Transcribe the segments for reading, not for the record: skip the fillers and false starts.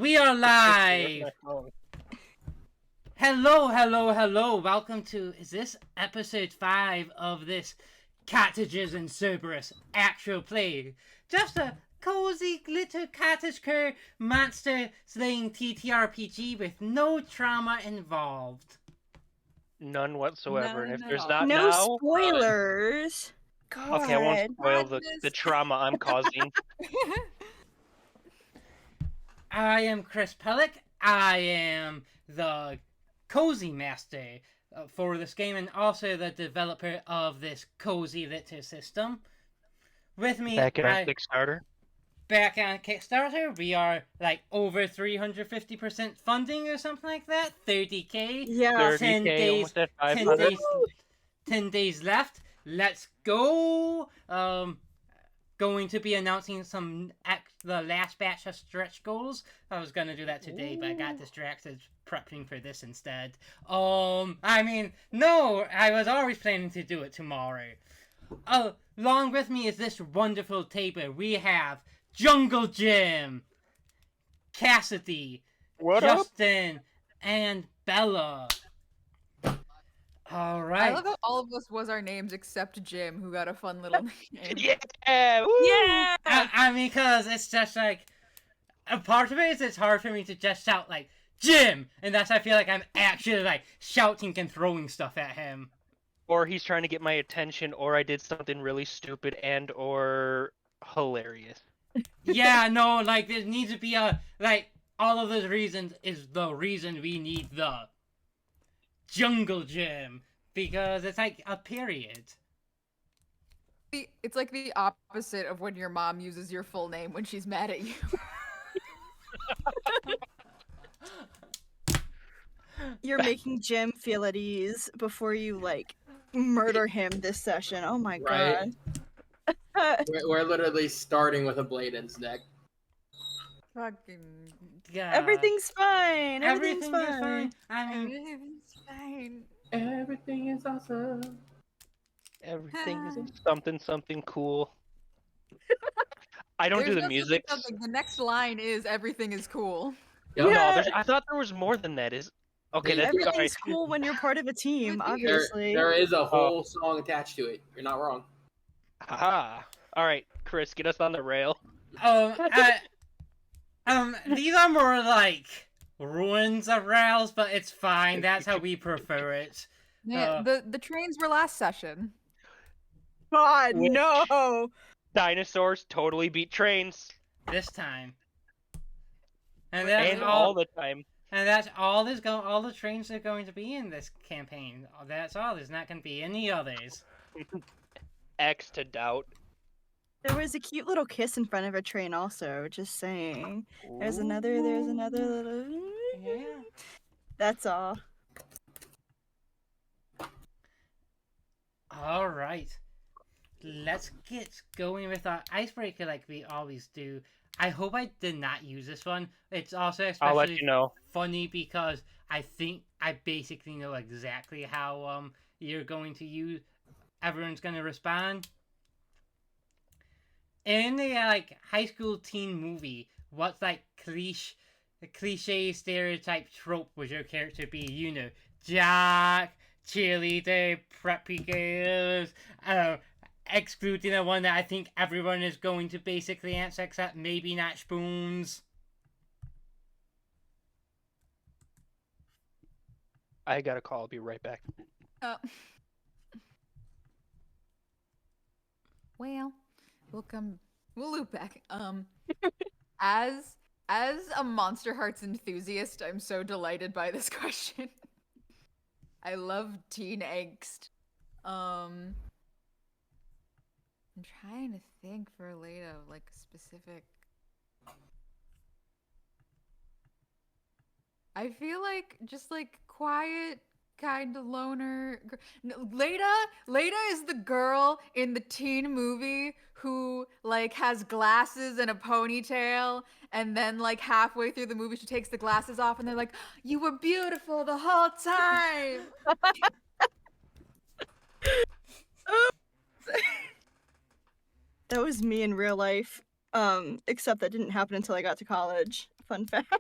We are live! Hello. Welcome to, is this episode 5 of this Cottages and Cerberus actual play? Just a cozy little cottage core monster slaying TTRPG with no trauma involved. None whatsoever. None And if at there's all. not No now, spoilers. God. okay, I won't spoil the Madness. trauma I'm causing. I am Chris Pellick. I am the cozy master for this game and also the developer of this cozy little system. With me, Back at our Kickstarter. back on Kickstarter, we are like over 350% funding or something like that. 30k. Yeah. 10 30K, days. almost at 10 500. days. 10 days left. Let's go. Going to be announcing the last batch of stretch goals. I was gonna do that today, but I got distracted prepping for this instead. No, I was always planning to do it tomorrow. Along with me is this wonderful table. We have Jungle Jim, Cassidy, What up? Justin, and Bella. All I right. love how all of us was our names except Jim, who got a fun little name. Yeah! Woo! Yeah. Because it's just like, a part of it is it's hard for me to just shout like, Jim! And that's, I feel like I'm actually like shouting and throwing stuff at him. Or he's trying to get my attention, or I did something really stupid and or hilarious. Yeah, no, like there needs to be all of those reasons is the reason we need the Jungle Gym. Because it's like a period. It's like the opposite of when your mom uses your full name when she's mad at you. You're making Jim feel at ease before you murder him this session. Oh my Right. god. We're literally starting with a blade in his neck. Fucking. Yeah. Everything's fine. Everything's Everything is fine. fine. I mean, Everything's fine. Everything is awesome. Everything is something cool. I don't There's do the no music. something. The next line is everything is cool. Yep. Yeah. No, I thought there was more than that. Okay, that's Everything's alright. cool when you're part of a team, There- obviously. There is a whole song attached to it. You're not wrong. Aha. Alright, Chris, get us on the rail. these are more like ruins of rails, but it's fine. That's how we prefer it. Man, the trains were last session. God, Which- no. Dinosaurs totally beat trains. This time. And that's And all the time. And that's all the trains are going to be in this campaign. That's all. There's not going to be any others. X to doubt. There was a cute little kiss in front of a train also, just saying. There's another little... Yeah. That's all. All right. Let's get going with our icebreaker like we always do. I hope I did not use this one. It's also I'll let especially you know. funny because I think I basically know exactly how you're going to use. Everyone's going to respond. In a high school teen movie, what's cliche stereotype trope would your character be? You know, jock, cheerleader, preppy girls. Excluding the one that I think everyone is going to basically answer, except maybe not Spoons. I got a call. I'll be right back. Well, we'll loop back. As a Monster Hearts enthusiast, I'm so delighted by this question. I love teen angst. I'm trying to think for later, a specific. I feel like just quiet, kind of loner. Leda is the girl in the teen movie who has glasses and a ponytail, and then halfway through the movie she takes the glasses off, and they're like, "You were beautiful the whole time." That was me in real life. Except that didn't happen until I got to college. Fun fact.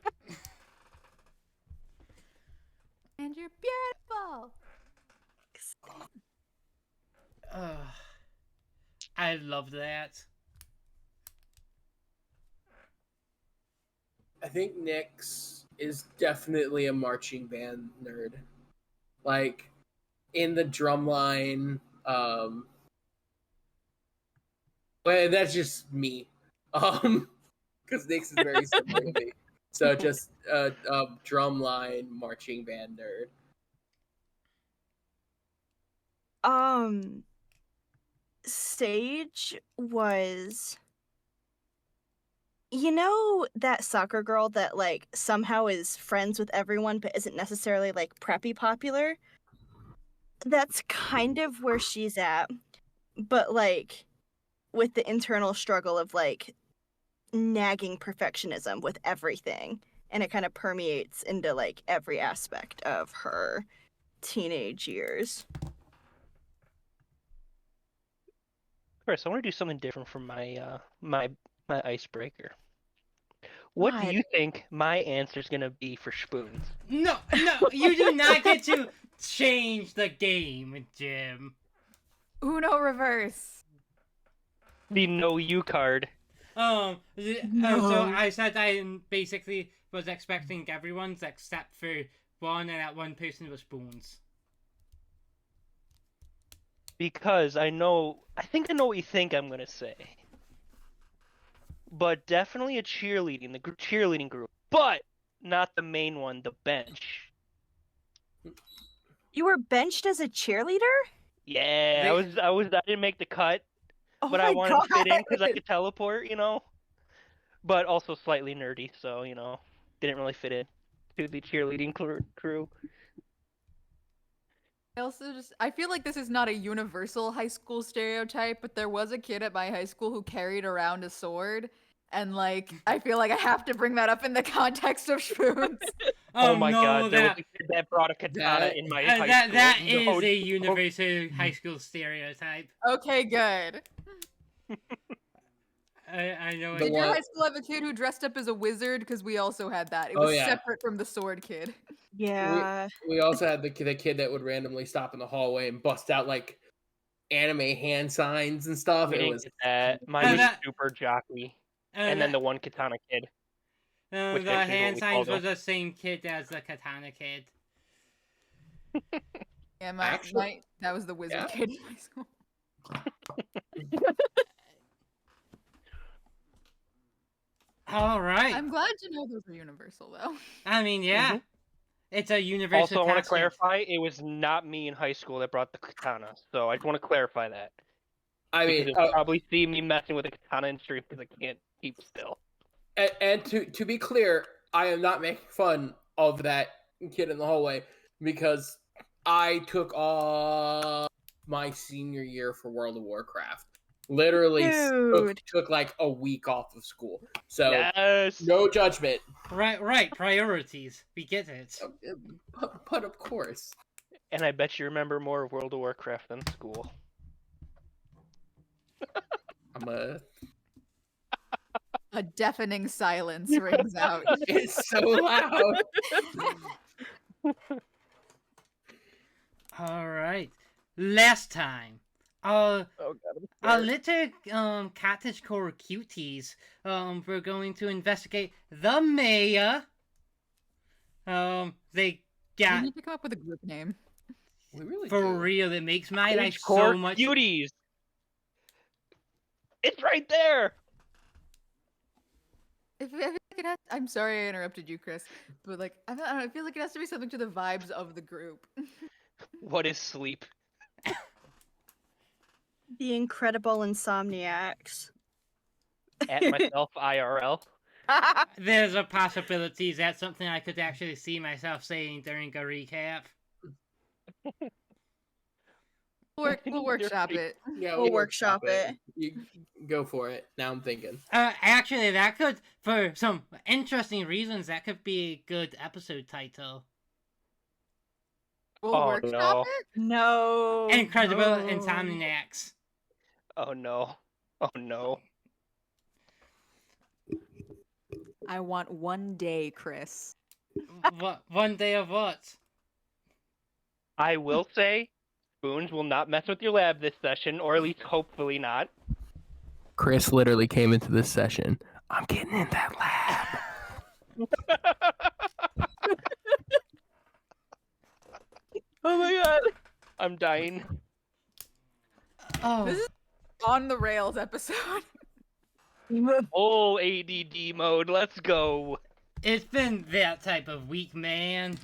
And you're beautiful. I love that. I think Nyx is definitely a marching band nerd. Like, in the drum line, well, that's just me. Because Nyx is very similar to me. So just a drum line marching band nerd. Sage was, you know, that soccer girl that like somehow is friends with everyone but isn't necessarily like preppy popular? That's kind of where she's at, but like with the internal struggle of like nagging perfectionism with everything, and it kind of permeates into like every aspect of her teenage years. Chris, I want to do something different from my my icebreaker. What do What? you think my answer's gonna be for spoons? No, you do not get to change the game, Jim. Uno reverse. The no you card. So No. I said I basically was expecting everyone's except for one, and that one person was spoons. Because I think I know what you think I'm gonna say. But definitely a cheerleading, the cheerleading group. But not the main one, the bench. You were benched as a cheerleader? Yeah, I didn't make the cut, Oh but my I wanted to fit in God. because I could teleport, you know. But also slightly nerdy, so you know, didn't really fit in to the cheerleading crew. I feel like this is not a universal high school stereotype, but there was a kid at my high school who carried around a sword. And like, I feel like I have to bring that up in the context of spoons. Oh my no, God, there was that a kid that brought a katana in my high that school. that No is a joke. universal high school stereotype. Okay, good. I know The Did it. your one- high school have a kid who dressed up as a wizard? Because we also had that. It Oh, was yeah. separate from the sword kid. Yeah. We also had the kid that would randomly stop in the hallway and bust out like anime hand signs and stuff. We It didn't was get that. Mine was that- super jockey, and then the one katana kid. which the actually is what hand we signs call was the same kid as the katana kid. Yeah, Actually- that was the wizard Yeah. kid in high school. All right. I'm glad to know those are universal, though. I mean, yeah, Mhm. it's a universal. Also, I want to constant. clarify, it was not me in high school that brought the katana, so I just want to clarify that. I Because mean, you'll probably see me messing with a katana in stream because I can't keep still. and to be clear, I am not making fun of that kid in the hallway because I took off my senior year for World of Warcraft. Literally Dude. took like a week off of school. So Yes! no judgment. Right. Priorities. We get it. But of course. And I bet you remember more of World of Warcraft than school. I'm a A deafening silence rings out. It's so loud. All right. Last time, a little cottage core cuties. We're going to investigate the mayor. They We got need to come up with a group name. We really for do. real. It makes my life Core so much. Cuties! It's right there! I feel like it has, I'm sorry I interrupted you, Chris, but like I don't know, I feel like it has to be something to the vibes of the group. What is sleep? The Incredible Insomniacs. At myself IRL? There's a possibility that's something I could actually see myself saying during a recap. We'll workshop it. Yeah, We'll workshop it. You go for it. Now I'm thinking. Actually, that could, for some interesting reasons, that could be a good episode title. We'll Oh, workshop no. it. No. Incredible no. Insomniacs. Oh no. Oh no. I want 1 day, Chris. What? One day of what? I will say, spoons will not mess with your lab this session, or at least hopefully not. Chris literally came into this session. I'm getting in that lab. Oh my god. I'm dying. Oh, This is on the rails episode. Full ADD mode, let's go. it's been that type of week, man.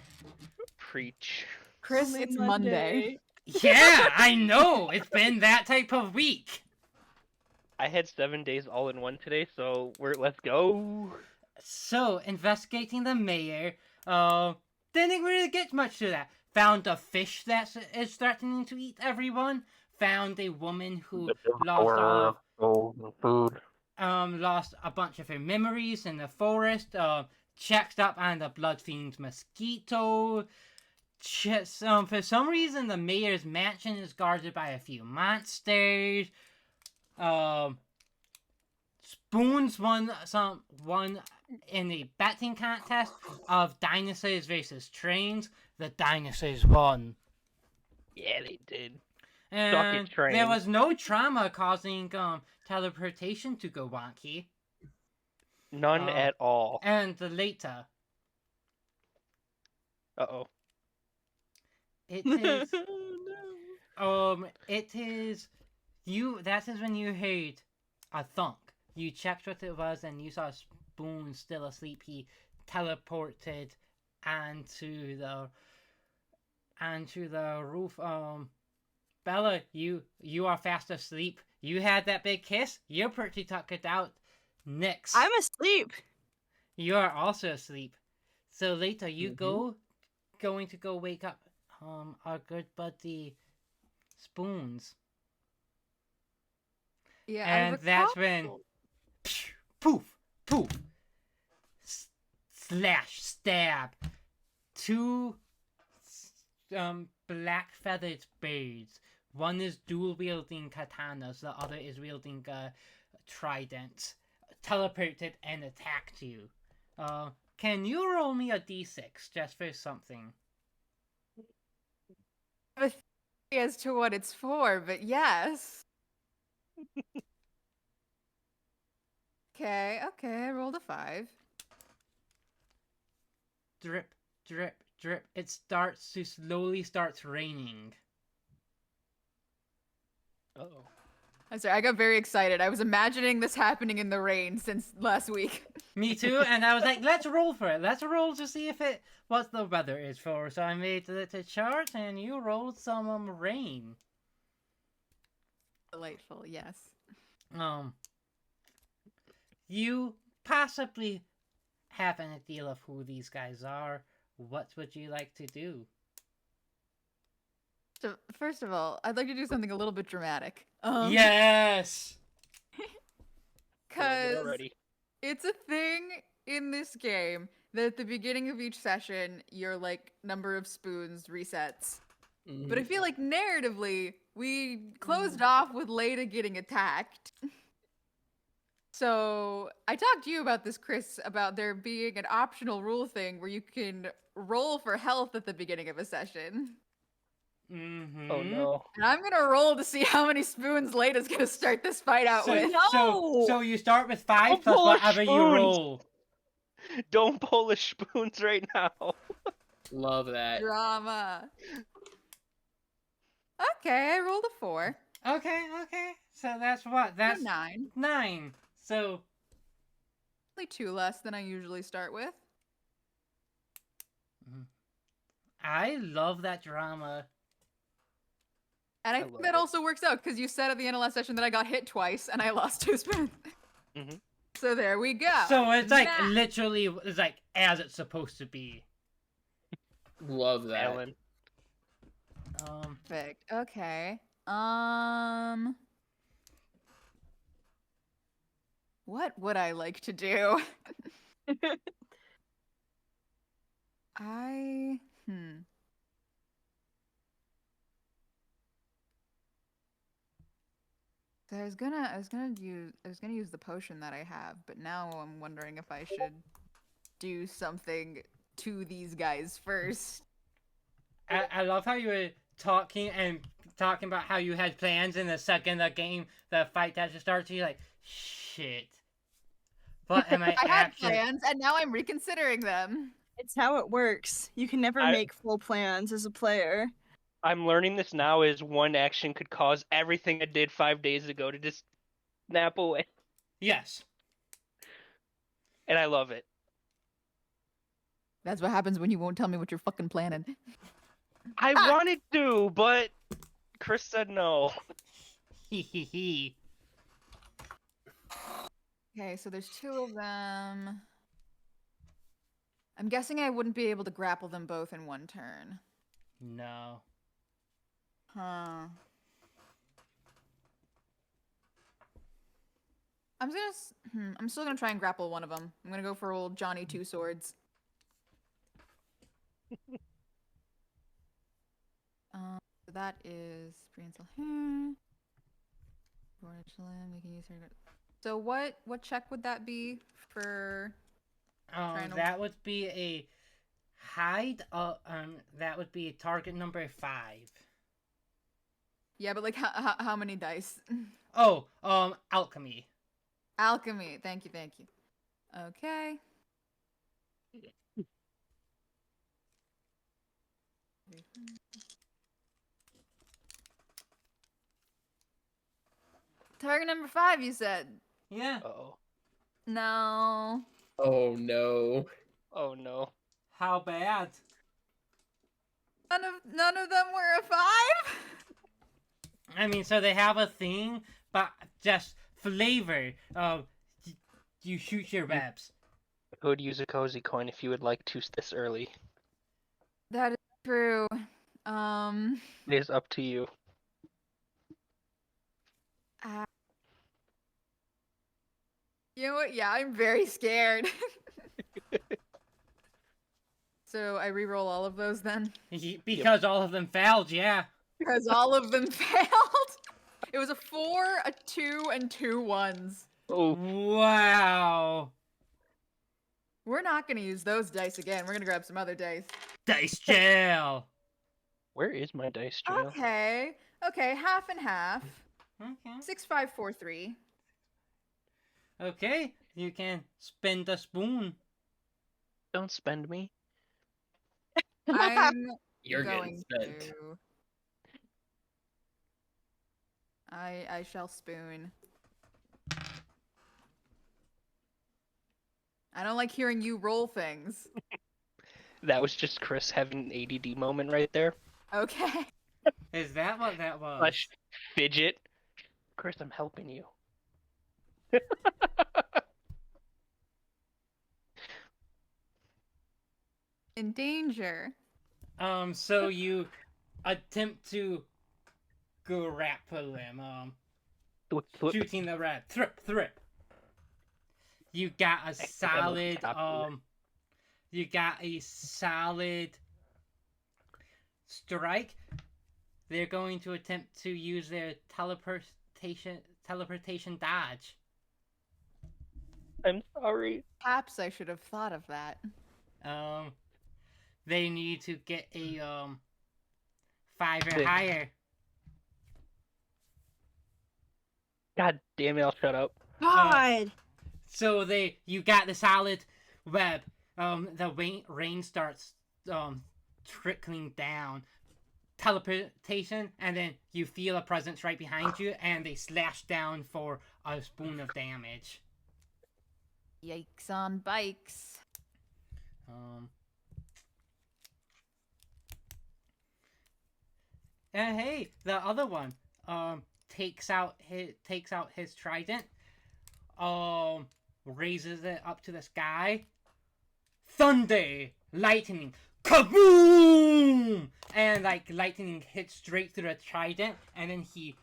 Preach. Chris, Only it's Monday. Yeah, I know. It's been that type of week. I had 7 days all in one today, so let's go. So, investigating the mayor, didn't really get much to that. Found a fish that is threatening to eat everyone. Found a woman who lost food. lost a bunch of her memories in the forest. Checked up on the blood fiend mosquito. For some reason, the mayor's mansion is guarded by a few monsters. Spoons won in a betting contest of dinosaurs versus trains. The dinosaurs won. Yeah, they did. And train. there was no trauma causing teleportation to go wonky. None at all. And later, Uh-oh. it is it is that is when you heard a thunk. You checked what it was and you saw Spoon still asleep. He teleported onto the roof. Bella, you are fast asleep. You had that big kiss. You're pretty tuckered out. Nix, I'm asleep. you are also asleep. So later you going to go wake up our good buddy Spoons. Yeah, And that's when poof, poof, slash, stab, two black feathered birds. One is dual wielding katanas, the other is wielding a trident. Teleported and attacked you. Can you roll me a d6 just for something? I have a theory as to what it's for, but yes. Okay, I rolled a 5. Drip, drip, drip. It starts to slowly starts raining. Uh-oh. I'm sorry, I got very excited. I was imagining this happening in the rain since last week. Me too, and I was like, let's roll for it. Let's roll to see if what the weather is for. So I made the chart, and you rolled some rain. Delightful, yes. You possibly have an idea of who these guys are. What would you like to do? So, first of all, I'd like to do something a little bit dramatic. Yes! Because Already. it's a thing in this game that at the beginning of each session, your like number of spoons resets. But I feel like narratively, we closed off with Leda getting attacked. So I talked to you about this, Chris, about there being an optional rule thing where you can roll for health at the beginning of a session. Mm-hmm. Oh no. And I'm gonna roll to see how many spoons Leda's gonna start this fight out So, with. so you start with 5 Don't plus pull whatever you spoons. roll. Don't Polish spoons right now. Love that. Drama. Okay, I rolled a 4. Okay. So that's what? That's 9. 9. So Only 2 less than I usually start with. I love that drama. And I I think love that it. also works out because you said at the end of last session that I got hit twice and I lost 2 spoons. Mhm. So there we go. So it's like Nah. literally, it's like as it's supposed to be. Love that. Ellen. Perfect. Okay. What would I like to do? I was gonna use the potion that I have, but now I'm wondering if I should do something to these guys first. I love how you were talking about how you had plans, and the second the fight that starts, you're like, shit. What am I I had actually? plans, and now I'm reconsidering them. It's how it works. You can never I- make full plans as a player. I'm learning this now is one action could cause everything I did 5 days ago to just snap away. Yes. And I love it. That's what happens when you won't tell me what you're fucking planning. I wanted to, but Chris said no. Hee hee hee. Okay, so there's 2 of them. I'm guessing I wouldn't be able to grapple them both in one turn. No. Huh. I'm still gonna try and grapple one of them. I'm gonna go for old Johnny Two Swords. So that is prehensile hair. We can use her. So what check would that be for? Trying to- That would be a hide. That would be target number 5. Yeah, but like how many dice? Oh, alchemy. Alchemy. Thank you. Okay. Target number 5, you said. Yeah. Uh-oh. No. Oh no. Oh no. How bad? None of them were a 5. I mean, so they have a thing, but just flavor. You shoot your webs. I would use a cozy coin if you would like to this early. That is true. It is up to you. You know what? Yeah, I'm very scared. So I re-roll all of those then? Because all of them failed, yeah. Because all of them failed. It was a 4, a 2, and 2 1s. Oh, Wow. We're not gonna use those dice again. We're gonna grab some other dice. Dice jail. where is my dice jail? Okay. Okay, half and half. Okay. 6, 5, 4, 3. Okay, you can spin the spoon. Don't spend me. I'm You're going getting spent. to. I shall spoon. I don't like hearing you roll things. That was just Chris having an ADD moment right there. Okay. Is that what that was? Slash fidget. Chris, I'm helping you. In danger. So you attempt to grapple him, Thwip, thwip. shooting the red. Thrip. You got a solid, you got a solid strike. They're going to attempt to use their teleportation dodge. I'm sorry. Perhaps I should have thought of that. They need to get a 5 or Six. higher. God damn it, I'll shut up. God. So you got the solid web. The rain starts trickling down. Teleportation, and then you feel a presence right behind you, and they slash down for a spoon of damage. Yikes on bikes. And hey, the other one takes out his trident, raises it up to the sky. Thunder, lightning, kaboom! And like lightning hits straight through the trident, and then he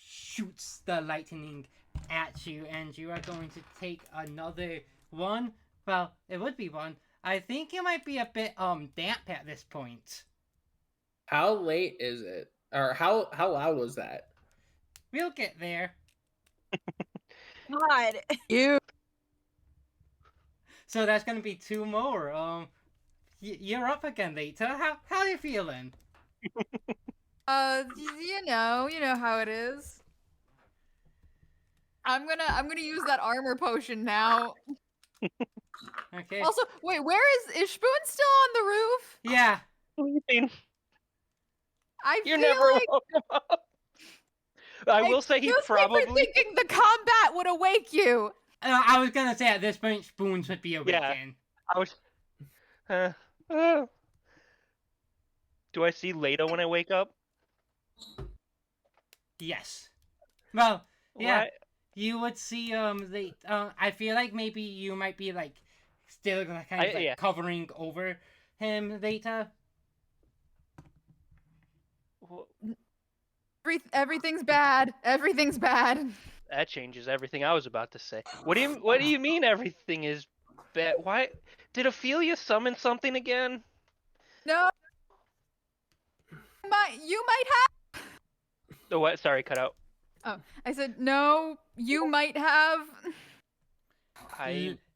shoots the lightning at you, and you are going to take another one. Well, it would be one. I think you might be a bit damp at this point. How late is it? Or how loud was that? We'll get there. God. You. So that's gonna be 2 more. You're up again, Lita. How are you feeling? You know how it is. I'm gonna use that armor potion now. Okay. Also, wait, where is Spoon still on the roof? Yeah. Sleeping. I You're feel never like woke him up. I will say he excuse me for probably. thinking the combat would awake you. I was gonna say at this point, Spoons would be Yeah. awakened. I was. Uh, do I see Leda when I wake up? Yes. Well, yeah. What? You would see I feel like maybe you might be like still kind of like Yeah. covering over him later. Everything's bad. Everything's bad. That changes everything I was about to say. What do you mean everything is bad? Why did Ophelia summon something again? No. You might have. Oh, what? Sorry, cut out. Oh, I said no. You might have.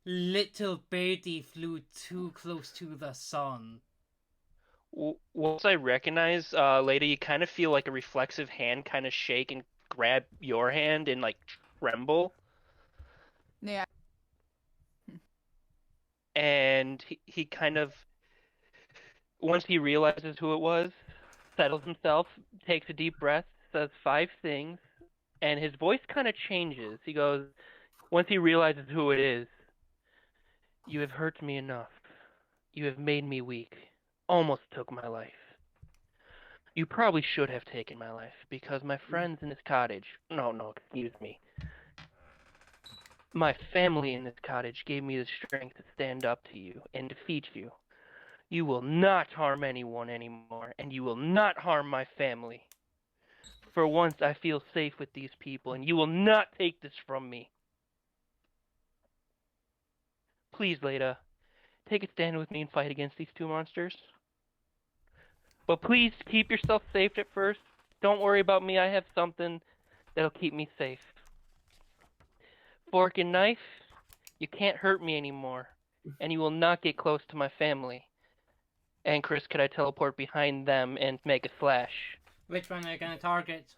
Little birdie flew too close to the sun. Once I recognize, Leda, you kind of feel like a reflexive hand kind of shake and grab your hand and like tremble. Yeah. And he kind of, once he realizes who it was, settles himself, takes a deep breath, says 5 things, and his voice kind of changes. He goes, once he realizes who it is, "You have hurt me enough. You have made me weak. Almost took my life. You probably should have taken my life, because my friends in this cottage... No, excuse me. My family in this cottage gave me the strength to stand up to you and defeat you. You will not harm anyone anymore, and you will not harm my family. For once I feel safe with these people, and you will not take this from me. Please, Leda, take a stand with me and fight against these 2 monsters. But please keep yourself safe at first. Don't worry about me. I have something that'll keep me safe. Fork and knife, you can't hurt me anymore, and you will not get close to my family. And Chris, could I teleport behind them and make a slash? Which one are you gonna target?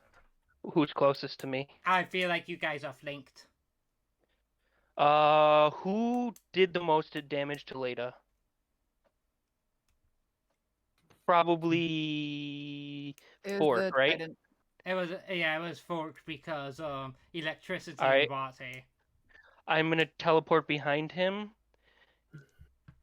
Who's closest to me? I feel like you guys are flanked. Who did the most damage to Leda? Probably Fork, right? Titan. It was forked because electricity Alright. and water. I'm gonna teleport behind him,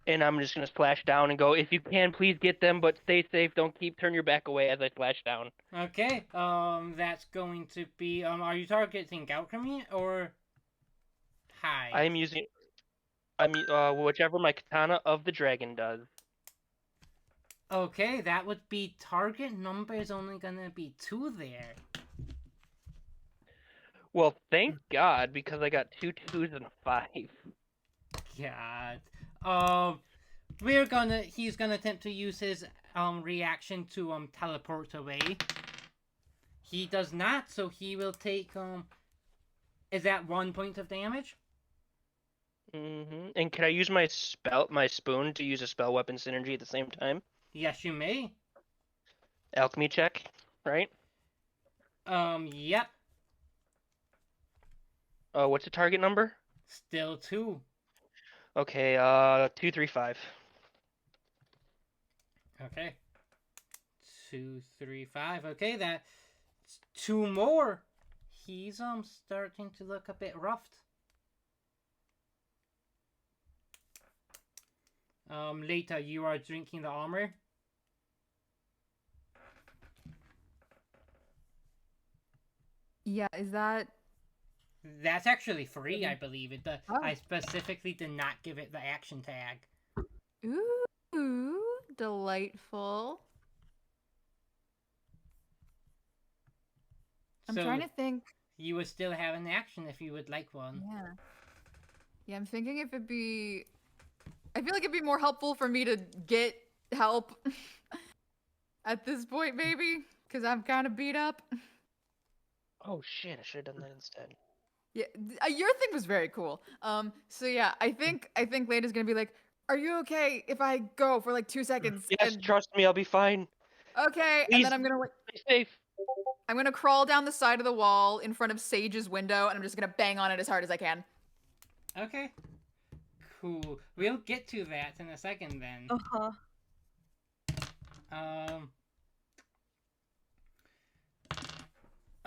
and I'm just gonna slash down and go, if you can, please get them, but stay safe. Don't turn your back away as I slash down. Okay, that's going to be, are you targeting alchemy or high? I'm using, whichever my Katana of the Dragon does. Okay, that would be target number is only gonna be 2 there. Well, thank God, because I got 2 2s and a 5. God. He's gonna attempt to use his reaction to teleport away. He does not, so he will take is that 1 point of damage? Mm-hmm. And can I use my spoon to use a spell weapon synergy at the same time? Yes, you may. Alchemy check, right? Yep. What's the target number? Still 2. Okay, 2 3 5. Okay. 2, 3, 5. Okay, that's 2 more. He's starting to look a bit roughed. Later, you are drinking the armor. Yeah, is that? That's actually free, I believe. Oh. I specifically did not give it the action tag. Ooh, delightful. I'm So trying to think. you would still have an action if you would like one. Yeah. Yeah, I'm thinking if it'd be. I feel like it'd be more helpful for me to get help at this point, maybe, because I'm kind of beat up. Oh shit, I should have done that instead. Yeah, your thing was very cool. So yeah, I think Lena's gonna be like, "Are you okay if I go for like 2 seconds?" Yes, And trust me, I'll be fine. okay, and Please, then I'm gonna stay safe. crawl down the side of the wall in front of Sage's window, and I'm just gonna bang on it as hard as I can. Okay. Cool. We'll get to that in a second then. Uh-huh. Um.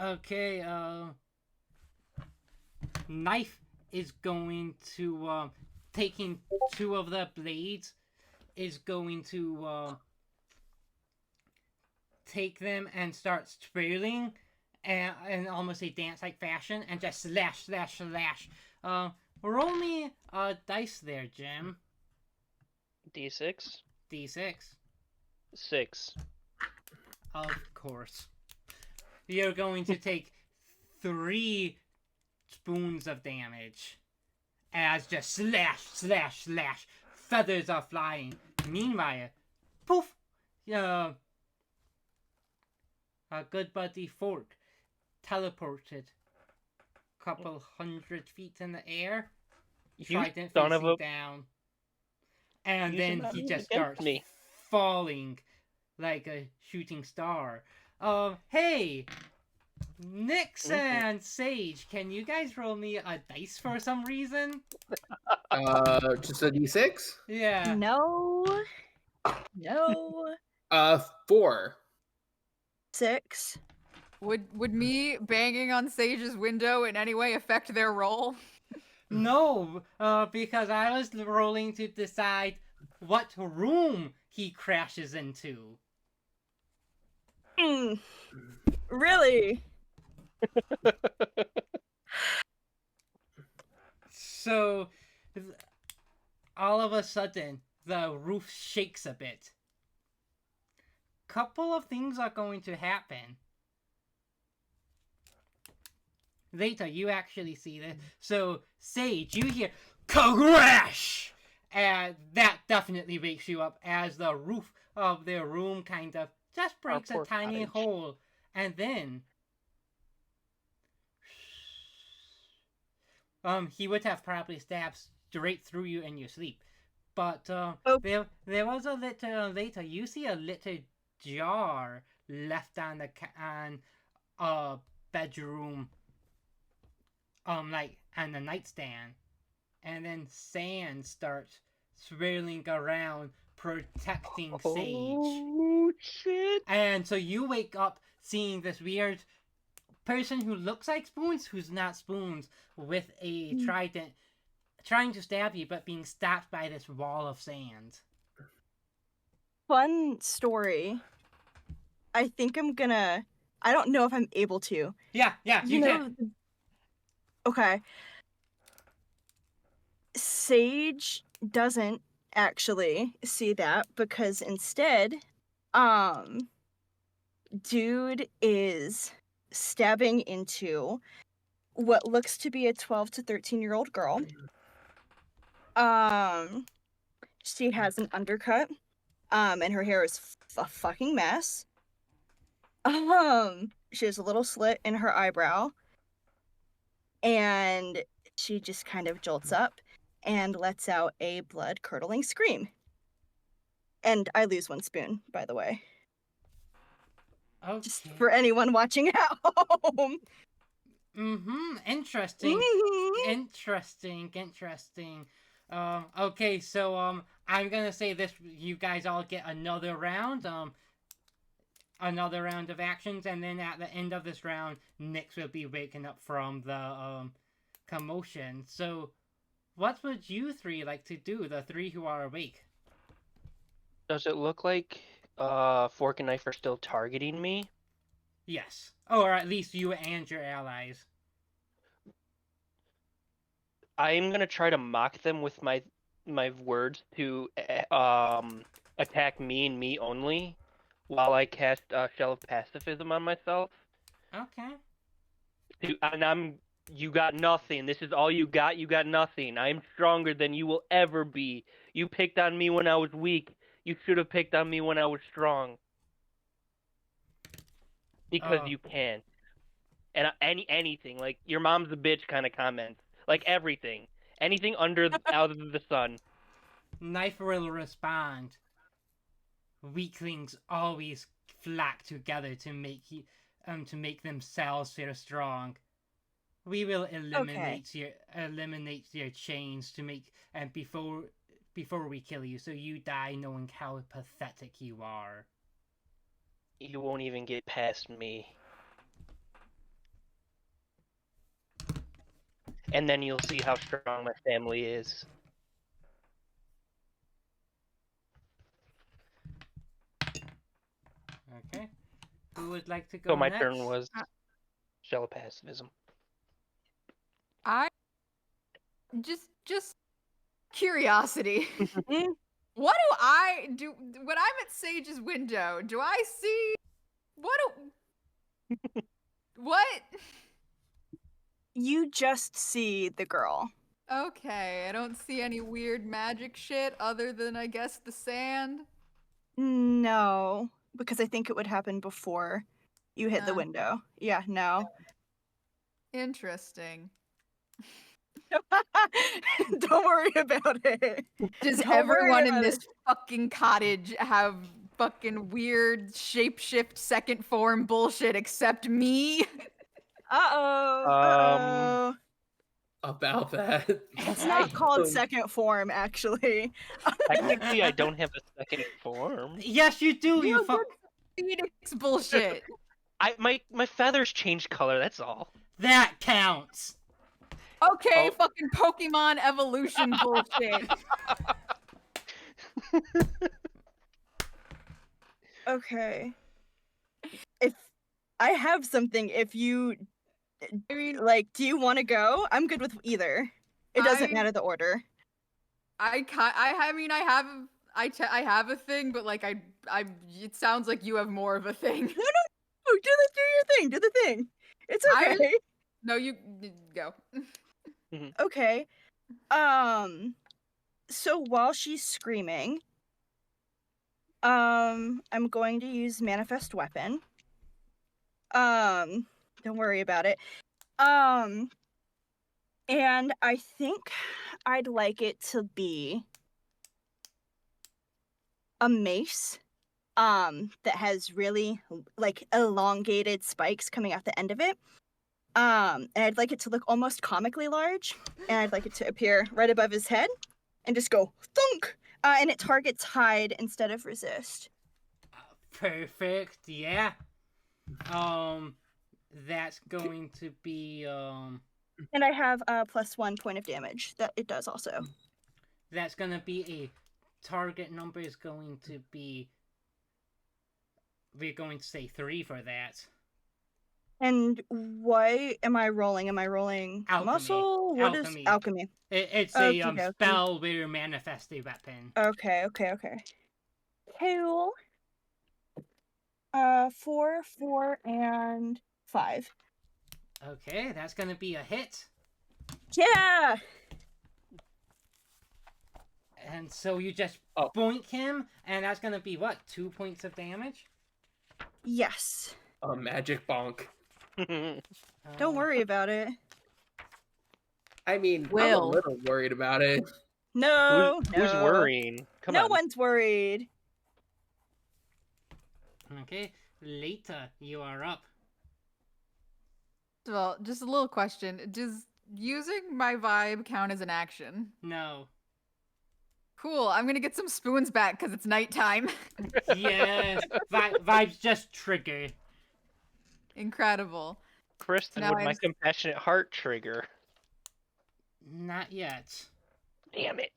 Okay. Knife is going to taking two of the blades is going to take them and start twirling in almost a dance-like fashion and just slash, slash, slash. Roll me a dice there, Jim. D6. D6. 6. Of course. You're going to take 3 spoons of damage. As just slash, slash, slash. Feathers are flying. Meanwhile, poof! Our good buddy Fork teleported a couple 100 feet in the air. You Trident son of facing a... down. And Using then that he move just against starts me. falling like a shooting star. Hey! Nyx and Sage, can you guys roll me a dice for some reason? Just a D6? Yeah. No. No. 4. 6. Would me banging on Sage's window in any way affect their roll? No, because I was rolling to decide what room he crashes into. Really? So, all of a sudden, the roof shakes a bit. Couple of things are going to happen. Later, you actually see this. So, Sage, you hear crash! And that definitely wakes you up as the roof of their room kind of just breaks a poor tiny cottage. hole. And then he would have probably stabbed straight through you in your sleep. But there was a little later. You see a little jar left on the bedroom, like on the nightstand, and then sand starts swirling around, protecting Sage. Oh, shit. And so you wake up seeing this weird person who looks like Spoons, who's not Spoons, with a trident, trying to stab you, but being stopped by this wall of sand. Fun story. I think I'm gonna... I don't know if I'm able to. Yeah, you can. Okay. Sage doesn't actually see that because instead, dude is stabbing into what looks to be a 12 to 13-year-old girl. She has an undercut, and her hair is a fucking mess. She has a little slit in her eyebrow, and she just kind of jolts up and lets out a blood-curdling scream. And I lose 1 spoon, by the way. Okay. Just for anyone watching at home. Interesting. Mhm. Interesting. Okay, so I'm gonna say this: you guys all get another round. Another round of actions, and then at the end of this round, Nyx will be waking up from the commotion. So, what would you 3 like to do? The 3 who are awake. Does it look like Fork and Knife are still targeting me? Yes, or at least you and your allies. I'm gonna try to mock them with my words to attack me and me only, while I cast Shell of Pacifism on myself. Okay. You got nothing. This is all you got. You got nothing. I am stronger than you will ever be. You picked on me when I was weak. You should have picked on me when I was strong. Because you can't. and anything like your mom's a bitch kind of comments, like everything, anything out of the sun. Knife will respond. Weaklings always flock together to make themselves feel strong. We will eliminate your chains to make and before we kill you, so you die knowing how pathetic you are. You won't even get past me. And then you'll see how strong my family is. Okay. Who would like to go So my next? turn was shell of pacifism. I just curiosity. What do I do when I'm at Sage's window? Do I see what? You just see the girl. Okay, I don't see any weird magic shit other than I guess the sand. No, because I think it would happen before you hit the Uh. window. Yeah, no. Interesting. Don't worry about it. Does Don't worry everyone in about this it. fucking cottage have fucking weird shapeshift second form bullshit except me? Uh-oh. Um, Uh-oh. About that. It's not called second form, actually. Technically, I don't have a second form. Yes, you do. You fuck. Phoenix bullshit. My feathers change color. That's all. That counts. Okay, Oh. fucking Pokemon evolution bullshit. Okay. If I have something, if you like, do you want to go? I'm good with either. It doesn't matter the order. I mean, I have a thing, but like it sounds like you have more of a thing. No, do your thing. Do the thing. It's okay. No, you go. Okay. So while she's screaming, I'm going to use manifest weapon. Don't worry about it. And I think I'd like it to be a mace that has really like elongated spikes coming out the end of it. And I'd like it to look almost comically large, and I'd like it to appear right above his head and just go thunk, and it targets hide instead of resist. Perfect. Yeah. That's going to be And I have +1 point of damage that it does also. That's gonna be a target number is going to be. We're going to say 3 for that. And what am I rolling? Am I rolling Alchemy. muscle? What is Alchemy. alchemy? It's Okie a dokie. spell where you manifest a weapon. Okay. Cool. 4, 4, and 5. Okay, that's gonna be a hit. Yeah. And so you just boink him, and that's gonna be what, 2 points of damage? Yes. A magic bonk. Don't worry about it. I mean, I'm a Will. little worried about it. No. Who's worrying? Come no on. one's worried. Okay, Lita, you are up. Well, just a little question. Does using my vibe count as an action? No. Cool, I'm gonna get some spoons back because it's nighttime. Yes, vibes just trigger. Incredible. Kristen, Now would my compassionate heart trigger? Not yet. Damn it.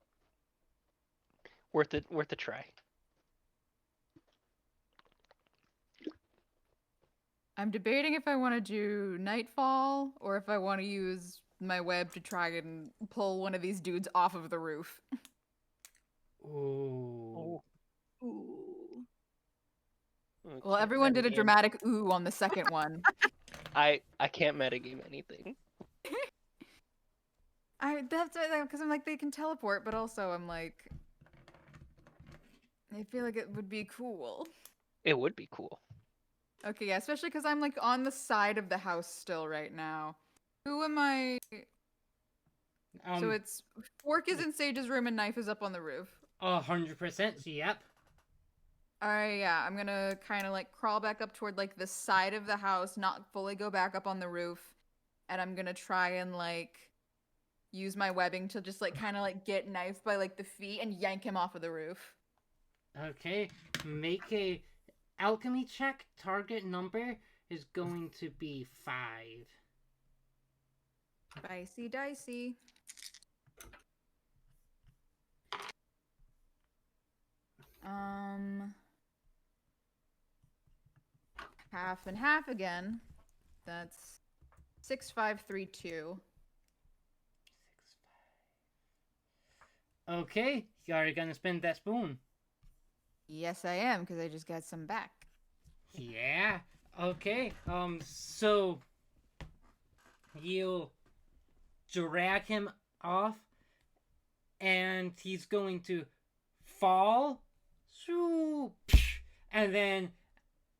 Worth a try. I'm debating if I want to do Nightfall or if I want to use my web to try and pull one of these dudes off of the roof. Ooh. Ooh. Well, everyone did a dramatic ooh on the second one. I can't metagame anything. That's because I'm like they can teleport, but also I'm like I feel like it would be cool. It would be cool. Okay, yeah, especially because I'm like on the side of the house still right now. Who am I? So it's fork is in Sage's room and knife is up on the roof. 100%. Yep. Alright, yeah, I'm gonna kind of like crawl back up toward like the side of the house, not fully go back up on the roof, and I'm gonna try and like use my webbing to just like kind of like get knife by like the feet and yank him off of the roof. Okay. Make a alchemy check. Target number is going to be 5. Dicey, dicey. Half and half again. That's 6532. Okay. Are you gonna spend that spoon? Yes, I am, because I just got some back. Yeah. Okay. So you'll drag him off, and he's going to fall.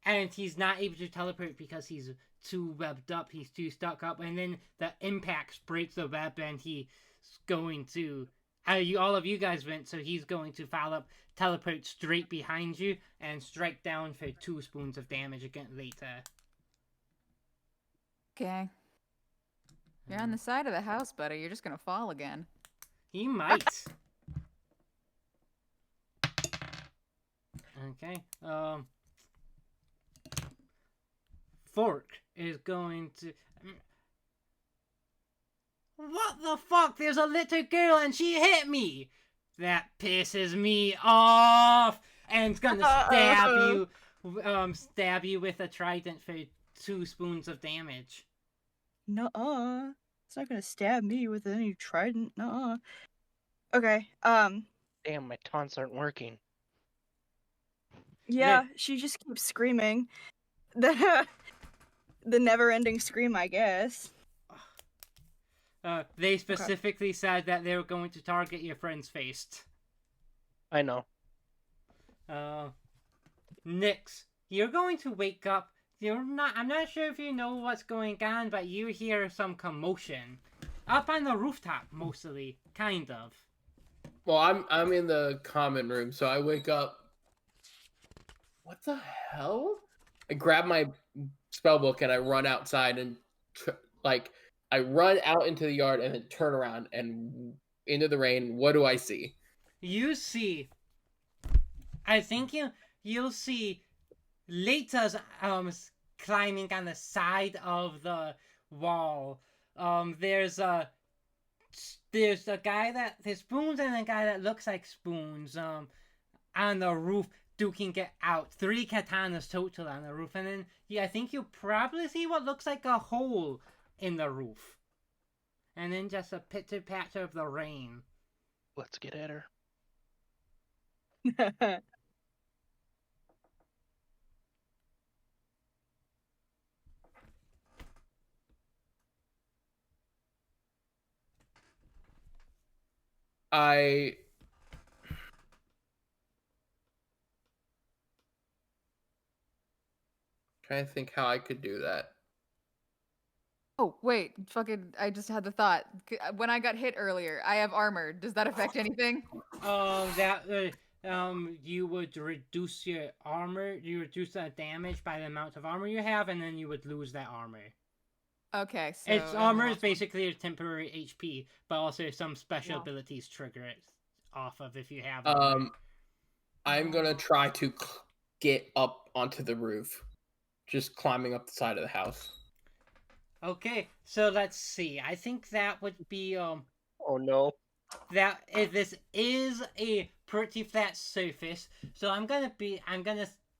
And he's not able to teleport because he's too webbed up. He's too stuck up, and then the impact breaks the web, and he's going to. All of you guys went, so he's going to follow up, teleport straight behind you, and strike down for 2 spoons of damage again later. Okay. You're on the side of the house, buddy. You're just gonna fall again. He might. Okay. Fork is going to. What the fuck? There's a little girl and she hit me. That pisses me off. And it's gonna stab you with a trident for 2 spoons of damage. Nuh-uh. It's not gonna stab me with any trident. Nuh-uh. Okay. Damn, my taunts aren't working. Yeah, she just keeps screaming. The never-ending scream, I guess. They specifically said that they were going to target your friend's face. I know. Nyx, you're going to wake up. I'm not sure if you know what's going on, but you hear some commotion. Up on the rooftop, mostly. Kind of. Well, I'm in the common room, so I wake up. What the hell? I grab my spellbook and I run outside and I run out into the yard and then turn around and into the rain. What do I see? You see, I think you'll see Leta's climbing on the side of the wall. There's a guy there's spoons and a guy that looks like spoons on the roof duking it out. 3 katanas total on the roof, and then I think you'll probably see what looks like a hole in the roof, and then just a pitter patter of the rain. Let's get at her. I trying to think how I could do that. Oh, wait. Fucking, I just had the thought. When I got hit earlier, I have armor. Does that affect anything? You would reduce your armor. You reduce the damage by the amount of armor you have, and then you would lose that armor. Okay, so Its armor is basically a temporary HP, but also some special abilities trigger it off of if you have armor. I'm gonna try to get up onto the roof, just climbing up the side of the house. Okay, so let's see. I think that would be Oh no. that if this is a pretty flat surface, so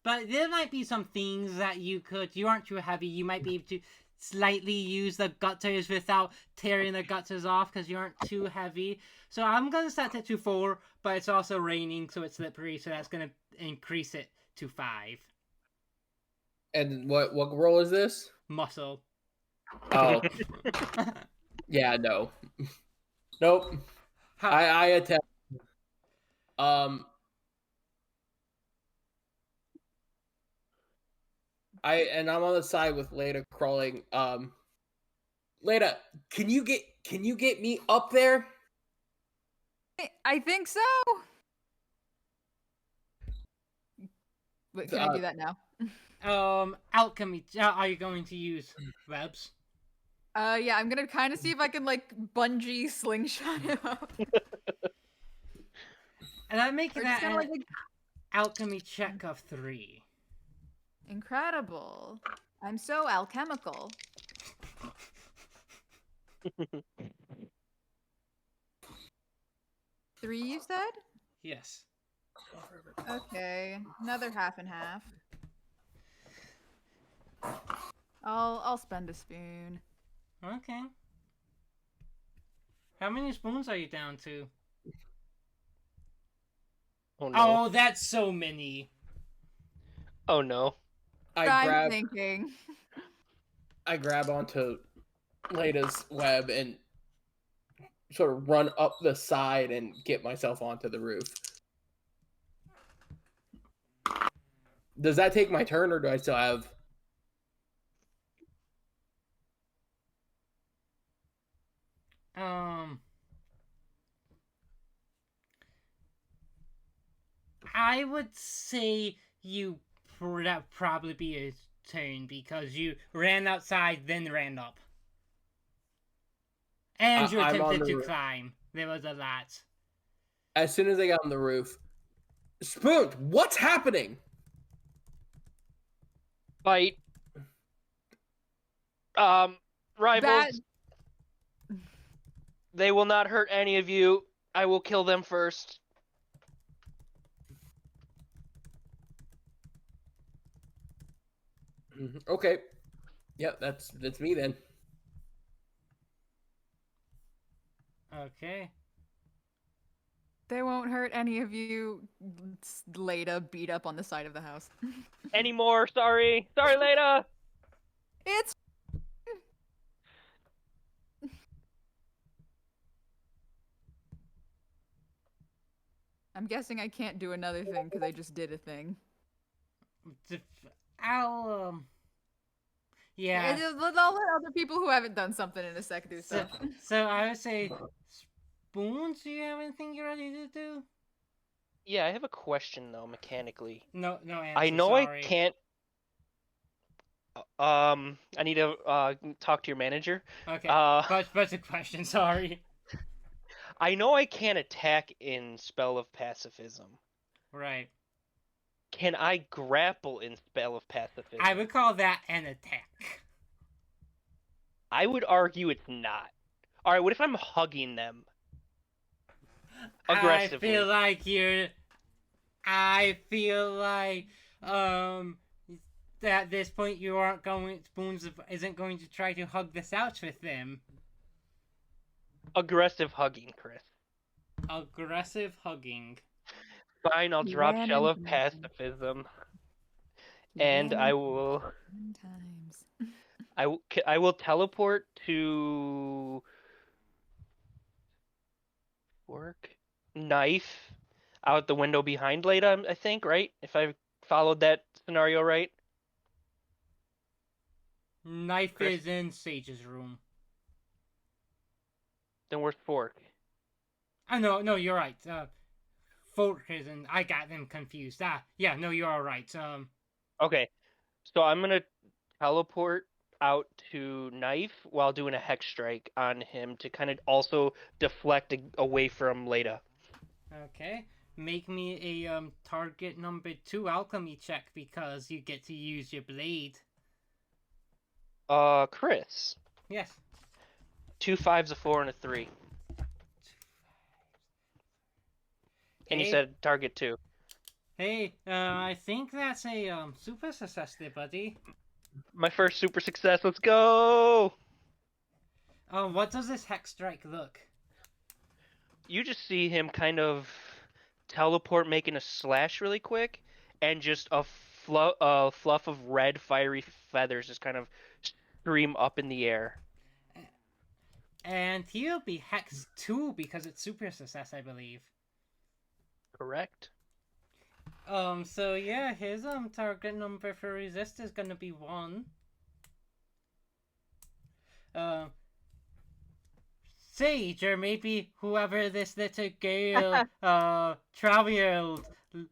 but there might be some things that you aren't too heavy, you might be able to slightly use the gutters without tearing the gutters off because you aren't too heavy. So I'm gonna set it to 4, but it's also raining, so it's slippery, so that's gonna increase it to 5. And what roll is this? Muscle. Oh. Yeah, no. Nope. I attempt. I'm on the side with Leda crawling. Leda, can you get me up there? I think so. Wait, can I do that now? Alchemy. Are you going to use webs? Yeah, I'm gonna kind of see if I can like bungee slingshot him up. And I make Or that just kind an of like alchemy check of 3. incredible. I'm so alchemical. 3, you said? Yes. Okay, another half and half. I'll spend a spoon. Okay. How many spoons are you down to? Oh no. Oh, that's so many. Oh no. I'm thinking. I grab onto Leda's web and sort of run up the side and get myself onto the roof. Does that take my turn, or do I still have? I would say that probably be a turn because you ran outside, then ran up. And you I'm on attempted the to roof. climb. There was a lot. As soon as I got on the roof, Spoon, what's happening? Fight. Rivals. They will not hurt any of you. I will kill them first. Okay. Yep, that's me then. Okay. They won't hurt any of you. Leda beat up on the side of the house. Any more? Sorry, Leda. It's. I'm guessing I can't do another thing because I just did a thing. Yeah. I'll let other people who haven't done something in a sec do stuff. So I would say, Spoons, do you have anything you're ready to do? Yeah, I have a question though, mechanically. No answer. I know sorry. I can't. I need to talk to your manager. Okay. But the question, sorry. I know I can't attack in Spell of Pacifism. Right. Can I grapple in Spell of Pacifism? I would call that an attack. I would argue it's not. Alright, what if I'm hugging them? Aggressively. I feel like at this point you aren't going. Spoons isn't going to try to hug this out with them. Aggressive hugging, Chris. Aggressive hugging. Fine, I'll drop Shell of Pacifism. And I will. I will teleport to. Work? Knife. Out the window behind Leda, I think, right? If I followed that scenario right. Knife Chris? is in Sage's room. Then where's Fork? Oh, no, you're right. Fork is in. I got them confused. Yeah, no, you're all right. Okay, so I'm gonna teleport out to Knife while doing a Hex Strike on him to kind of also deflect away from Leda. Okay. Make me a target number 2 alchemy check because you get to use your blade. Chris. Yes. 2 5s, a 4, and a 3. And you said target 2. Hey, I think that's a super success there, buddy. My first super success. Let's go. What does this hex strike look? You just see him kind of teleport, making a slash really quick, and just a fluff of red fiery feathers just kind of stream up in the air. And he'll be hex 2 because it's super success, I believe. Correct. So yeah, his target number for resist is gonna be 1. Um, Sage, or maybe whoever this little girl, 12-year-old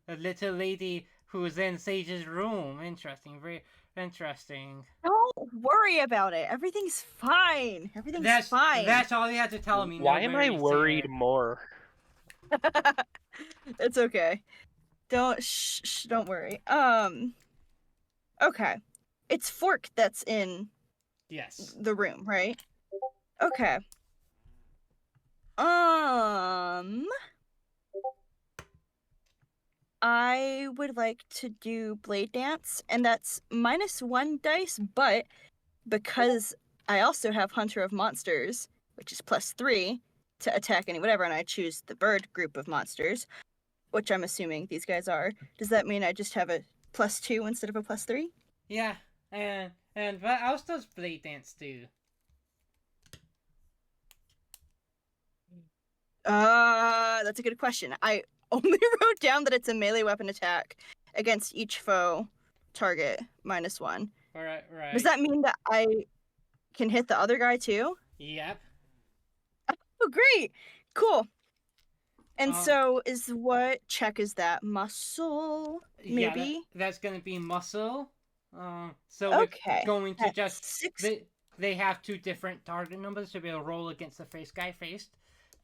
little lady who's in Sage's room. Interesting, very interesting. Don't worry about it. Everything's fine. Everything's fine. That's all you had to tell me. Why no am I worries worried here. more? It's okay. Don't worry. Okay. It's Fork that's in Yes. the room, right? Okay. I would like to do Blade Dance, and that's -1 dice, but because I also have Hunter of Monsters, which is +3 to attack any whatever, and I choose the bird group of monsters, which I'm assuming these guys are, does that mean I just have a +2 instead of a +3? Yeah, and what else does Blade Dance do? That's a good question. I only wrote down that it's a melee weapon attack against each foe target -1. Right. Does that mean that I can hit the other guy too? Yep. Oh, great. Cool. And Uh, so what check is that? Muscle? Yeah, Maybe? that's gonna be muscle. So Okay. we're going to That's just 6. they have 2 different target numbers to be able to roll against the face guy faced.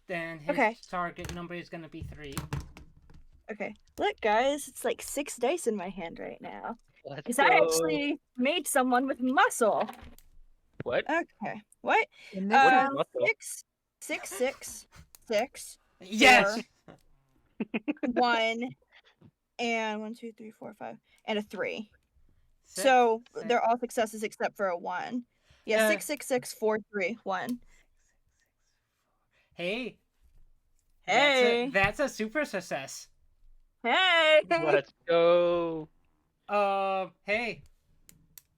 Then his Okay. target number is gonna be 3. Okay. Look, guys, it's like 6 dice in my hand right now. Let's Because go. I actually made someone with muscle. What? Okay. What? In What is this muscle? 6, 6, 6, 6, Yes. 1, and 1, 2, 3, 4, 5, and a 3. Six, So six. they're all successes except for a 1. Yeah, Uh, 6, 6, 6, 4, 3, 1. Hey. Hey. That's a super success. Hey. Let's go. Hey.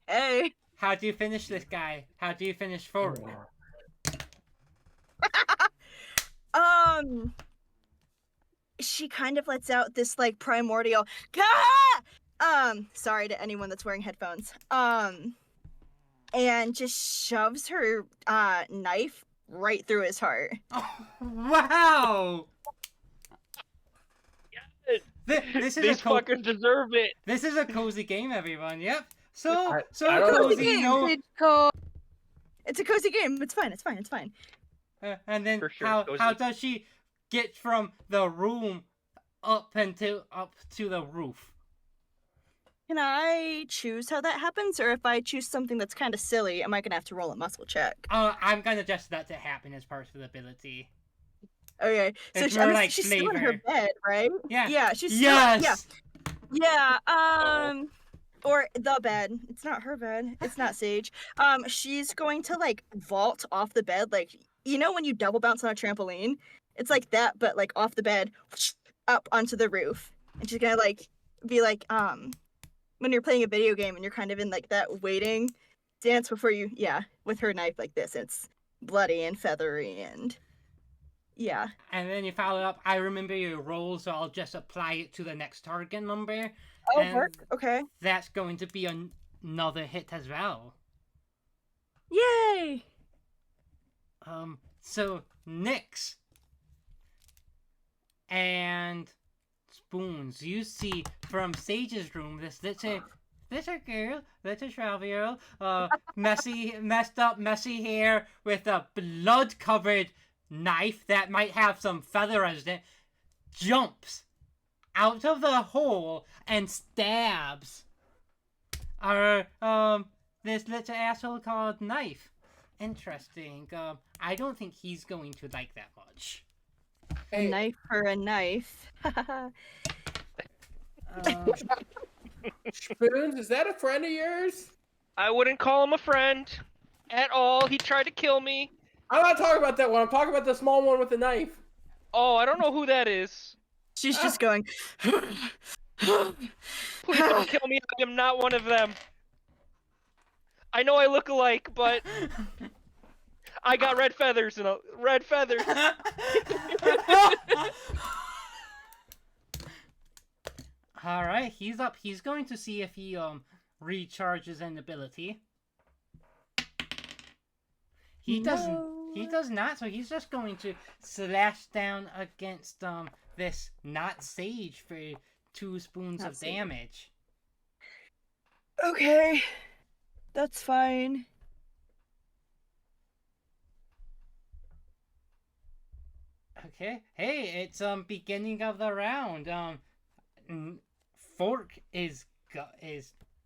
Hey. How do you finish this guy? How do you finish forward? She kind of lets out this like primordial sorry to anyone that's wearing headphones. And just shoves her knife right through his heart. Oh, wow. This is These fuckers deserve it. This is a cozy game, everyone. Yep. So I don't know. cozy. No. It's a cozy game. It's fine. And then For sure, how cozy. does she get from the room up to the roof? Can I choose how that happens, or if I choose something that's kind of silly, am I gonna have to roll a muscle check? I'm gonna just let that happen as part of the ability. Okay, so It's more like she's still in her flavor. bed, right? Yeah. Yeah, she's still, Yes. yeah. Or the bed. It's not her bed. It's not Sage. She's going to like vault off the bed, like when you double bounce on a trampoline. It's like that, but like off the bed, up onto the roof, and she's gonna like be like when you're playing a video game and you're kind of in like that waiting dance before you, with her knife like this. It's bloody and feathery and yeah. And then you follow up. I remember your roll, so I'll just apply it to the next target number. Oh, and work. Okay. That's going to be another hit as well. Yay! So Nyx and Spoons, you see from Sage's room this little girl, little 12-year-old, messed up, messy hair with a blood-covered knife that might have some feathers in it, jumps out of the hole and stabs this little asshole called Knife. Interesting. I don't think he's going to like that much. A knife for a knife. Spoons, is that a friend of yours? I wouldn't call him a friend at all. He tried to kill me. I'm not talking about that one. I'm talking about the small one with the knife. Oh, I don't know who that is. She's just going. Please don't kill me. I am not one of them. I know I look alike, but I got red feathers and red feathers. All right, he's up. He's going to see if he recharges an ability. He doesn't. No. He does not. So he's just going to slash down against this not sage for 2 spoons Not of sage. damage. Okay, that's fine. Okay. Hey, it's beginning of the round. Fork is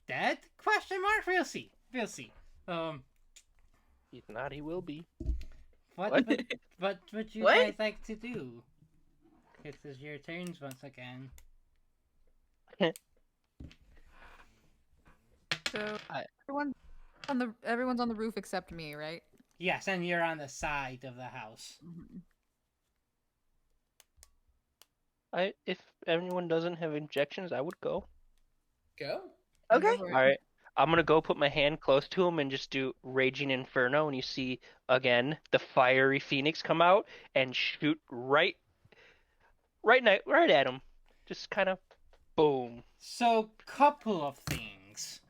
dead? Question mark. We'll see. We'll see. He's not. He will be. What What? what would you What? guys like to do? It is your turns once again. So I- everyone's on the roof except me, right? Yes, and you're on the side of the house. Mhm. If anyone doesn't have injections, I would go. Go. Okay. Go for it. All right. I'm gonna go put my hand close to him and just do Raging Inferno, and you see again the fiery phoenix come out and shoot right at him. Just kind of boom. So, couple of things.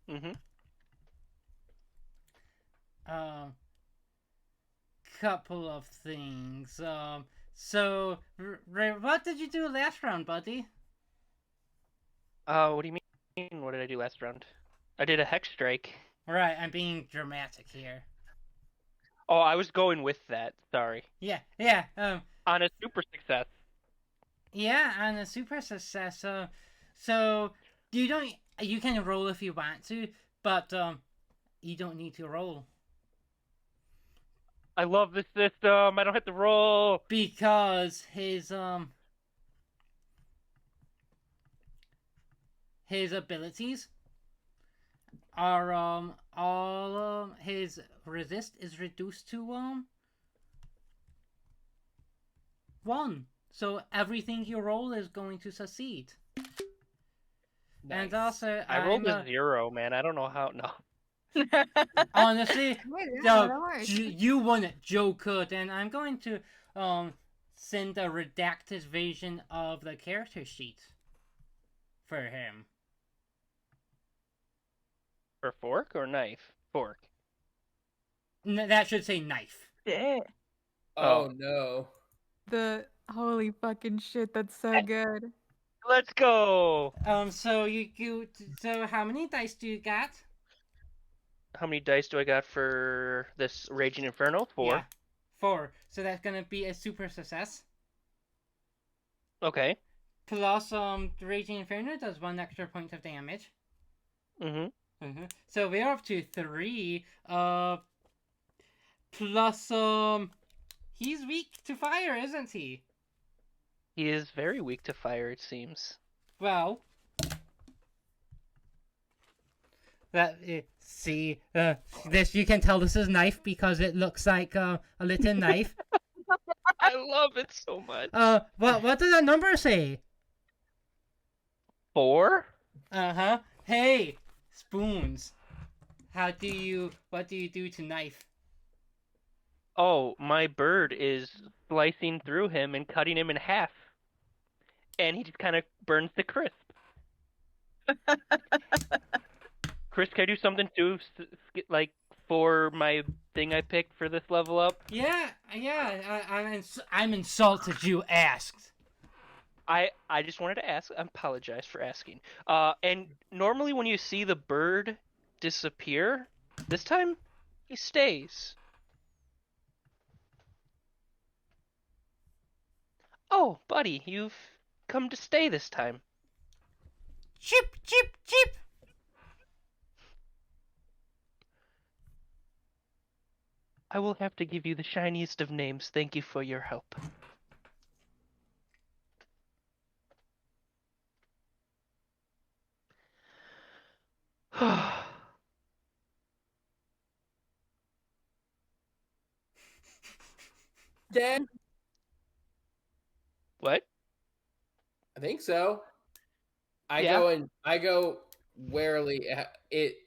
Mm-hmm. Couple of things. So, what did you do last round, buddy? What do you mean? What did I do last round? I did a hex strike. Right, I'm being dramatic here. Oh, I was going with that. Sorry. Yeah. On a super success. Yeah, on a super success. So you can roll if you want to, but you don't need to roll I love this system. I don't have to roll. because his abilities are all his resist is reduced to 1. So everything you roll is going to succeed. And Nice. also, I rolled a 0, man. I don't know how. No. honestly, Wait, yeah, so that works. you won it, Joe could, and I'm going to send a redacted version of the character sheet for him. For fork or knife? Fork. That should say knife. Yeah. Oh no. The holy fucking shit, that's so good. Let's go. So how many dice do you got? How many dice do I got for this Raging Inferno? 4. Yeah, 4. So that's gonna be a super success. Okay. Plus, the Raging Inferno does 1 extra point of damage. Mm-hmm. So we're up to 3. Plus, he's weak to fire, isn't he? He is very weak to fire, it seems. Well, see, this you can tell this is knife because it looks like a little knife. I love it so much. What does that number say? 4? Hey, spoons. What do you do to knife? Oh, my bird is slicing through him and cutting him in half. And he just kind of burns to crisp. Chris, can I do something too? Like, for my thing I picked for this level up? Yeah. I'm insulted you asked. I just wanted to ask. I apologize for asking. And normally when you see the bird disappear, this time he stays. Oh, buddy, you've come to stay this time. Chip, chip, chip. I will have to give you the shiniest of names. Thank you for your help. Dead? What? I think so. I Yeah. go warily at it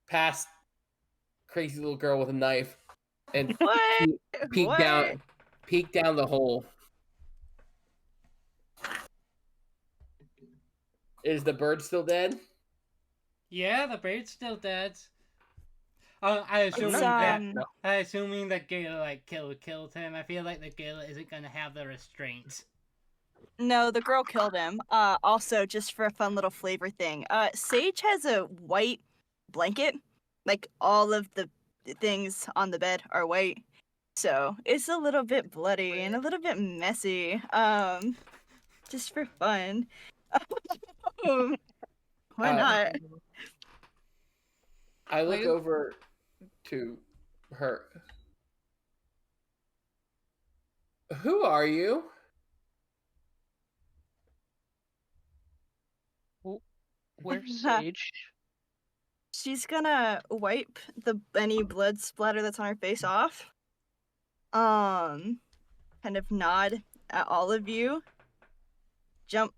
past crazy little girl with a knife and What? peek What? down the hole. Is the bird still dead? Yeah, the bird's still dead. I It's assuming not that I assuming that Gale like killed him. I feel like the Gale isn't gonna have the restraint. No, the girl killed him. Also, just for a fun little flavor thing, Sage has a white blanket. Like all of the things on the bed are white, so it's a little bit bloody and a little bit messy. Just for fun. Why not? I look Wait. over to her. Who are you? Where's Sage? She's gonna wipe any blood splatter that's on her face off. Kind of nod at all of you. Jump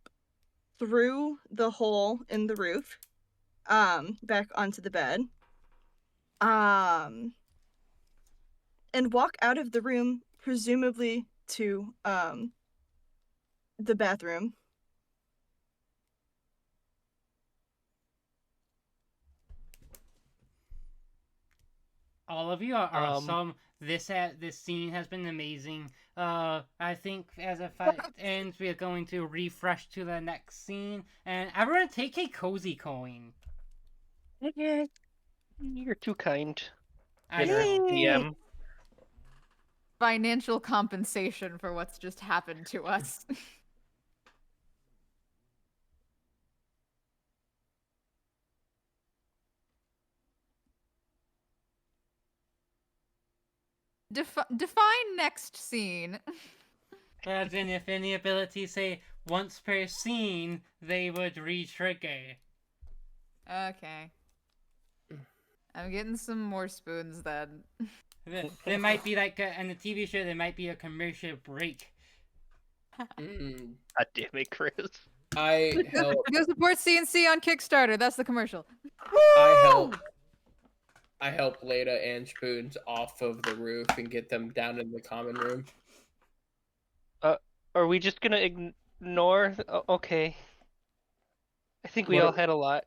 through the hole in the roof. Back onto the bed. And walk out of the room, presumably to the bathroom. All of you are Um, awesome. This scene has been amazing. I think as a fight ends, we are going to refresh to the next scene, and everyone take a cozy coin. You're too kind. I Generous know. DM. Financial compensation for what's just happened to us. Define next scene. As in, if any abilities say once per scene, they would re-trigger. Okay. I'm getting some more spoons then. There might be like in the TV show, there might be a commercial break. Mm, God damn it, Chris. I help. Go support CNC on Kickstarter. That's the commercial. I help Leda and Spoons off of the roof and get them down in the common room. Are we just gonna ignore? Okay. I think we What- all had a lot.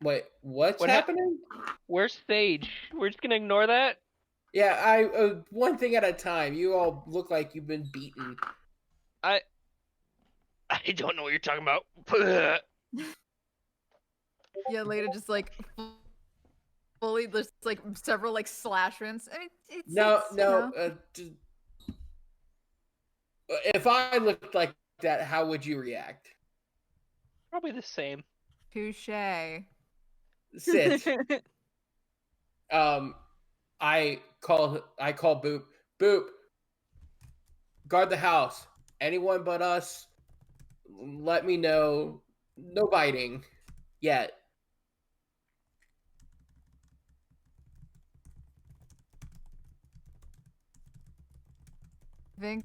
Wait, what's What hap- happening? Where's Sage? We're just gonna ignore that? Yeah, I one thing at a time. You all look like you've been beaten. I don't know what you're talking about. Yeah, later just like fully there's like several like slash wounds. I mean, it's No, you no. know. If I looked like that, how would you react? Probably the same. Touche. Sit. I call Boop. Boop. Guard the house. Anyone but us. Let me know. No biting yet. I think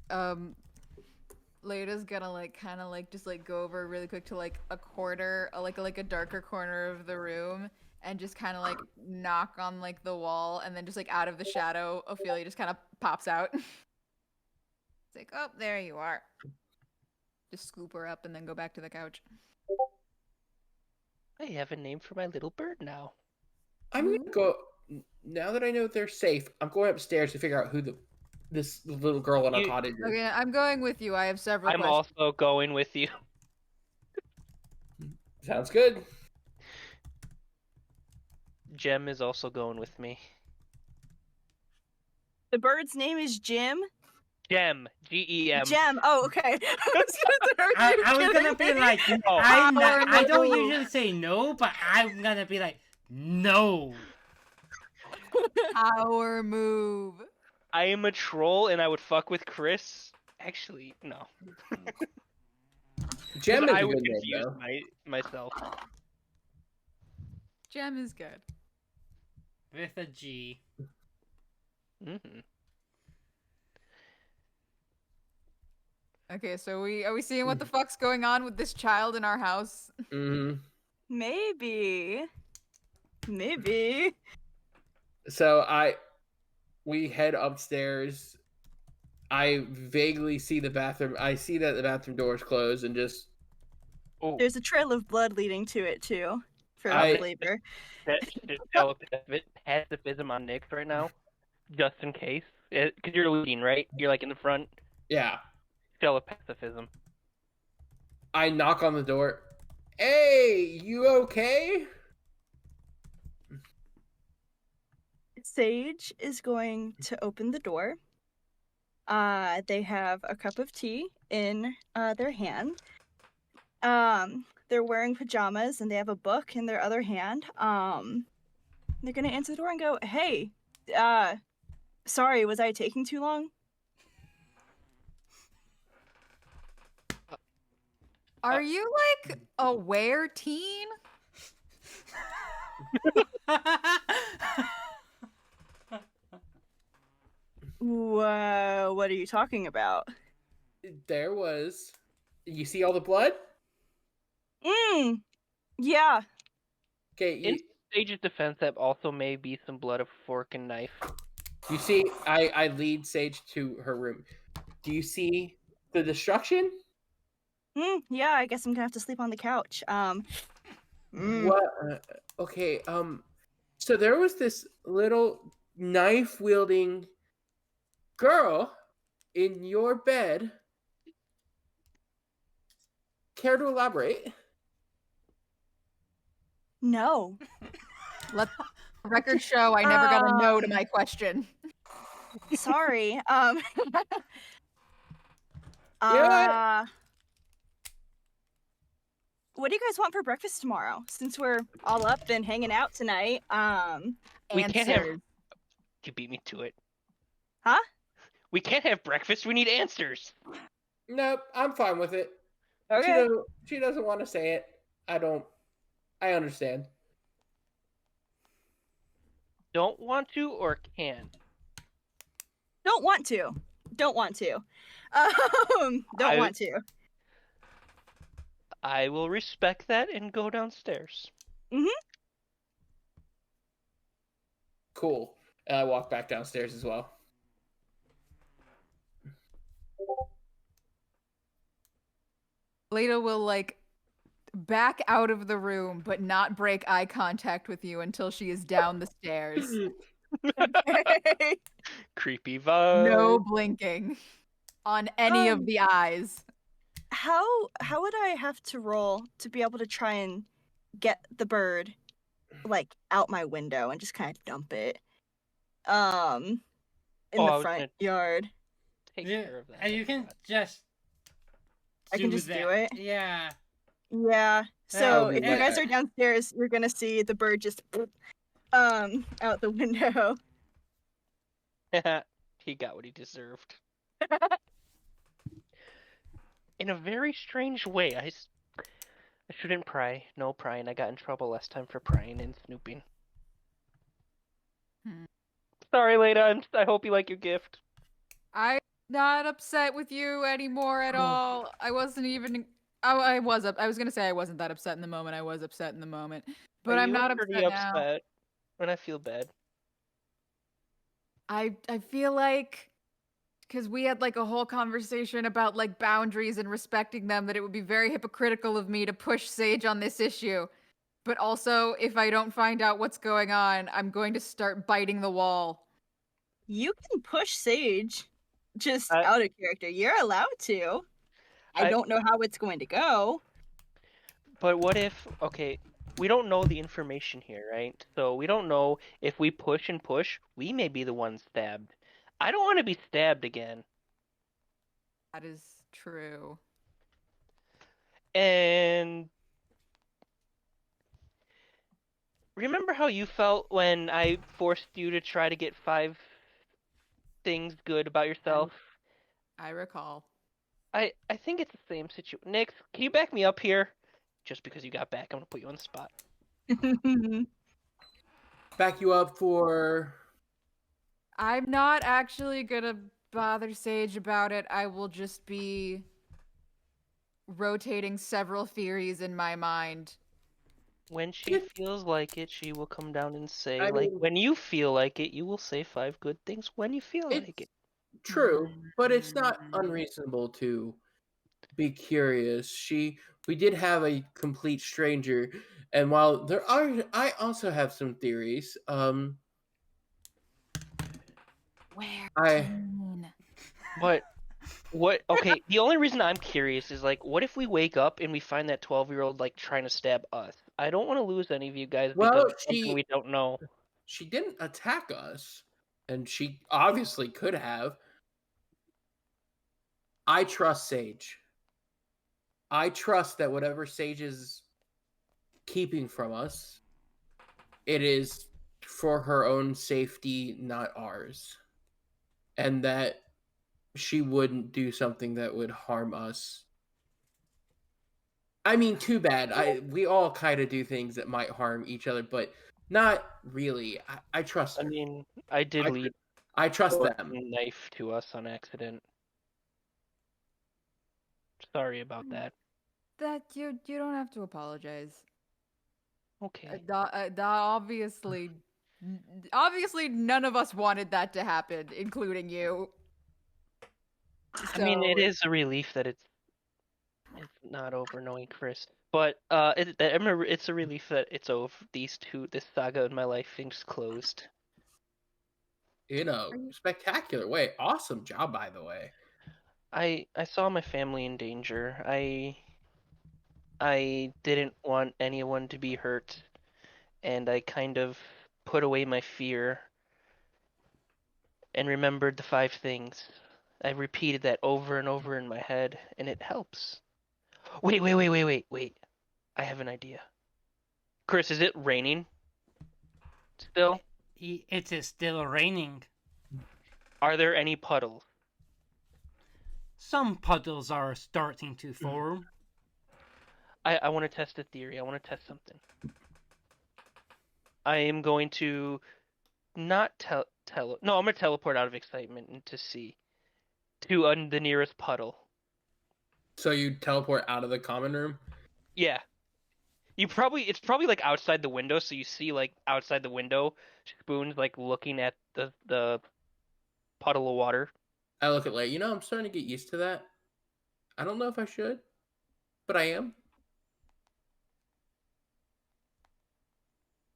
Lada's gonna like kind of like just like go over really quick to like a corner, like a darker corner of the room, and just kind of like knock on like the wall, and then just like out of the shadow, Ophelia just kind of pops out. It's like, oh, there you are. Just scoop her up and then go back to the couch. I have a name for my little bird now. I'm gonna go. Now that I know they're safe, I'm going upstairs to figure out who this little girl in our cottage is. Okay, I'm going with you. I have several I'm questions. also going with you. Sounds good. Jem is also going with me. The bird's name is Jim. Gem. Gem. Gem. Oh, okay. I was gonna be like, Oh. I don't usually say no, but I'm gonna be like, no. Power move. I am a troll and I would fuck with Chris. Actually, no. Gem is I a would good name, confuse though. myself. Gem is good. With a G. Mm-hmm. Okay, so are we seeing what the fuck's going on with this child in our house? Mm-hmm. Maybe. So we head upstairs. I vaguely see the bathroom. I see that the bathroom door is closed, and just Oh, There's a trail of blood leading to it too, for I- flavor. that should pacifism on Nyx right now, just in case. Because you're leading, right? You're like in the front. Yeah. Spell of pacifism. I knock on the door. Hey, you okay? Sage is going to open the door. They have a cup of tea in their hand. They're wearing pajamas and they have a book in their other hand. They're gonna answer the door and go, "Hey, sorry, was I taking too long?" Are you like aware teen? Whoa, what are you talking about? There was. You see all the blood? Yeah. Okay, In Sage's defense, that also may be some blood of fork and knife. you see, I lead Sage to her room. Do you see the destruction? Yeah, I guess I'm gonna have to sleep on the couch. What? Okay, so there was this little knife wielding girl in your bed. Care to elaborate? No. Let the record show I never got a no to my question. Sorry. Yeah. What do you guys want for breakfast tomorrow? Since we're all up and hanging out tonight. We can't have. Answers. You beat me to it. Huh? We can't have breakfast. We need answers. Nope, I'm fine with it. Okay. She doesn't want to say it. I understand. Don't want to or can? Don't want to. Don't want to. Don't want to. I will respect that and go downstairs. Cool. And I walk back downstairs as well. Leda will like back out of the room but not break eye contact with you until she is down the stairs. Okay. Creepy vibe. No blinking on any of the eyes. How would I have to roll to be able to try and get the bird like out my window and just kind of dump it in I the was front gonna yard? Take Yeah, care of that. and you can just. I can just that. do it? Yeah. Yeah. That So would be if you guys better. are downstairs, you're gonna see the bird just out the window. He got what he deserved. In a very strange way. I shouldn't pry. No prying. I got in trouble last time for prying and snooping. Sorry, Leda. I hope you like your gift. I'm not upset with you anymore at all. I wasn't even. I was up. I was gonna say I wasn't that upset in the moment. I was upset in the moment, but I'm You were not pretty upset now. And I feel bad. I feel like because we had like a whole conversation about like boundaries and respecting them, that it would be very hypocritical of me to push Sage on this issue. But also, if I don't find out what's going on, I'm going to start biting the wall. You can push Sage just I- out of character. You're allowed to. I don't know how it's going to go. But what if, okay, we don't know the information here, right? So we don't know if we push and push, we may be the ones stabbed. I don't want to be stabbed again. That is true. And remember how you felt when I forced you to try to get 5 things good about yourself? I recall. I think it's the same situation. Nick, can you back me up here? Just because you got back, I'm gonna put you on the spot. Back you up for. I'm not actually gonna bother Sage about it. I will just be rotating several theories in my mind. When she feels like it, she will come down and say, I like, mean- when you feel like it, you will say 5 good things when you feel It's like it. true, but it's not unreasonable to be curious. We did have a complete stranger, and while I also have some theories. Where? I Teen? But what? Okay, the only reason I'm curious is like, what if we wake up and we find that 12-year-old like trying to stab us? I don't want to lose any of you guys because well, of something we don't know. she didn't attack us, and she obviously could have. I trust Sage. I trust that whatever Sage is keeping from us, it is for her own safety, not ours. And that she wouldn't do something that would harm us. I mean, too bad. We all kind of do things that might harm each other, but not really. I trust I her. mean, I did lead I trust a them. knife to us on accident. Sorry about that. That you don't have to apologize. Okay. Obviously, obviously, none of us wanted that to happen, including you. I mean, it So- is a relief that it's not over knowing Chris. But it's a relief that it's over. This saga in my life thing's closed. In a spectacular way. Awesome job, by the way. I saw my family in danger. I didn't want anyone to be hurt, and I kind of put away my fear and remembered the 5 things. I repeated that over and over in my head, and it helps. Wait. I have an idea. Chris, is it raining still? It is still raining. Are there any puddles? Some puddles are starting to form. I want to test a theory. I want to test something. I am going to not no, I'm going to teleport out of excitement and to see to the nearest puddle. So you teleport out of the common room? Yeah. It's probably like outside the window, so you see like outside the window spoons like looking at the puddle of water. I look at Leia. I'm starting to get used to that. I don't know if I should, but I am.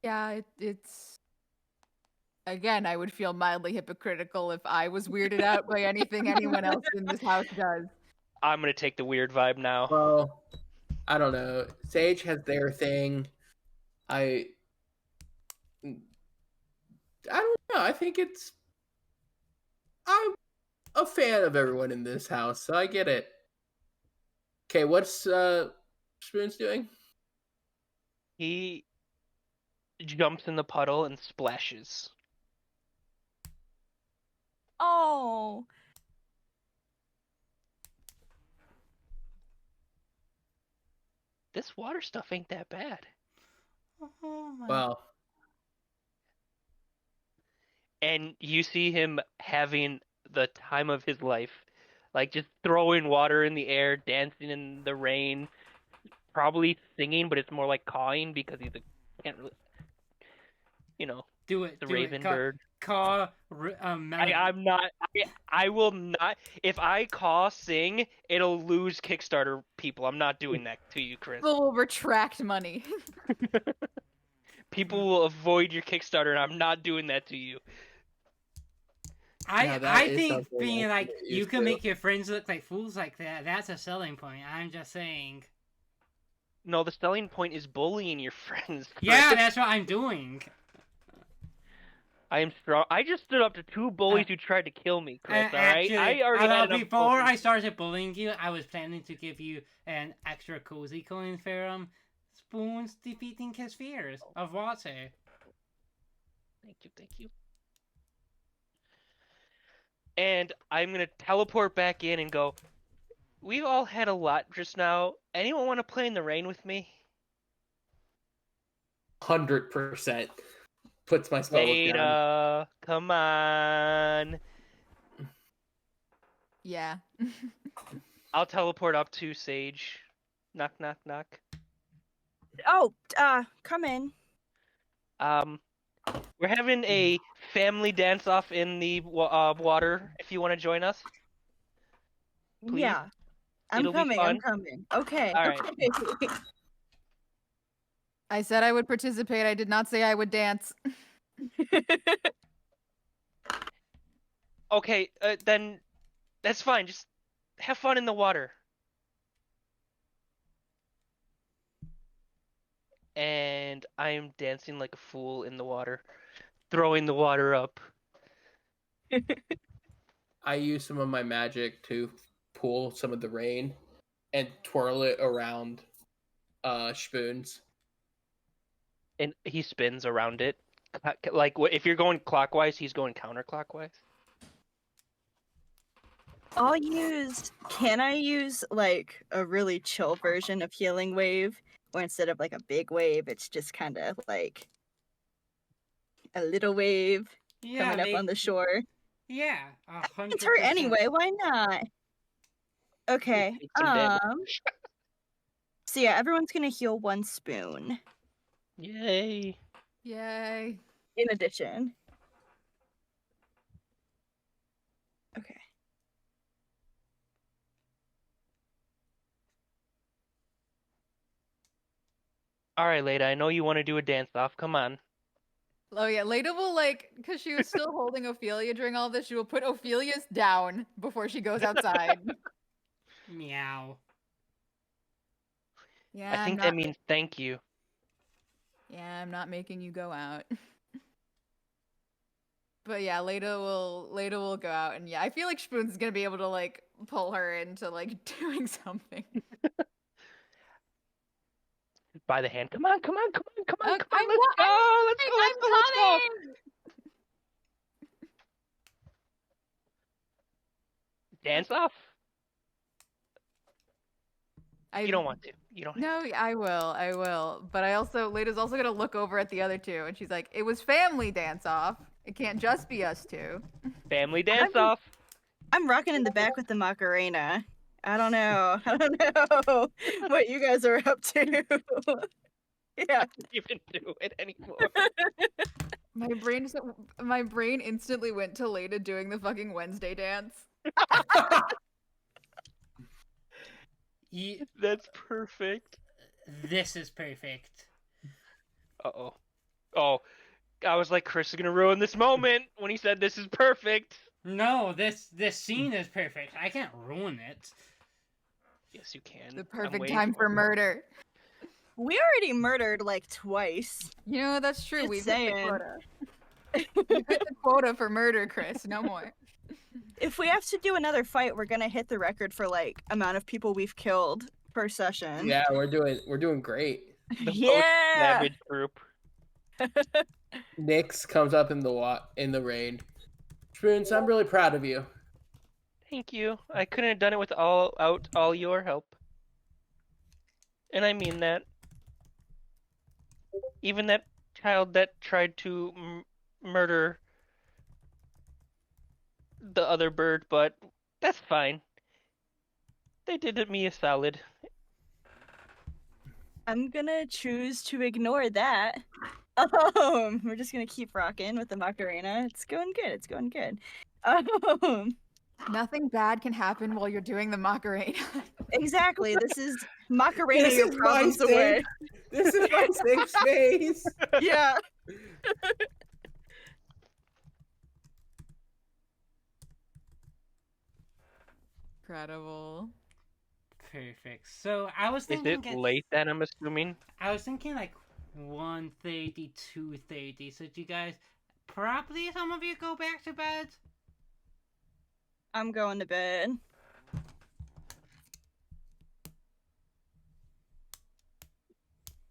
Yeah, it's. Again, I would feel mildly hypocritical if I was weirded out by anything anyone else in this house does. I'm going to take the weird vibe now. Well, I don't know. Sage has their thing. I don't know. I think I'm a fan of everyone in this house, so I get it. Okay, what's Spoon's doing? He jumps in the puddle and splashes. Oh, This water stuff ain't that bad. Oh my. Well, And you see him having the time of his life. Like just throwing water in the air, dancing in the rain, probably singing, but it's more like cawing because he's can't really, Do it. the do raven it. Call, bird. call I'm not. I will not. If I sing, it'll lose Kickstarter people. I'm not doing that to you, Chris. People will retract money. People will avoid your Kickstarter, and I'm not doing that to you. Yeah, that I is think something I being can like get you used can to. make your friends look like fools like that's a selling point. I'm just saying. No, the selling point is bullying your friends. Yeah, Chris. that's what I'm doing. I am strong. I just stood up to 2 bullies who tried to kill me, Chris. All right, Actually, I already had enough before bullies. I started bullying you, I was planning to give you an extra cozy coin for Spoons defeating his fears of water. Thank you. And I'm gonna teleport back in and go. We've all had a lot just now. Anyone want to play in the rain with me? 100% puts my spell book down. Ada, come on. Yeah. I'll teleport up to Sage. Knock, knock, knock. oh, come in. We're having a family dance-off in the water. If you want to join us, please. Yeah, I'm It'll be coming. I'm fun. coming. Okay. All right. Okay. I said I would participate. I did not say I would dance. Okay, then that's fine. Just have fun in the water. And I am dancing like a fool in the water, throwing the water up. I use some of my magic to pull some of the rain and twirl it around spoons. And he spins around it. Like if you're going clockwise, he's going counterclockwise. Can I use like a really chill version of Healing Wave? Where instead of like a big wave, it's just kind of like a little wave Yeah, coming up on the shore. Yeah, It's her 100%. anyway, why not? Okay. Take some damage. So yeah, everyone's gonna heal 1 spoon. Yay. Yay. In addition. Okay. All right, Leda, I know you want to do a dance off. Come on. Oh yeah, Leda will like, because she was still holding Ophelia during all this, she will put Ophelia's down before she goes outside. Meow. Yeah, I think that means thank you. Yeah, I'm not making you go out. But yeah, Leda will go out, and yeah, I feel like Spoon's gonna be able to like pull her into like doing something. By the hand. Come on, come on, come on, come on, come on. I'm Let's go. Let's go. Let's go. Let's go. Dance off. You don't want to. You don't. No, I will. But Leda's also gonna look over at the other two, and she's like, "It was family dance off. It can't just be us two." Family dance off. I'm rocking in the back with the Macarena. I don't know what you guys are up to. Yeah. Even do it anymore. My brain instantly went to Leda doing the fucking Wednesday dance. That's perfect. This is perfect. Uh-oh. Oh, I was like, Chris is gonna ruin this moment when he said this is perfect. No, this scene is perfect. I can't ruin it. Yes, you can. The perfect time for murder. We already murdered like twice. You know, that's true. Just We've hit the saying. quota. We've hit the quota for murder, Chris. No more. If we have to do another fight, we're gonna hit the record for like amount of people we've killed per session. Yeah, we're doing great. The Yeah. savage group. Nyx comes up in the rain. Spoons, I'm really proud of you. Thank you. I couldn't have done it without all your help. And I mean that. Even that child that tried to murder the other bird, but that's fine. They did me a solid. I'm gonna choose to ignore that. We're just gonna keep rocking with the Macarena. It's going good. It's going good. Nothing bad can happen while you're doing the Macarena. Exactly. This is Macarena This your is my problems away. This is my safe space. Yeah. Incredible. Perfect. So I was Is thinking. it late then, I'm assuming? I was thinking like 1:30, 2:30. So do you guys probably some of you go back to bed? I'm going to bed.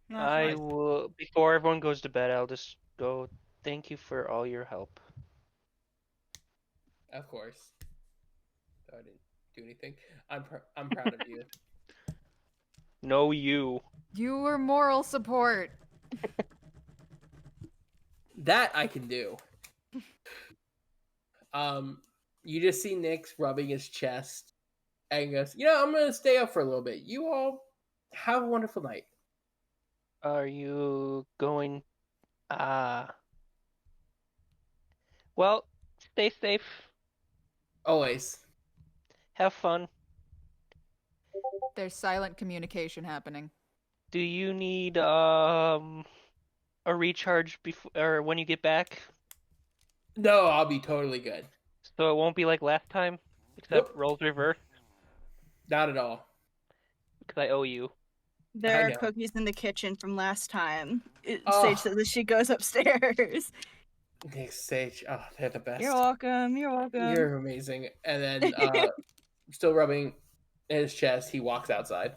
No, I fine. will, before everyone goes to bed, I'll just go, thank you for all your help. Of course. I didn't do anything. I'm proud of you. No, you. You were moral support. That I can do. You just see Nyx rubbing his chest and goes, I'm gonna stay up for a little bit. You all have a wonderful night. Are you going? Well, stay safe. Always. Have fun. There's silent communication happening. Do you need a recharge before or when you get back? No, I'll be totally good. So it won't be like last time, except Nope. roles reverse, Not at all. because I owe you. There I are know. cookies in the kitchen from last time. Oh. Sage says that she goes upstairs. Thanks, Sage. Oh, they're the best. You're welcome. You're welcome. You're amazing. And then, still rubbing his chest, he walks outside.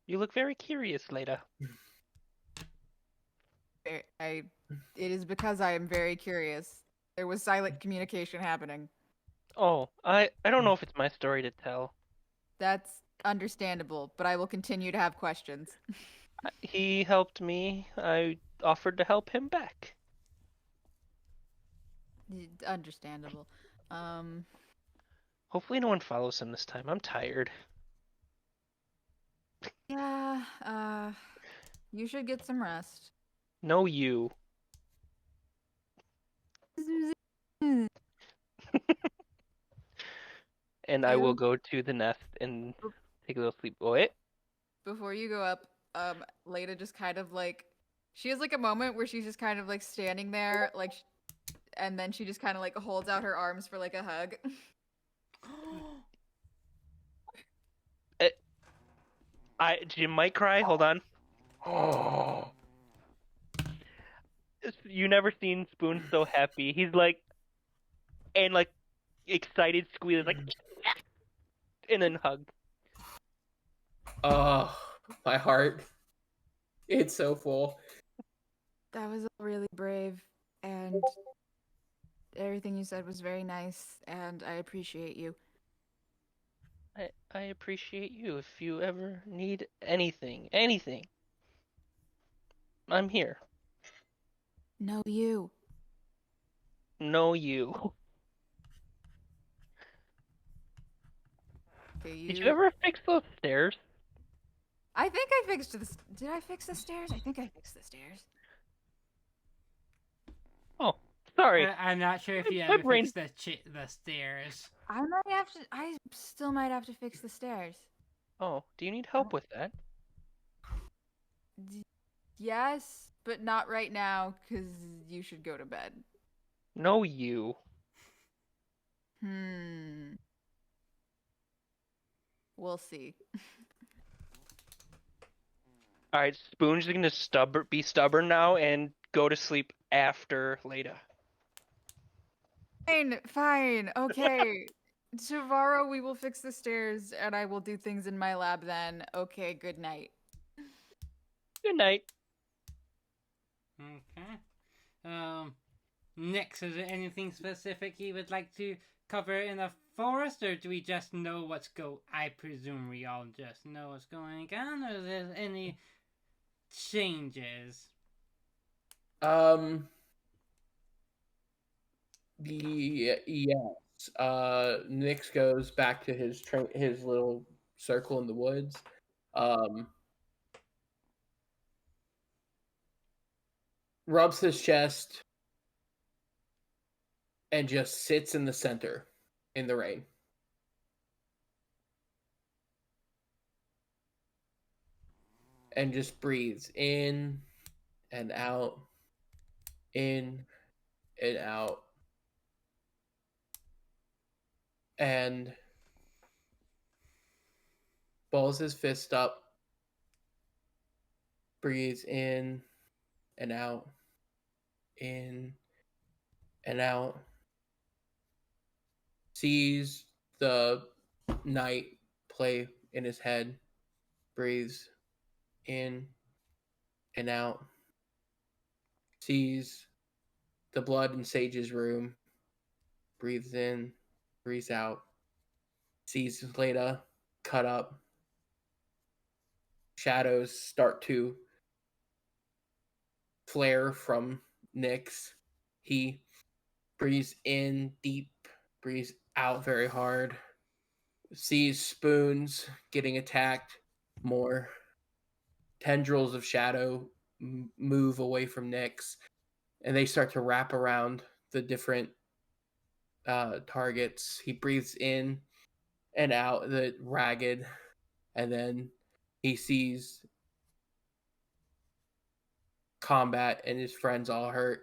You look very curious, Leda. It is because I am very curious. There was silent communication happening. Oh, I don't know if it's my story to tell. That's understandable, but I will continue to have questions. He helped me. I offered to help him back. Understandable. Hopefully no one follows him this time. I'm tired. Yeah, you should get some rest. No, you. And I will You- go to the nest and take a little sleep. Wait. Before you go up, Leda just kind of like, she has like a moment where she's just kind of like standing there, like, and then she just kind of like holds out her arms for like a hug. Jim might cry. Hold on. Oh. You never seen Spoon so happy. He's like, and like, excited squeal, like, and then hug. Oh, my heart. It's so full. That was really brave, and everything you said was very nice, and I appreciate you. I appreciate you. If you ever need anything, I'm here. No, you. No, you. Okay, Did you ever fix those stairs? I think I fixed the. Did I fix the stairs? I think I fixed the stairs. Oh, sorry. I'm not sure if you My ever brain- fixed the stairs. I might have to. I still might have to fix the stairs. Oh, do you need help with that? Yes, but not right now, because you should go to bed. No, you. We'll see. All right, Spoon's gonna be stubborn now and go to sleep after Leda. Fine, okay. Tomorrow we will fix the stairs, and I will do things in my lab then. Okay, good night. Good night. Okay. Next, is there anything specific you would like to cover in the forest, or do we just know what's I presume we all just know what's going on, or is there any changes? Yes. Nyx goes back to his little circle in the woods. Rubs his chest and just sits in the center in the rain. And just breathes in and out, in and out. And balls his fist up, breathes in and out, in and out. Sees the night play in his head, breathes in and out. Sees the blood in Sage's room, breathes in, breathes out. Sees Leda cut up. Shadows start to flare from Nyx. He breathes in deep, breathes out very hard. Sees Spoons getting attacked more. Tendrils of shadow move away from Nyx, and they start to wrap around the different targets. He breathes in and out the ragged, and then he sees combat and his friends all hurt.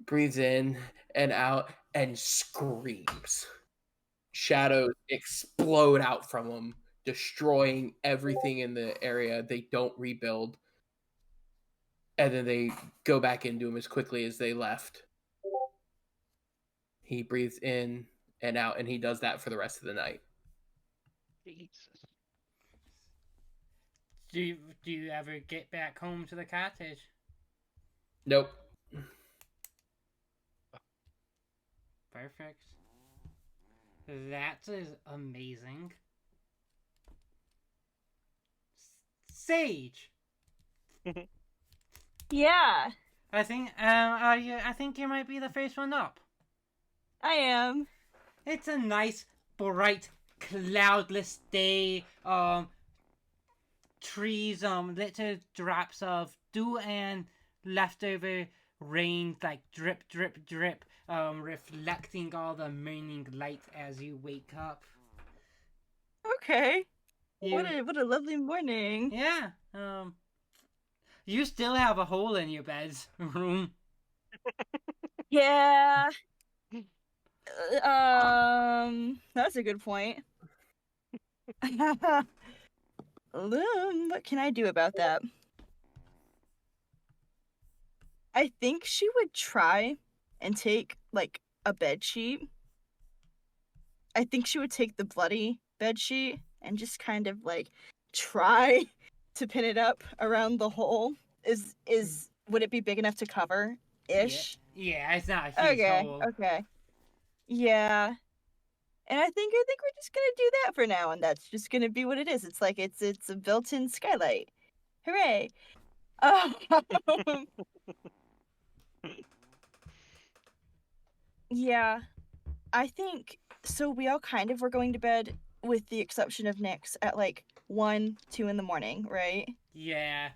Breathes in and out and screams. Shadows explode out from him, destroying everything in the area. They don't rebuild. And then they go back into him as quickly as they left. He breathes in and out, and he does that for the rest of the night. Jesus. Do you ever get back home to the cottage? Nope. Perfect. That is amazing. Sage. Yeah, I think you might be the first one up. I am. It's a nice, bright, cloudless day. Trees, little drops of dew and leftover rain, like drip, drip, drip, reflecting all the morning light as you wake up. Okay. You, What a lovely morning. yeah. You still have a hole in your bed's room. Yeah. That's a good point. What can I do about that? I think she would try and take like a bed sheet. I think she would take the bloody bed sheet and just kind of like try to pin it up around the hole. Is would it be big enough to cover ish? Yeah, it's not a huge hole. Okay. Yeah. And I think we're just gonna do that for now, and that's just gonna be what it is. It's like it's a built-in skylight. Hooray! Um, yeah, I think so. We all kind of were going to bed, with the exception of Nyx, at like 1, 2 in the morning, right? Yeah.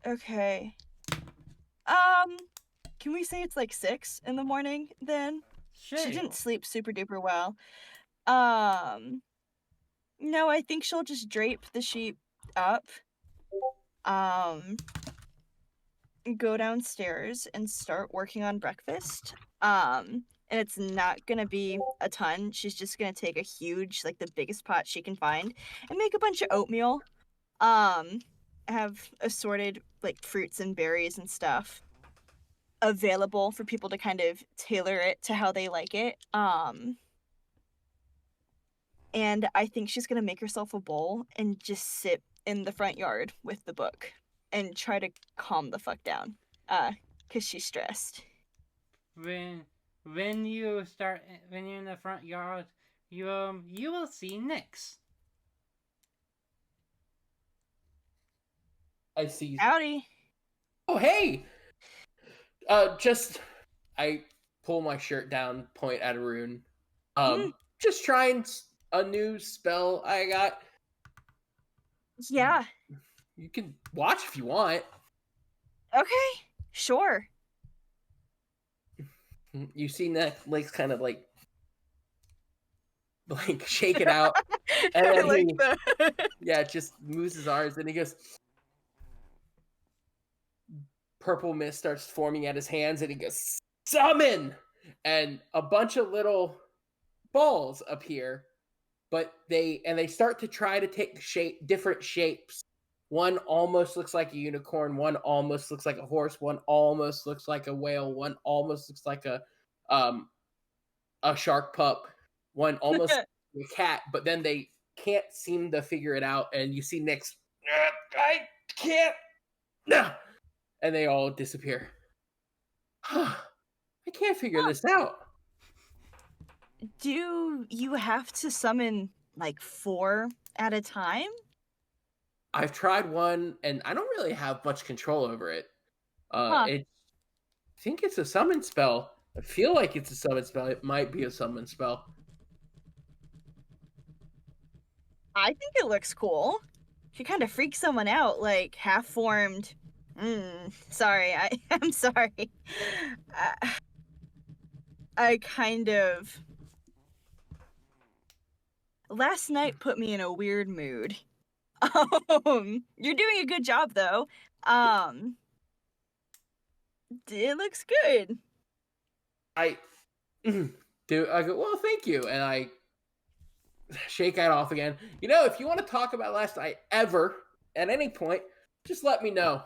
Okay. Can we say it's like 6 in the morning then? Sure. She didn't sleep super duper well. No, I think she'll just drape the sheet up. Go downstairs and start working on breakfast. And it's not gonna be a ton. She's just gonna take a huge, like the biggest pot she can find, and make a bunch of oatmeal. Have assorted like fruits and berries and stuff available for people to kind of tailor it to how they like it. And I think she's gonna make herself a bowl and just sit in the front yard with the book and try to calm the fuck down. Cause she's stressed. When you're in the front yard, you will see Nyx. I see. Howdy. Oh, hey! I pull my shirt down, point at a rune. Just trying a new spell I got. Yeah. You can watch if you want. Okay. Sure. You see Netflix kind of like shake it out. And then like just moves his arms and he goes, purple mist starts forming at his hands and he goes, summon! And a bunch of little balls appear, but they start to try to take different shapes. One almost looks like a unicorn, one almost looks like a horse, one almost looks like a whale, one almost looks like a shark pup, one almost like a cat, but then they can't seem to figure it out, and you see Nyx, I can't, and they all disappear. I can't figure this out. Do you have to summon like 4 at a time? I've tried one, and I don't really have much control over it. I think it's a summon spell. I feel like it's a summon spell. It might be a summon spell. I think it looks cool. She kind of freaks someone out, like half-formed. Sorry, I'm sorry. I kind of last night put me in a weird mood. You're doing a good job though. It looks good. I do. I go, well, thank you, and I shake that off again. You know, if you want to talk about last night ever at any point, just let me know.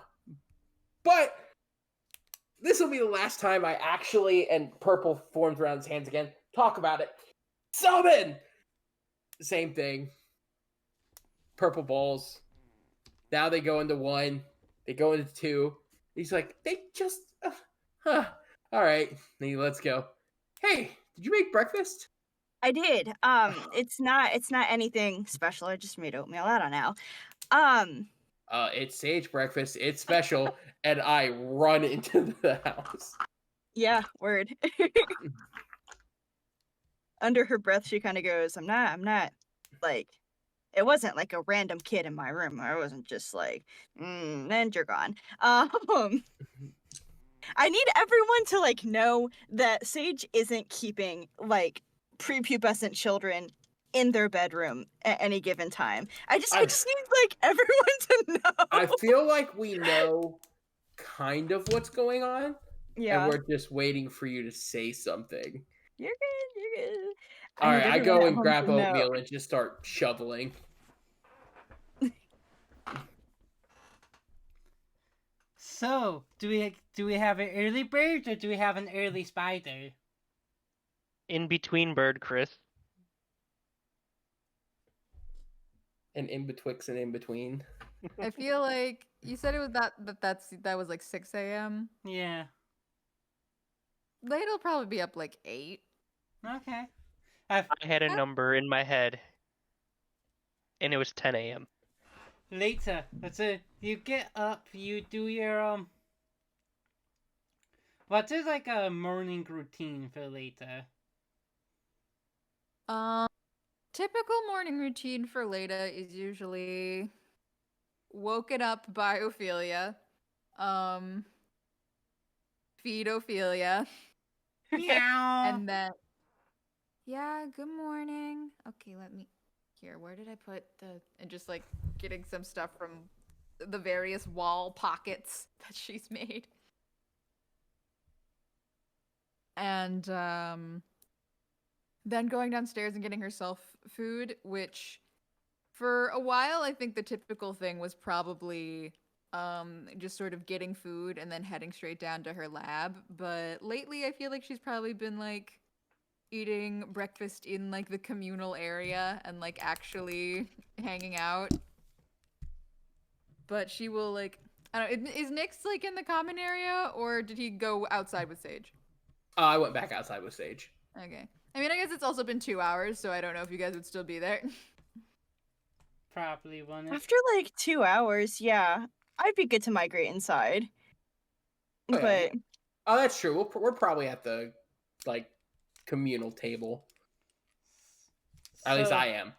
But this will be the last time I actually, and purple forms around his hands again, talk about it. Summon! Same thing. Purple balls. Now they go into 1. They go into 2. He's like, they just... all right. Let's go. Hey, did you make breakfast? I did. It's not anything special. I just made oatmeal. I don't know. It's Sage breakfast. It's special. And I run into the house. Yeah, word. Under her breath, she kind of goes, I'm not, like, it wasn't like a random kid in my room. I wasn't just like, and you're gone. I need everyone to, like, know that Sage isn't keeping, like, prepubescent children in their bedroom at any given time. I just need, like, everyone to know. I feel like we know kind of what's going on. Yeah. And we're just waiting for you to say something. You're good. All right, I go and home grab to know. oatmeal and just start shoveling. So, do we have an early bird or do we have an early spider? In between bird, Chris. And in betwixt and in between. I feel like you said it was that was like 6 a.m. Yeah. Late'll probably be up like 8. Okay. I had a number in my head, and it was 10 a.m. Later, you get up, you do your what is like a morning routine for later? Typical morning routine for Leda is usually woken up by Ophelia, feed Ophelia, Meow. and then yeah, good morning. Okay, where did I put and just like getting some stuff from the various wall pockets that she's made. And then going downstairs and getting herself food, which for a while I think the typical thing was probably just sort of getting food and then heading straight down to her lab. But lately I feel like she's probably been like eating breakfast in like the communal area and like actually hanging out. But she will like, I don't know, is Nyx like in the common area or did he go outside with Sage? I went back outside with Sage. Okay. I mean, I guess it's also been 2 hours, so I don't know if you guys would still be there. Probably wouldn't. After like 2 hours, yeah, I'd be good to migrate inside. Oh, yeah. But Oh, that's true. We're probably at the like communal table. At least I am.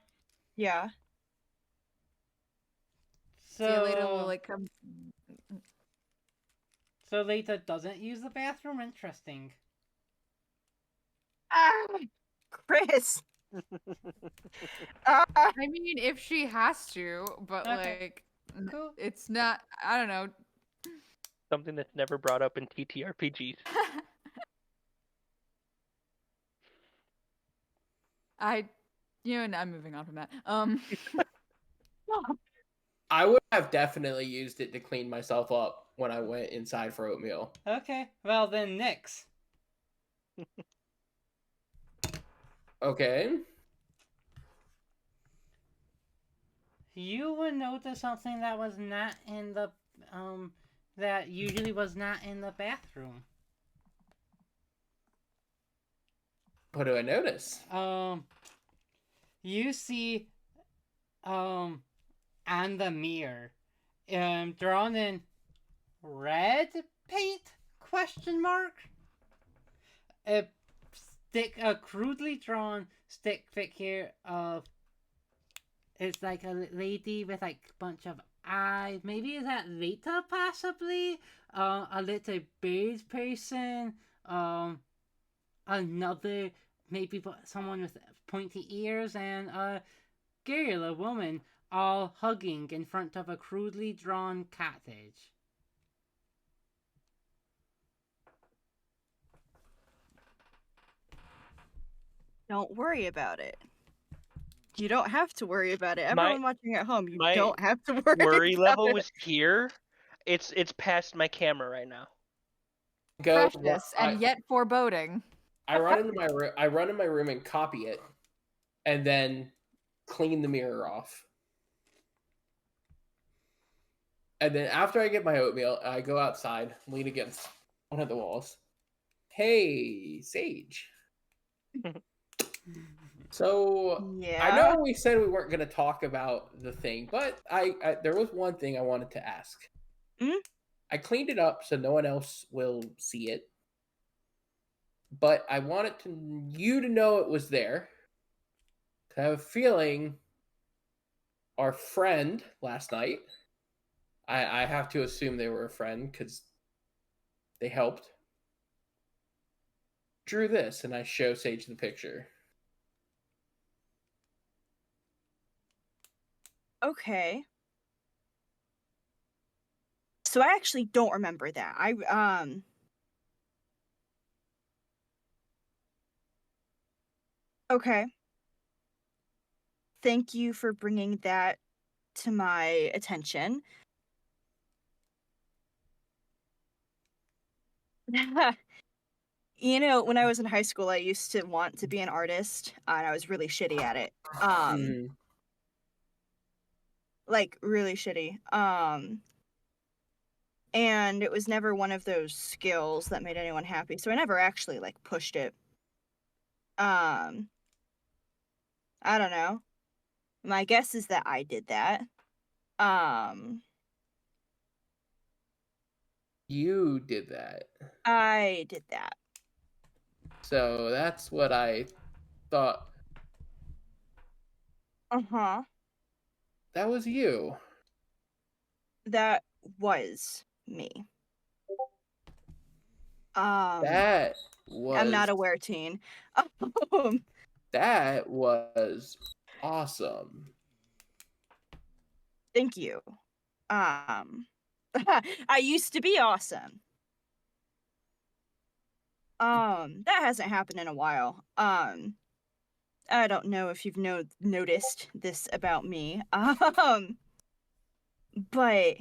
yeah, See you later. We'll like come. So Lita doesn't use the bathroom? Interesting. Chris. I mean, if she has to, but Okay. like, Cool. it's not. I don't know. Something that's never brought up in TTRPGs. And I'm moving on from that. I would have definitely used it to clean myself up when I went inside for oatmeal. Okay. Well then, Nyx. Okay. You would notice something that was not in the that usually was not in the bathroom. What do I notice? You see on the mirror drawn in red paint question mark, a crudely drawn stick figure of, it's like a lady with like a bunch of eyes. Maybe is that Lita possibly? A little bird person. another, maybe someone with pointy ears, and a girl, a woman, all hugging in front of a crudely drawn cottage. Don't worry about it. You don't have to worry about it. My- Everyone watching at home, you my don't have to worry Worry about level it. was here. It's past my camera right now. Go. Precious and yet foreboding. I run into my room. I run in my room and copy it, and then clean the mirror off. And then after I get my oatmeal, I go outside, lean against one of the walls. Hey, Sage. So Yeah. I know we said we weren't going to talk about the thing, but I there was one thing I wanted to ask. I cleaned it up so no one else will see it, but I wanted you to know it was there. I have a feeling our friend last night, I have to assume they were a friend because they helped, drew this, and I show Sage the picture. Okay. So I actually don't remember that. Okay. Thank you for bringing that to my attention. You know, when I was in high school, I used to want to be an artist, and I was really shitty at it. Like really shitty. And it was never one of those skills that made anyone happy, so I never actually like pushed it. I don't know. My guess is that I did that. You did that. I did that. So that's what I thought. Uh-huh. That was you. That was me. That was. I'm not aware, teen. That was awesome. Thank you. I used to be awesome. That hasn't happened in a while. I don't know if you've noticed this about me. But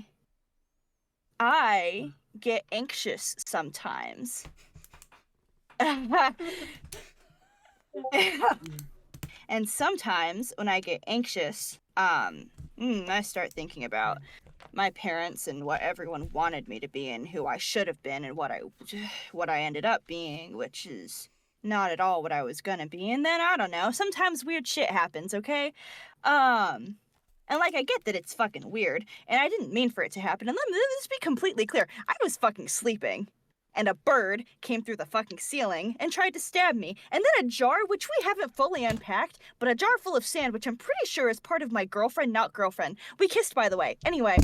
I get anxious sometimes. And sometimes when I get anxious, I start thinking about my parents and what everyone wanted me to be and who I should have been and what I ended up being, which is not at all what I was gonna be. And then I don't know, sometimes weird shit happens, okay? And like I get that it's fucking weird, and I didn't mean for it to happen. And let's be completely clear. I was fucking sleeping. And a bird came through the fucking ceiling and tried to stab me. And then a jar, which we haven't fully unpacked, but a jar full of sand, which I'm pretty sure is part of my girlfriend, not girlfriend. We kissed, by the way. Anyway,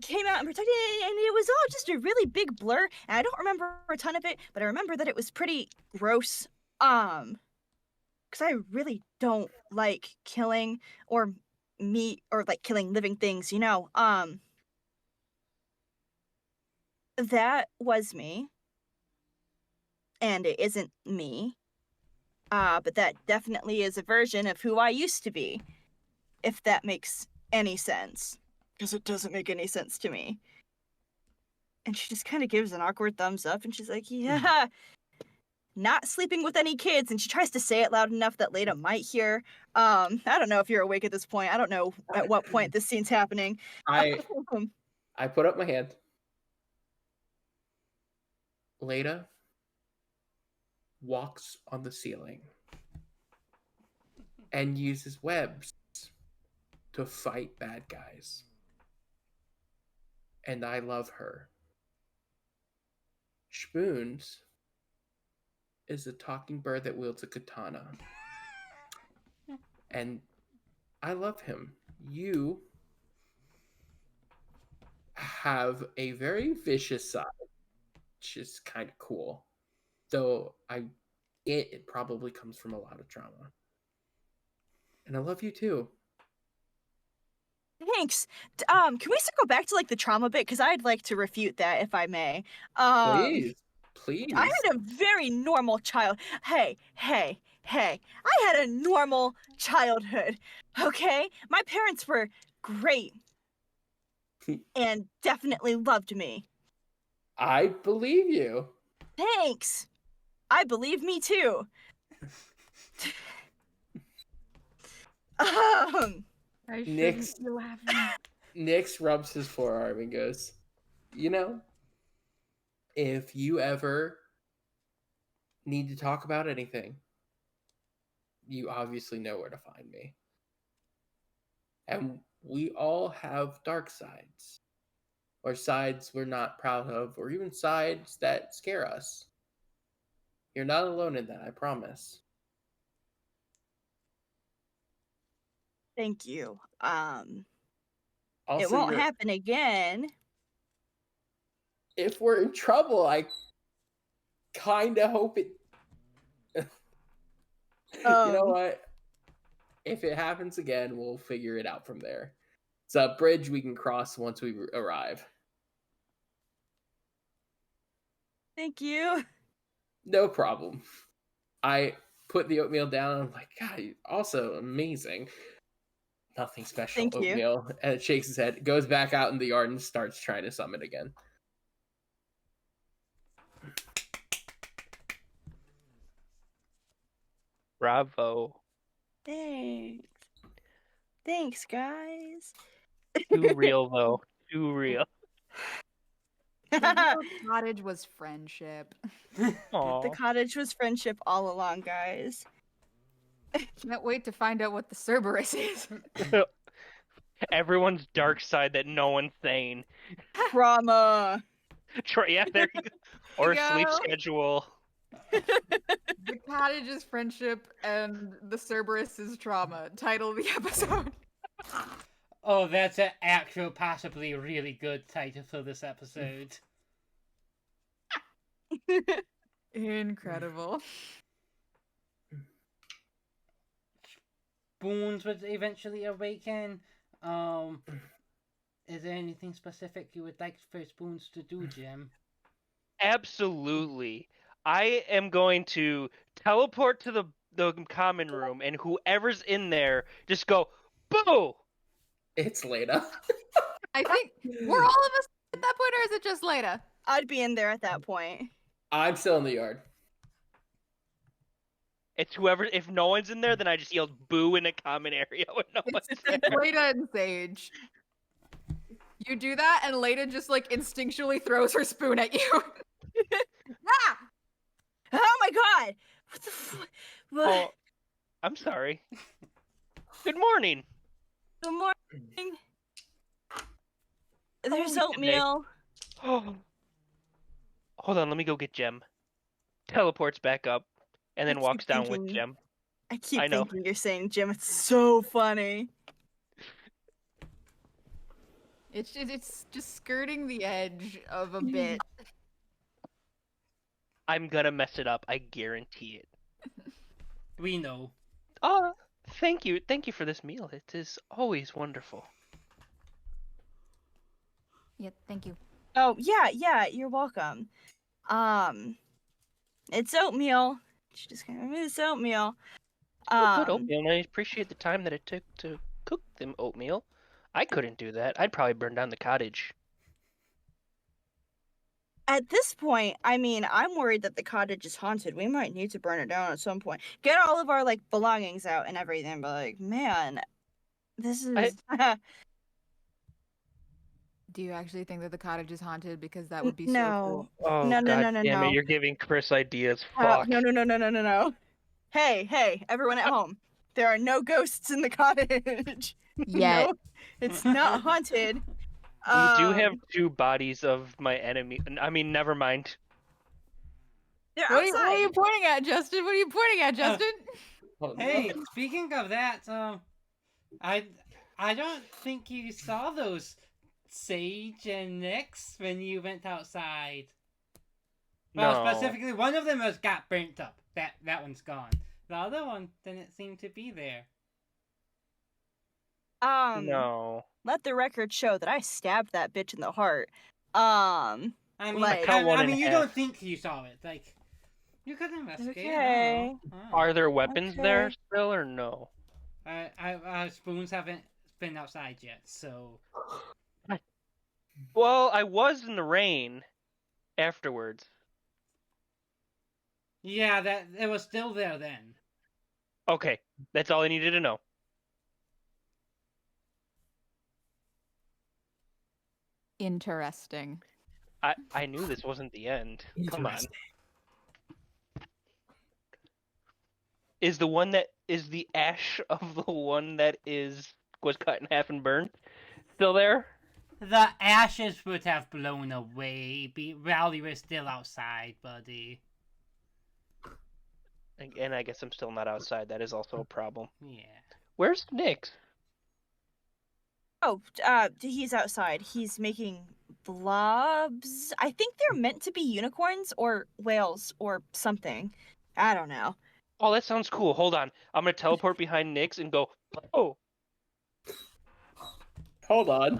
came out and protected it, and it was all just a really big blur. And I don't remember a ton of it, but I remember that it was pretty gross. Because I really don't like killing or meat or like killing living things, you know. That was me. And it isn't me. But that definitely is a version of who I used to be. If that makes any sense. Because it doesn't make any sense to me. And she just kind of gives an awkward thumbs up and she's like, yeah, not sleeping with any kids. And she tries to say it loud enough that Leda might hear. I don't know if you're awake at this point. I don't know at what point this scene's happening. I put up my hand. Leda walks on the ceiling and uses webs to fight bad guys. And I love her. Spoons is a talking bird that wields a katana. And I love him. You have a very vicious side, which is kind of cool. Though it probably comes from a lot of trauma. And I love you too. Thanks. Can we circle back to like the trauma bit? Because I'd like to refute that if I may. Please. I had a very normal child. Hey. I had a normal childhood. Okay? My parents were great and definitely loved me. I believe you. Thanks. I believe me too. I shouldn't Nick's- be laughing. Nix rubs his forearm and goes, you know, if you ever need to talk about anything, you obviously know where to find me. And we all have dark sides, or sides we're not proud of, or even sides that scare us. You're not alone in that, I promise. Thank you. Also, It won't happen again. if we're in trouble, I kind of hope it. You know what? If it happens again, we'll figure it out from there. It's a bridge we can cross once we arrive. Thank you. No problem. I put the oatmeal down and I'm like, God, you're also amazing. Nothing special, Thank you. oatmeal. And it shakes his head, goes back out in the yard and starts trying to summon again. Bravo. Thanks, guys. Too real, though. Too real. The cottage was friendship. Aw. The cottage was friendship all along, guys. Can't wait to find out what the Cerberus is. Everyone's dark side that no one's saying. Trauma. Yeah, there you go. Or you sleep go. schedule. The cottage is friendship and the Cerberus is trauma. Title of the episode. Oh, that's an actual, possibly really good title for this episode. Incredible. Spoons would eventually awaken. Is there anything specific you would like for Spoons to do, Jim? Absolutely. I am going to teleport to the common room, and whoever's in there, just go, boo! It's Leda. I think we're all of us at that point, or is it just Leda? I'd be in there at that point. I'm still in the yard. It's whoever. If no one's in there, then I just yelled boo in a common area when no one's It's there. Leda and Sage. You do that, and Leda just like instinctually throws her spoon at you. Ah! Oh my god! What the fuck? Oh, I'm sorry. Good morning. Good morning. There's Oh, goodness. oatmeal. Oh. Hold on, let me go get Gem. Teleports back up, and then I walks keep down with thinking- Gem. I keep I know. thinking you're saying Jim. It's so funny. It's just skirting the edge of a bit. I'm gonna mess it up. I guarantee it. We know. Oh, thank you. Thank you for this meal. It is always wonderful. Yeah, thank you. Oh yeah, you're welcome. It's oatmeal. She just kind of it's oatmeal. Good oatmeal, and I appreciate the time that it took to cook them oatmeal. I couldn't do that. I'd probably burn down the cottage. At this point, I mean, I'm worried that the cottage is haunted. We might need to burn it down at some point. Get all of our like belongings out and everything. But like, man, this is. Do you actually think that the cottage is haunted? Because that would be No. so cool. Oh, No, God no, damn no. it. You're giving Chris ideas. Fuck. No. Hey, everyone at home. There are no ghosts in the cottage. Yet. No, it's not haunted. You do have two bodies of my enemy. I mean, never mind. They're What outside. are you pointing at, Justin? What are you pointing at, Justin? Hey, speaking of that, I don't think you saw those Sage and Nyx when you went outside? No. Well, specifically, one of them has got burnt up. That one's gone. The other one didn't seem to be there. No. Let the record show that I stabbed that bitch in the heart. I mean, Like, cut one in you half. don't think you saw it. Like, you could investigate. Okay. Are there weapons there Okay. still or no? Spoons haven't been outside yet, so. Well, I was in the rain afterwards. Yeah, that it was still there then. Okay, that's all I needed to know. Interesting. I knew this wasn't the end. Come on. Is the ash of the one that was cut in half and burned still there? The ashes would have blown away while you were still outside, buddy. And I guess I'm still not outside. That is also a problem. Yeah. Where's Nyx? Oh, he's outside. He's making blobs. I think they're meant to be unicorns or whales or something. I don't know. Oh, that sounds cool. Hold on. I'm gonna teleport behind Nyx and go, oh. Hold on.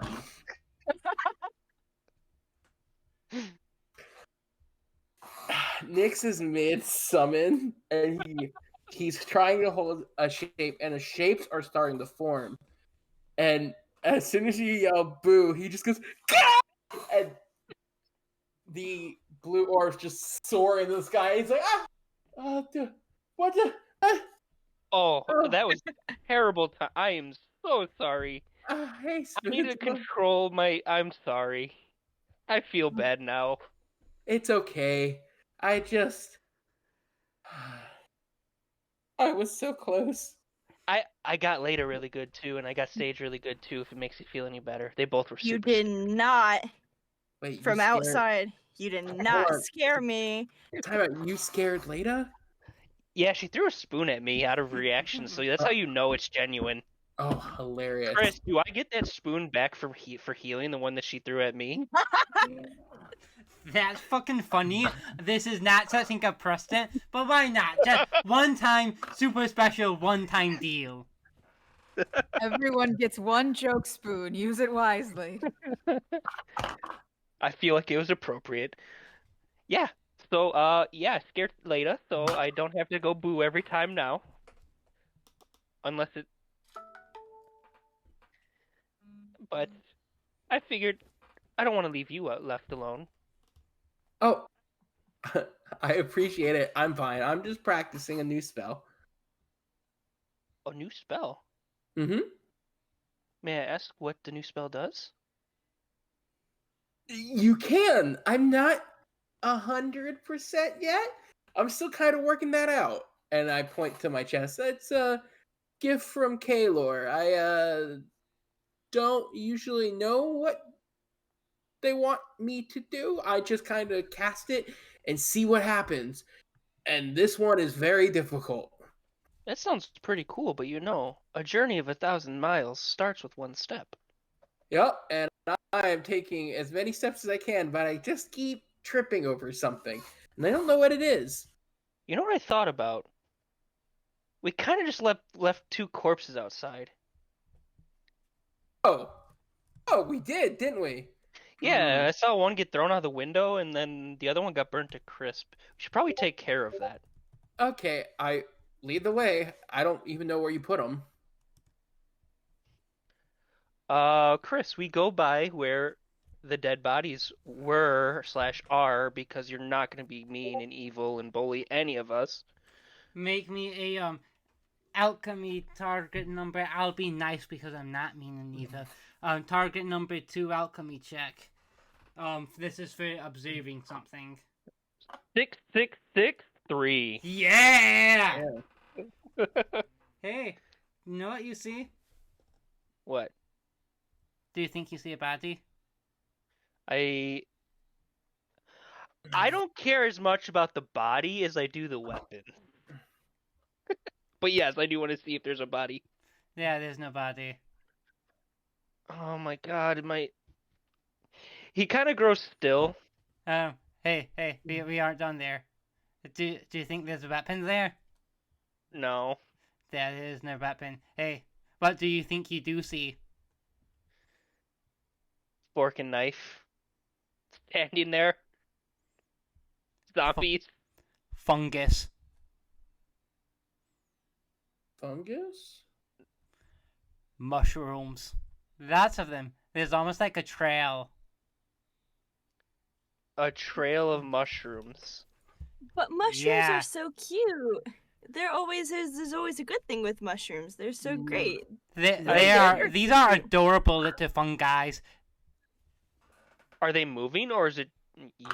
Nyx is mid summon and he's trying to hold a shape and the shapes are starting to form. And as soon as you yell boo, he just goes Gah! And the blue orbs just soar into the sky. He's like, what the Oh, that was terrible. I am so sorry. hey, I need to control my. I'm sorry. I feel bad now. It's okay. I was so close. I got Leda really good too, and I got Sage really good too. If it makes you feel any better, they both were. You super did not. Wait, From scared... outside, you did not on. scare me. Time out, you scared Leda? Yeah, she threw a spoon at me out of reaction, so that's how you know it's genuine. Oh, hilarious. Chris, do I get that spoon back for healing, the one that she threw at me? That's fucking funny. This is not setting a precedent, but why not? Just one time, super special, one-time deal. Everyone gets one joke spoon. Use it wisely. I feel like it was appropriate. Yeah. So, yeah, scared Leda, so I don't have to go boo every time now. Unless it... But I figured I don't want to leave you left alone. Oh, I appreciate it. I'm fine. I'm just practicing a new spell. A new spell? Mm-hmm. May I ask what the new spell does? You can. I'm not 100% yet. I'm still kind of working that out. And I point to my chest. It's a gift from Kaylor. I don't usually know what they want me to do. I just kind of cast it and see what happens. And this one is very difficult. That sounds pretty cool, but a journey of 1,000 miles starts with one step. Yep, and I am taking as many steps as I can, but I just keep tripping over something. And I don't know what it is. You know what I thought about? We kind of just left 2 corpses outside. Oh, we did, didn't we? Yeah, I saw one get thrown out the window, and then the other one got burnt to crisp. We should probably take care of that. Okay, I lead the way. I don't even know where you put them. Chris, we go by where the dead bodies were / are, because you're not going to be mean and evil and bully any of us. Make me a alchemy target number. I'll be nice because I'm not mean and evil. Target number 2 alchemy check. This is for observing something. 6663. Yeah! Hey, you know what you see? What? Do you think you see a body? I don't care as much about the body as I do the weapon. But yes, I do want to see if there's a body. Yeah, there's no body. Oh my god, He kind of grows still. Hey, we aren't done there. Do you think there's a weapon there? No. There is no weapon. Hey, what do you think you do see? Fork and knife. Standing there. Zombies. Fungus. Fungus? Mushrooms. Lots of them. There's almost like a trail. A trail of mushrooms. But mushrooms Yeah. are so cute. There's always a good thing with mushrooms. They're so great. These are adorable little fungi. Are they moving or is it you?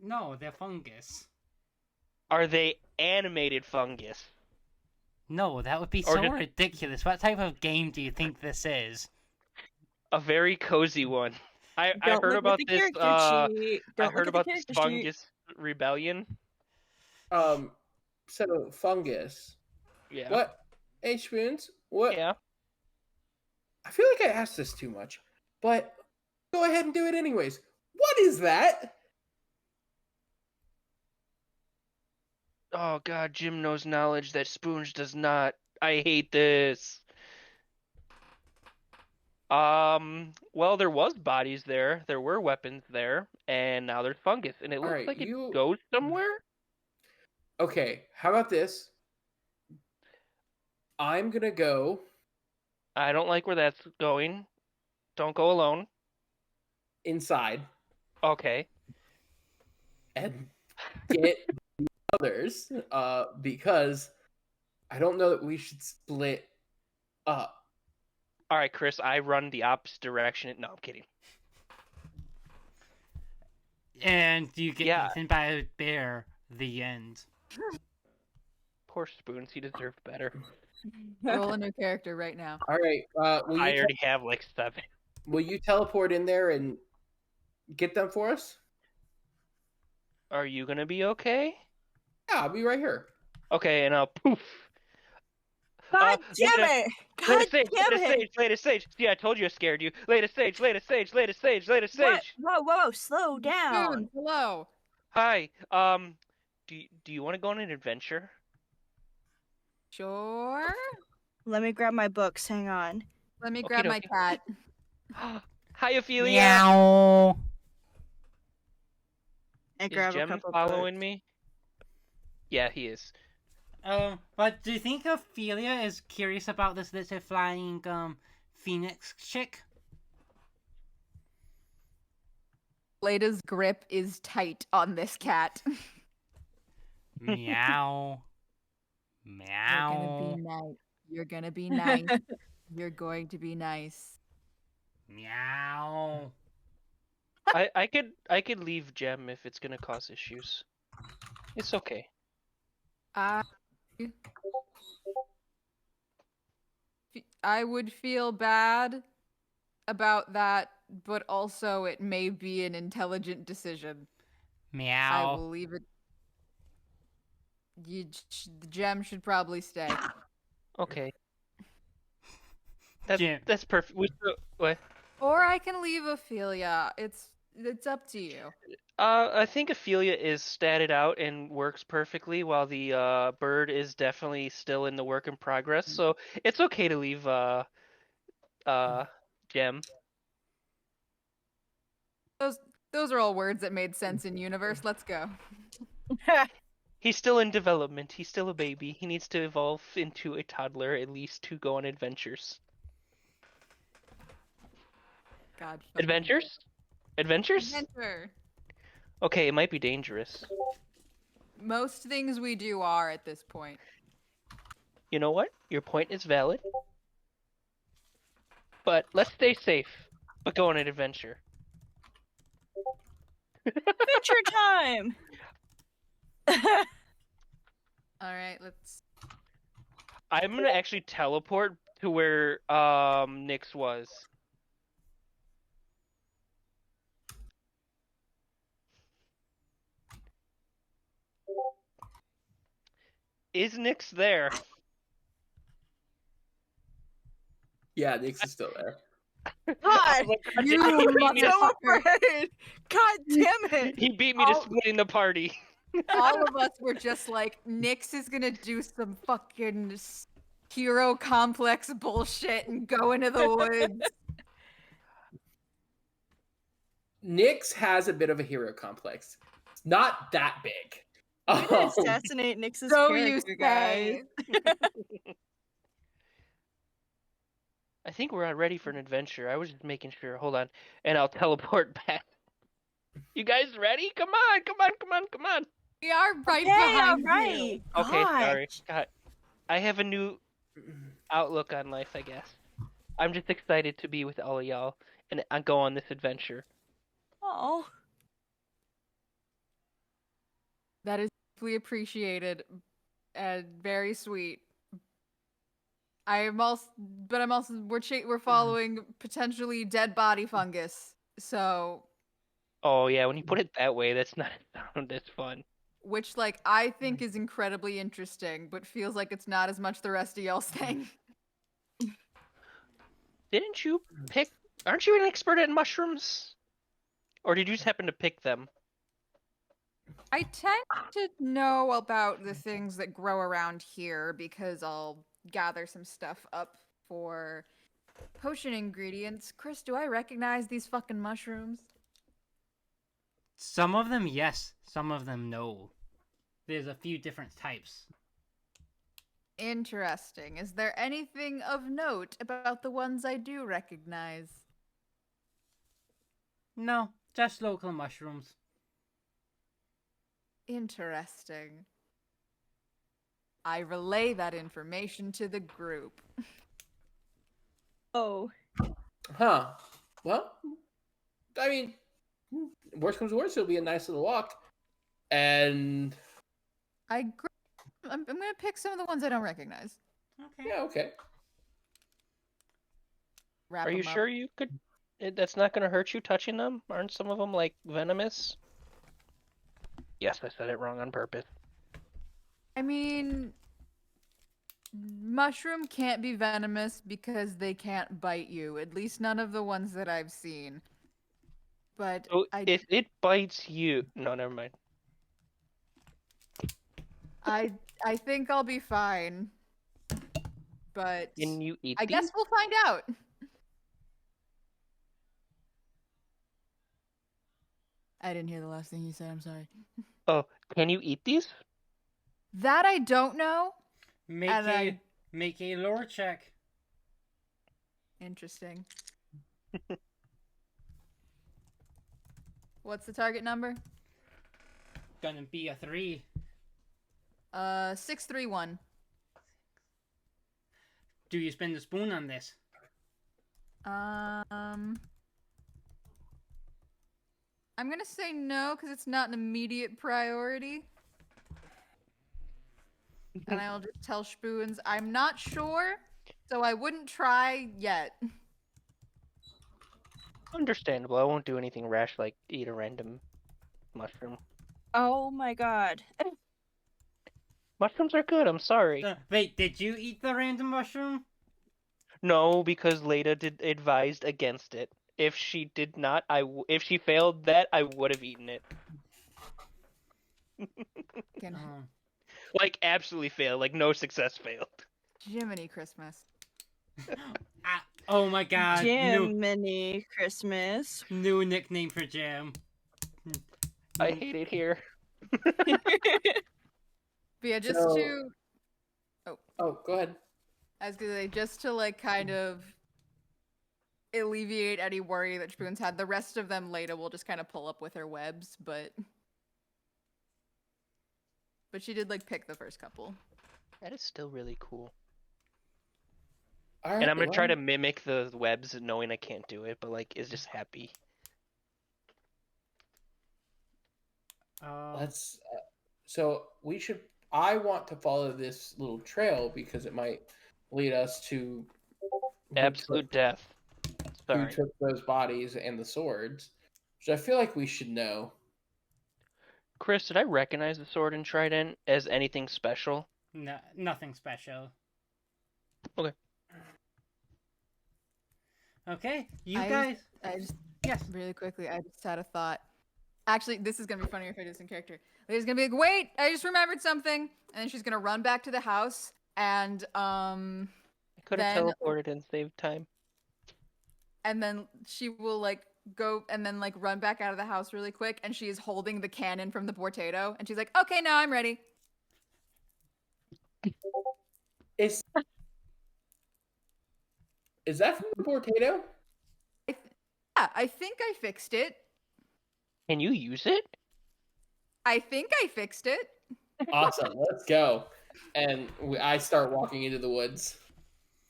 No, they're fungus. Are they animated fungus? No, that would be Or so just- ridiculous. What type of game do you think this is? A very cozy one. I Don't heard look about at the this. character sheet. I Don't heard look at the about this character sheet. fungus rebellion. So fungus. Yeah. What? Hey, Spoons? What? Yeah. I feel like I asked this too much, but go ahead and do it anyways. What is that? Oh God, Jim knows knowledge that Spoons does not. I hate this. Well, there was bodies there. There were weapons there, and now there's fungus, and it looks Alright, like you- it goes somewhere. Okay, how about this? I'm gonna go I don't like where that's going. Don't go alone. inside Okay. and get the others, because I don't know that we should split up. All right, Chris. I run the opposite direction. No, I'm kidding. And you get Yeah. eaten by a bear. The end. Poor Spoons. He deserved better. Roll a new character right now. All right, will I you already have like 7. will you teleport in there and get them for us? Are you gonna be okay? Yeah, I'll be right here. Okay, and I'll poof. God damn later- it! God damn it! Later stage. See, I told you I scared you. Later stage. What? Whoa, slow down. Spoons, hello. Hi. Do you want to go on an adventure? Sure. Let me grab my books. Hang on. Let me Okie grab my dokie. cat. Hi, Ophelia. Meow. And Is grab a Jem couple following books. me? Yeah, he is. But do you think Ophelia is curious about this little flying phoenix chick? Lada's grip is tight on this cat. Meow. You're Meow. gonna be nice. You're gonna be nice. You're going to be nice. Meow. I could leave Jem if it's gonna cause issues. It's okay. I would feel bad about that, but also it may be an intelligent decision. I Meow. will leave it. The gem should probably stay. Okay. Jem. That's perfect. What? Or I can leave Ophelia. It's up to you. I think Ophelia is statted out and works perfectly, while the bird is definitely still in the work in progress. So it's okay to leave Jem. Those are all words that made sense in universe. Let's go. He's still in development. He's still a baby. He needs to evolve into a toddler at least to go on adventures. God. fucking- Adventures? Adventures? Adventure. Okay, it might be dangerous. Most things we do are at this point. You know what? Your point is valid. But let's stay safe. But go on an adventure. Adventure time. All right, let's. I'm gonna actually teleport to where Nyx was. Is Nyx there? Yeah, Nyx is still there. God, like, God You damn it, I'm he beat me to- so afraid. God damn it. he beat me to All- splitting the party. All of us were just like, Nyx is gonna do some fucking hero complex bullshit and go into the woods. Nyx has a bit of a hero complex. It's not that big. Way to Um, assassinate Nyx's So you character, guys. say. I think we're ready for an adventure. I was just making sure. Hold on. And I'll teleport back. You guys ready? Come on, come on, come on, come on. We are right Hey, behind alright. you. Okay, sorry. Gosh. God, I have a new outlook on life, I guess. I'm just excited to be with all of y'all and I go on this adventure. Oh. That is deeply appreciated and very sweet. I'm also we're following potentially dead body fungus. So, Oh yeah, when you put it that way, that's not sound as fun. which like I think is incredibly interesting, but feels like it's not as much the rest of y'all's thing. Didn't you pick? Aren't you an expert at mushrooms? Or did you just happen to pick them? I tend to know about the things that grow around here because I'll gather some stuff up for potion ingredients. Chris, do I recognize these fucking mushrooms? Some of them, yes. Some of them, no. There's a few different types. Interesting. Is there anything of note about the ones I do recognize? No, just local mushrooms. Interesting. I relay that information to the group. Oh. huh. Well, I mean, worst comes to worst, it'll be a nice little walk. And I'm gonna pick some of the ones I don't recognize. Okay. yeah, okay. Wrap Are you 'em up. sure you could? That's not gonna hurt you touching them? Aren't some of them like venomous? Yes, I said it wrong on purpose. I mean, mushroom can't be venomous because they can't bite you. At least none of the ones that I've seen. But So if it bites you, no, never mind. I think I'll be fine. But Can you eat I these? guess we'll find out. I didn't hear the last thing you said. I'm sorry. Oh, can you eat these? That I don't know. Make And a I- make a lore check. Interesting. What's the target number? Gonna be a 3. 631. Do you spend the spoon on this? I'm gonna say no because it's not an immediate priority. And I'll just tell Spoons I'm not sure, so I wouldn't try yet. Understandable. I won't do anything rash like eat a random mushroom. Oh my god. Mushrooms are good. I'm sorry. Wait, did you eat the random mushroom? No, because Leda did advised against it. If she did not, if she failed that, I would have eaten it. Can Like absolutely failed. Like no success failed. Jiminy Christmas. Oh my god. Jiminy Christmas. New nickname for Jam. I hate it here. But yeah, just So- to Oh, go ahead. I was gonna say just to like kind of alleviate any worry that Spoons had. The rest of them later will just kind of pull up with her webs, but she did like pick the first couple. That is still really cool. All right, And I'm gonna try well, to mimic the webs, knowing I can't do it, but like, is just happy. Let's. So we should. I want to follow this little trail because it might lead us to Absolute death. who Sorry. took those bodies and the swords, which I feel like we should know. Chris, did I recognize the sword and trident as anything special? No, nothing special. Okay. Okay, you I guys. I just Yes. really quickly, I just had a thought. Actually, this is gonna be funnier if I do this in character. Lady's gonna be like, "Wait, I just remembered something," and then she's gonna run back to the house, and I could have then teleported and saved time. she will like go and then like run back out of the house really quick, and she is holding the cannon from the potato, and she's like, "Okay, now I'm ready." Is that from the potato? Yeah, I think I fixed it. Can you use it? I think I fixed it. Awesome. Let's go. And I start walking into the woods.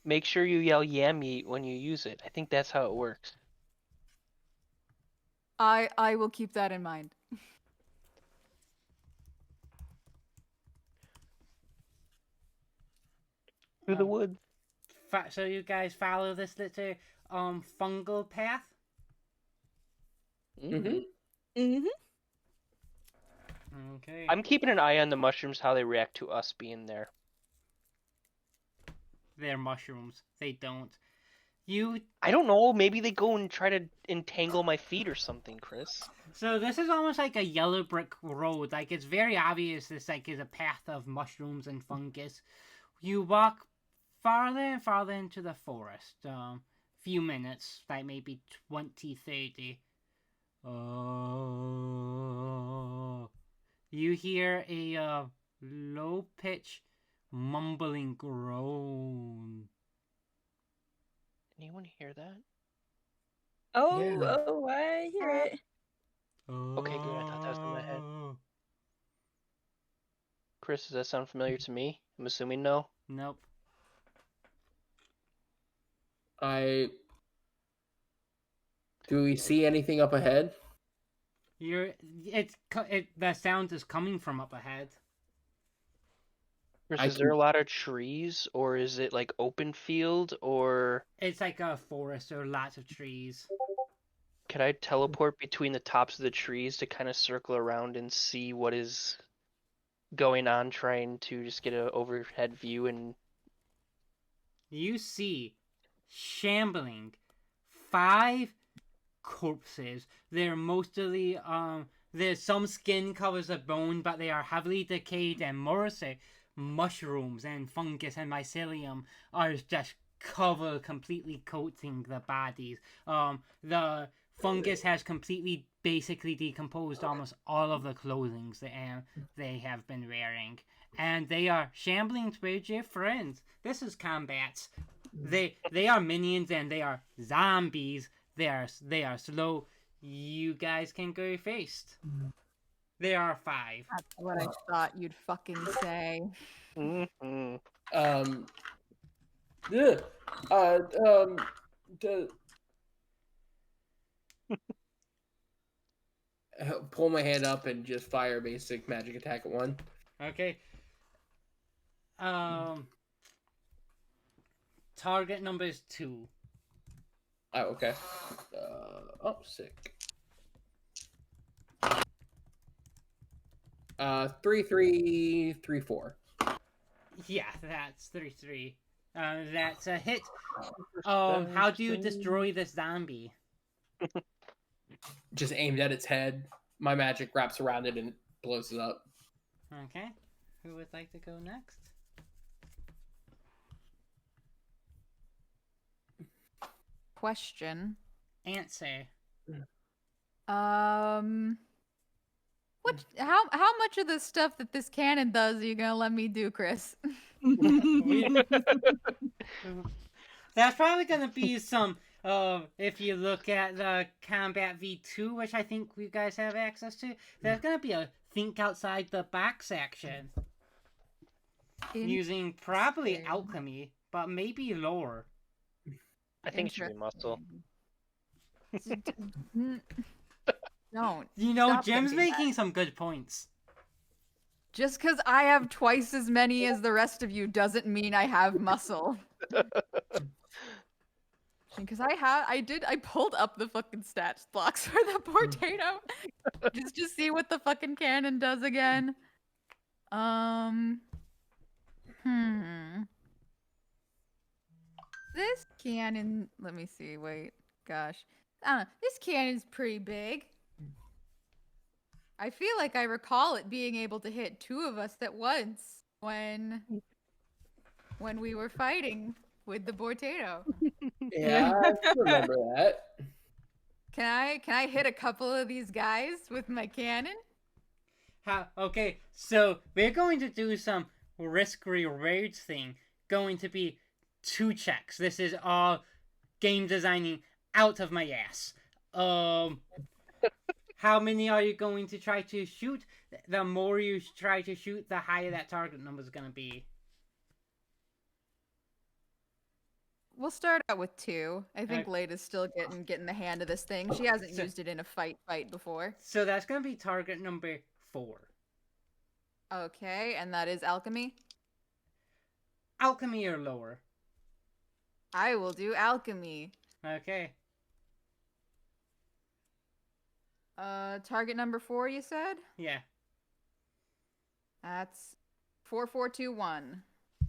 Make sure you yell "yam yeet" when you use it. I think that's how it works. I will keep that in mind. Through the woods. So you guys follow this little fungal path. Mm-hmm. Mm-hmm. Okay. I'm keeping an eye on the mushrooms, how they react to us being there. They're mushrooms. They don't. You. I don't know. Maybe they go and try to entangle my feet or something, Chris. So this is almost like a yellow brick road. Like it's very obvious this like is a path of mushrooms and fungus. You walk farther and farther into the forest. Few minutes, like maybe 20, 30. You hear a low pitch mumbling groan. Anyone hear that? Oh, Yeah. oh, I hear it. Okay, good. I thought that was in my head. Chris, does that sound familiar to me? I'm assuming no. Nope. Do we see anything up ahead? The sound is coming from up ahead. Chris, I is there can- a lot of trees, or is it like open field, or It's like a forest or lots of trees. could I teleport between the tops of the trees to kind of circle around and see what is going on, trying to just get an overhead view? And You see shambling 5 corpses. They're mostly there's some skin covers the bone, but they are heavily decayed, and mostly mushrooms and fungus and mycelium are just completely coating the bodies. The fungus has completely basically decomposed almost all of the clothing they have been wearing, and they are shambling towards your friends. This is combats. They are minions and they are zombies. They are slow. You guys can go first. There are 5. That's what I thought you'd fucking say. Mhm. Yeah. Pull my hand up and just fire basic magic attack at 1. Okay. Target number is 2. Oh, okay. Sick. 3, 3, 3, 4. Yeah, that's 3-3. That's a hit. How do you destroy this zombie? Just aimed at its head. My magic wraps around it and blows it up. Okay. Who would like to go next? Question. Answer. What? How much of the stuff that this cannon does are you gonna let me do, Chris? That's probably gonna be some. If you look at the Combat V2, which I think you guys have access to, there's gonna be a think outside the box section using probably Interesting. alchemy, but maybe lore. I think it should be muscle. Don't. You know, Stop Jim's thinking making some good points. Just because I have twice as many as the rest of you doesn't mean I have muscle. Because I pulled up the fucking stats blocks for the potato just to see what the fucking cannon does again. This cannon. Let me see. Wait, gosh, I don't know. This cannon's pretty big. I feel like I recall it being able to hit two of us at once when we were fighting with the potato. Yeah, I remember that. Can I hit a couple of these guys with my cannon? Okay, so we're going to do some risk rewards thing. Going to be 2 checks. This is all game designing out of my ass. How many are you going to try to shoot? The more you try to shoot, the higher that target number is going to be. We'll start out with 2. I think Okay. Lada's still getting the hand of this thing. She hasn't used it in a fight before. So that's going to be target number 4. Okay, and that is alchemy. Alchemy or lower. I will do alchemy. Okay. Target number 4, you said? Yeah. That's 4421.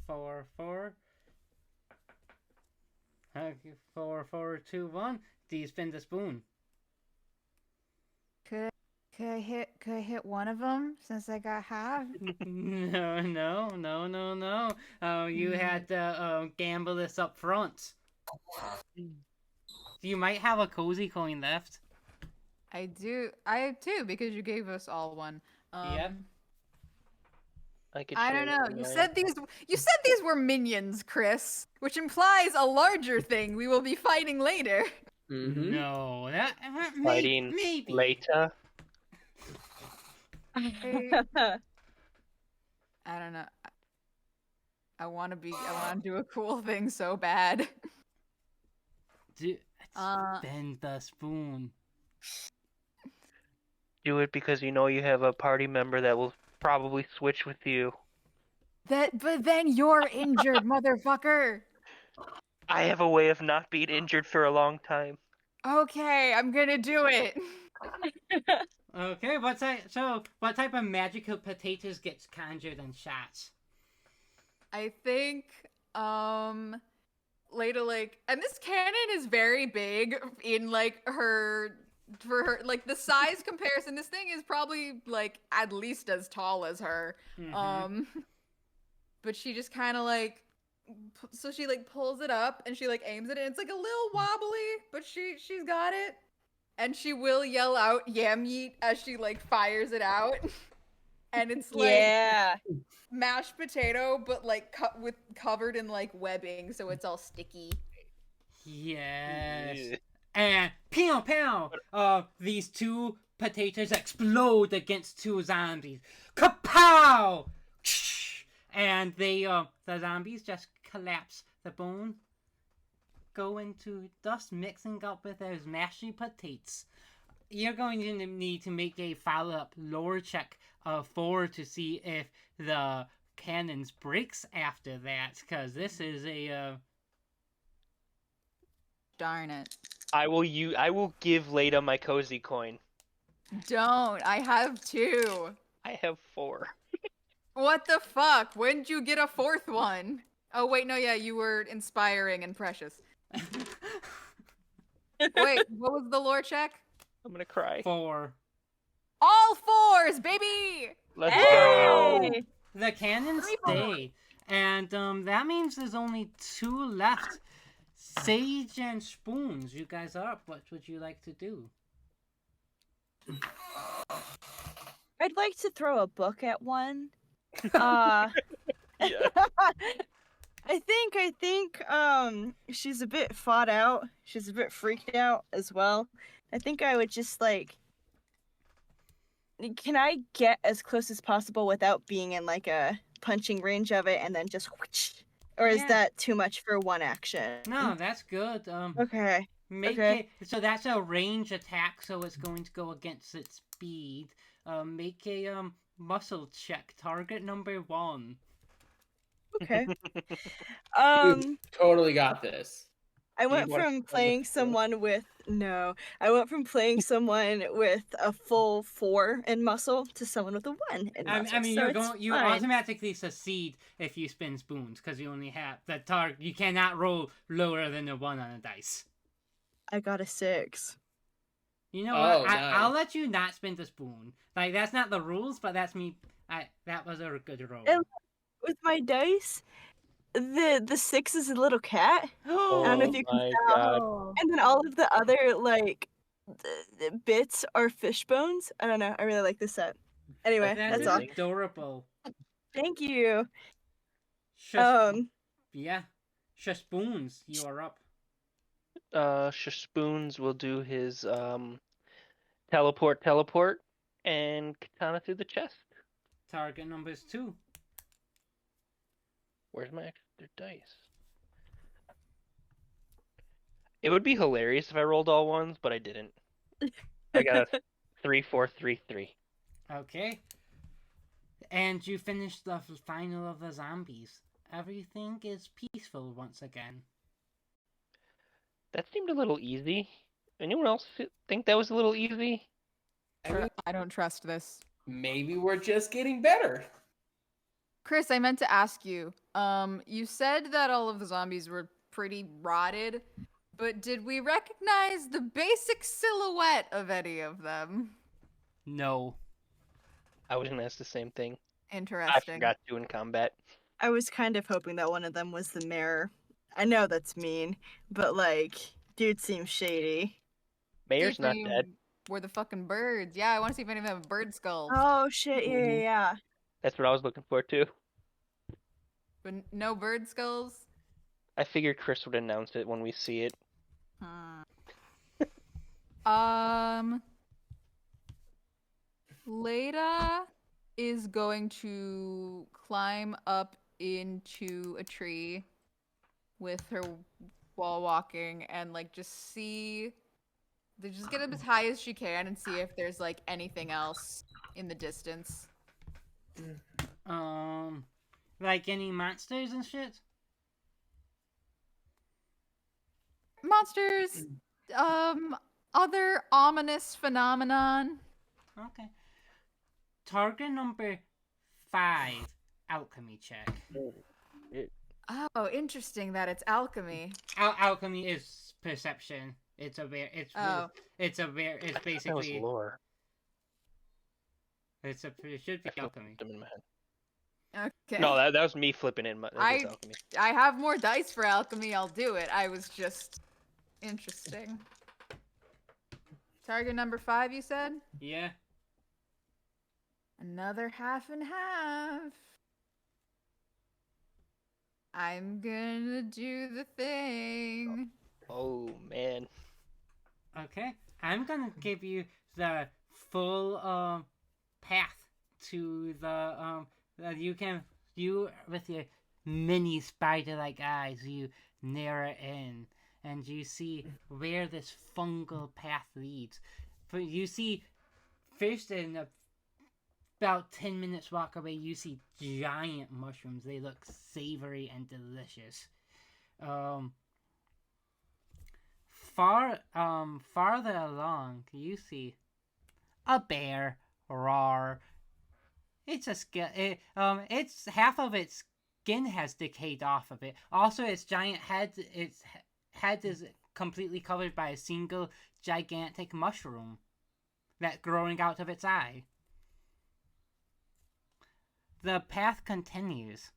4, 4. Okay, 4, 4, 2, 1. Do you spin the spoon? Could I hit one of them since I got half? No. You had to gamble this up front. You might have a cozy coin left. I do. I have 2 because you gave us all one. Yep. I don't know. You said these were minions, Chris, which implies a larger thing we will be fighting later. Mm-hmm. No, that Fighting maybe. later. I don't know. I want to do a cool thing so bad. Spin the spoon. Do it because you know you have a party member that will probably switch with you. But then you're injured, motherfucker. I have a way of not being injured for a long time. Okay, I'm gonna do it. Okay, what type of magical potatoes gets conjured and shot? I think Leda, like, and this cannon is very big in like her the size comparison. This thing is probably like at least as tall as her. Mhm. But she just kind of like so she like pulls it up and she like aims it and it's like a little wobbly, but she's got it. And she will yell out yam yeet as she like fires it out. And it's like Yeah. mashed potato, but like covered in like webbing, so it's all sticky. Yes. Yeah. And pow pow! These 2 potatoes explode against 2 zombies. Kapow! And they the zombies just collapse. The bone go into dust, mixing up with those mashy potatoes. You're going to need to make a follow-up lore check of 4 to see if the cannons breaks after that, because this is a Darn it. I will give Leda my cozy coin. Don't. I have 2. I have 4. What the fuck? When did you get a 4th one? Oh, wait, no, yeah, you were inspiring and precious. Wait, what was the lore check? I'm gonna cry. 4. All 4s, baby! Let's go. Hey! The cannons stay, and that means there's only 2 left. Sage and spoons. You guys are up. What would you like to do? I'd like to throw a book at one. Yeah. I think she's a bit fought out. She's a bit freaked out as well. I think I would just like, can I get as close as possible without being in like a punching range of it and then just whoosh? Or is that too much for one action? No, that's good. Okay. So that's a range attack, so it's going to go against its speed. Make a muscle check. Target number 1. Okay. Totally got this. I Do you went wanna from spend the playing skill? someone with no. I went from playing someone with a full 4 in muscle to someone with a 1 in muscle. I mean, so it's you fine. automatically succeed if you spin spoons because you only have the target. You cannot roll lower than a 1 on a dice. I got a 6. You know Oh, what? I'll nice. let you not spin the spoon. Like that's not the rules, but that's me. That was a good roll. And with my dice, the 6 is a little cat. I don't know if Oh you can my tell. god. And then all of the other like the bits are fish bones. I don't know. I really like this set. Anyway, That that's is all. amazing. adorable. Thank you. Shush, Um, shush spoons. You are up. Spoons will do his teleport, and katana through the chest. Target number is 2. Where's my extra dice? It would be hilarious if I rolled all ones, but I didn't. I got a 3, 4, 3, 3. Okay. And you finished the final of the zombies. Everything is peaceful once again. That seemed a little easy. Anyone else think that was a little easy? I mean, I don't trust this. maybe we're just getting better. Chris, I meant to ask you. You said that all of the zombies were pretty rotted, but did we recognize the basic silhouette of any of them? No. I was gonna ask the same thing. I Interesting. forgot to in combat. I was kind of hoping that one of them was the mayor. I know that's mean, but like, dude seems shady. Mayor's See if not any dead. Were the fucking birds. Yeah, I want to see if any of them have bird skulls. Oh shit! Yeah, yeah, yeah. That's what I was looking for too. But no bird skulls? I figured Chris would announce it when we see it. Leda is going to climb up into a tree with her wall walking and like just get up as high as she can and see if there's like anything else in the distance. Like any monsters and shit? Monsters, other ominous phenomenon. Okay. Target number 5, alchemy check. Oh, interesting that it's alchemy. Alchemy is perception. It's Oh. it's That was basically lore. it should be I flipped alchemy. them in my head. Okay. No, that was me flipping in my. That was alchemy. I have more dice for alchemy. I'll do it. I was just interesting. Target number 5, you said? Yeah. Another half and half. I'm gonna do the thing. Oh man. Okay. I'm gonna give you the full path to the you with your mini spider-like eyes, you narrow in and you see where this fungal path leads. But you see first in about 10 minutes walk away, you see giant mushrooms. They look savory and delicious. Farther along, you see a bear. Roar. It's it's half of its skin has decayed off of it. Also, its head is completely covered by a single gigantic mushroom that's growing out of its eye. The path continues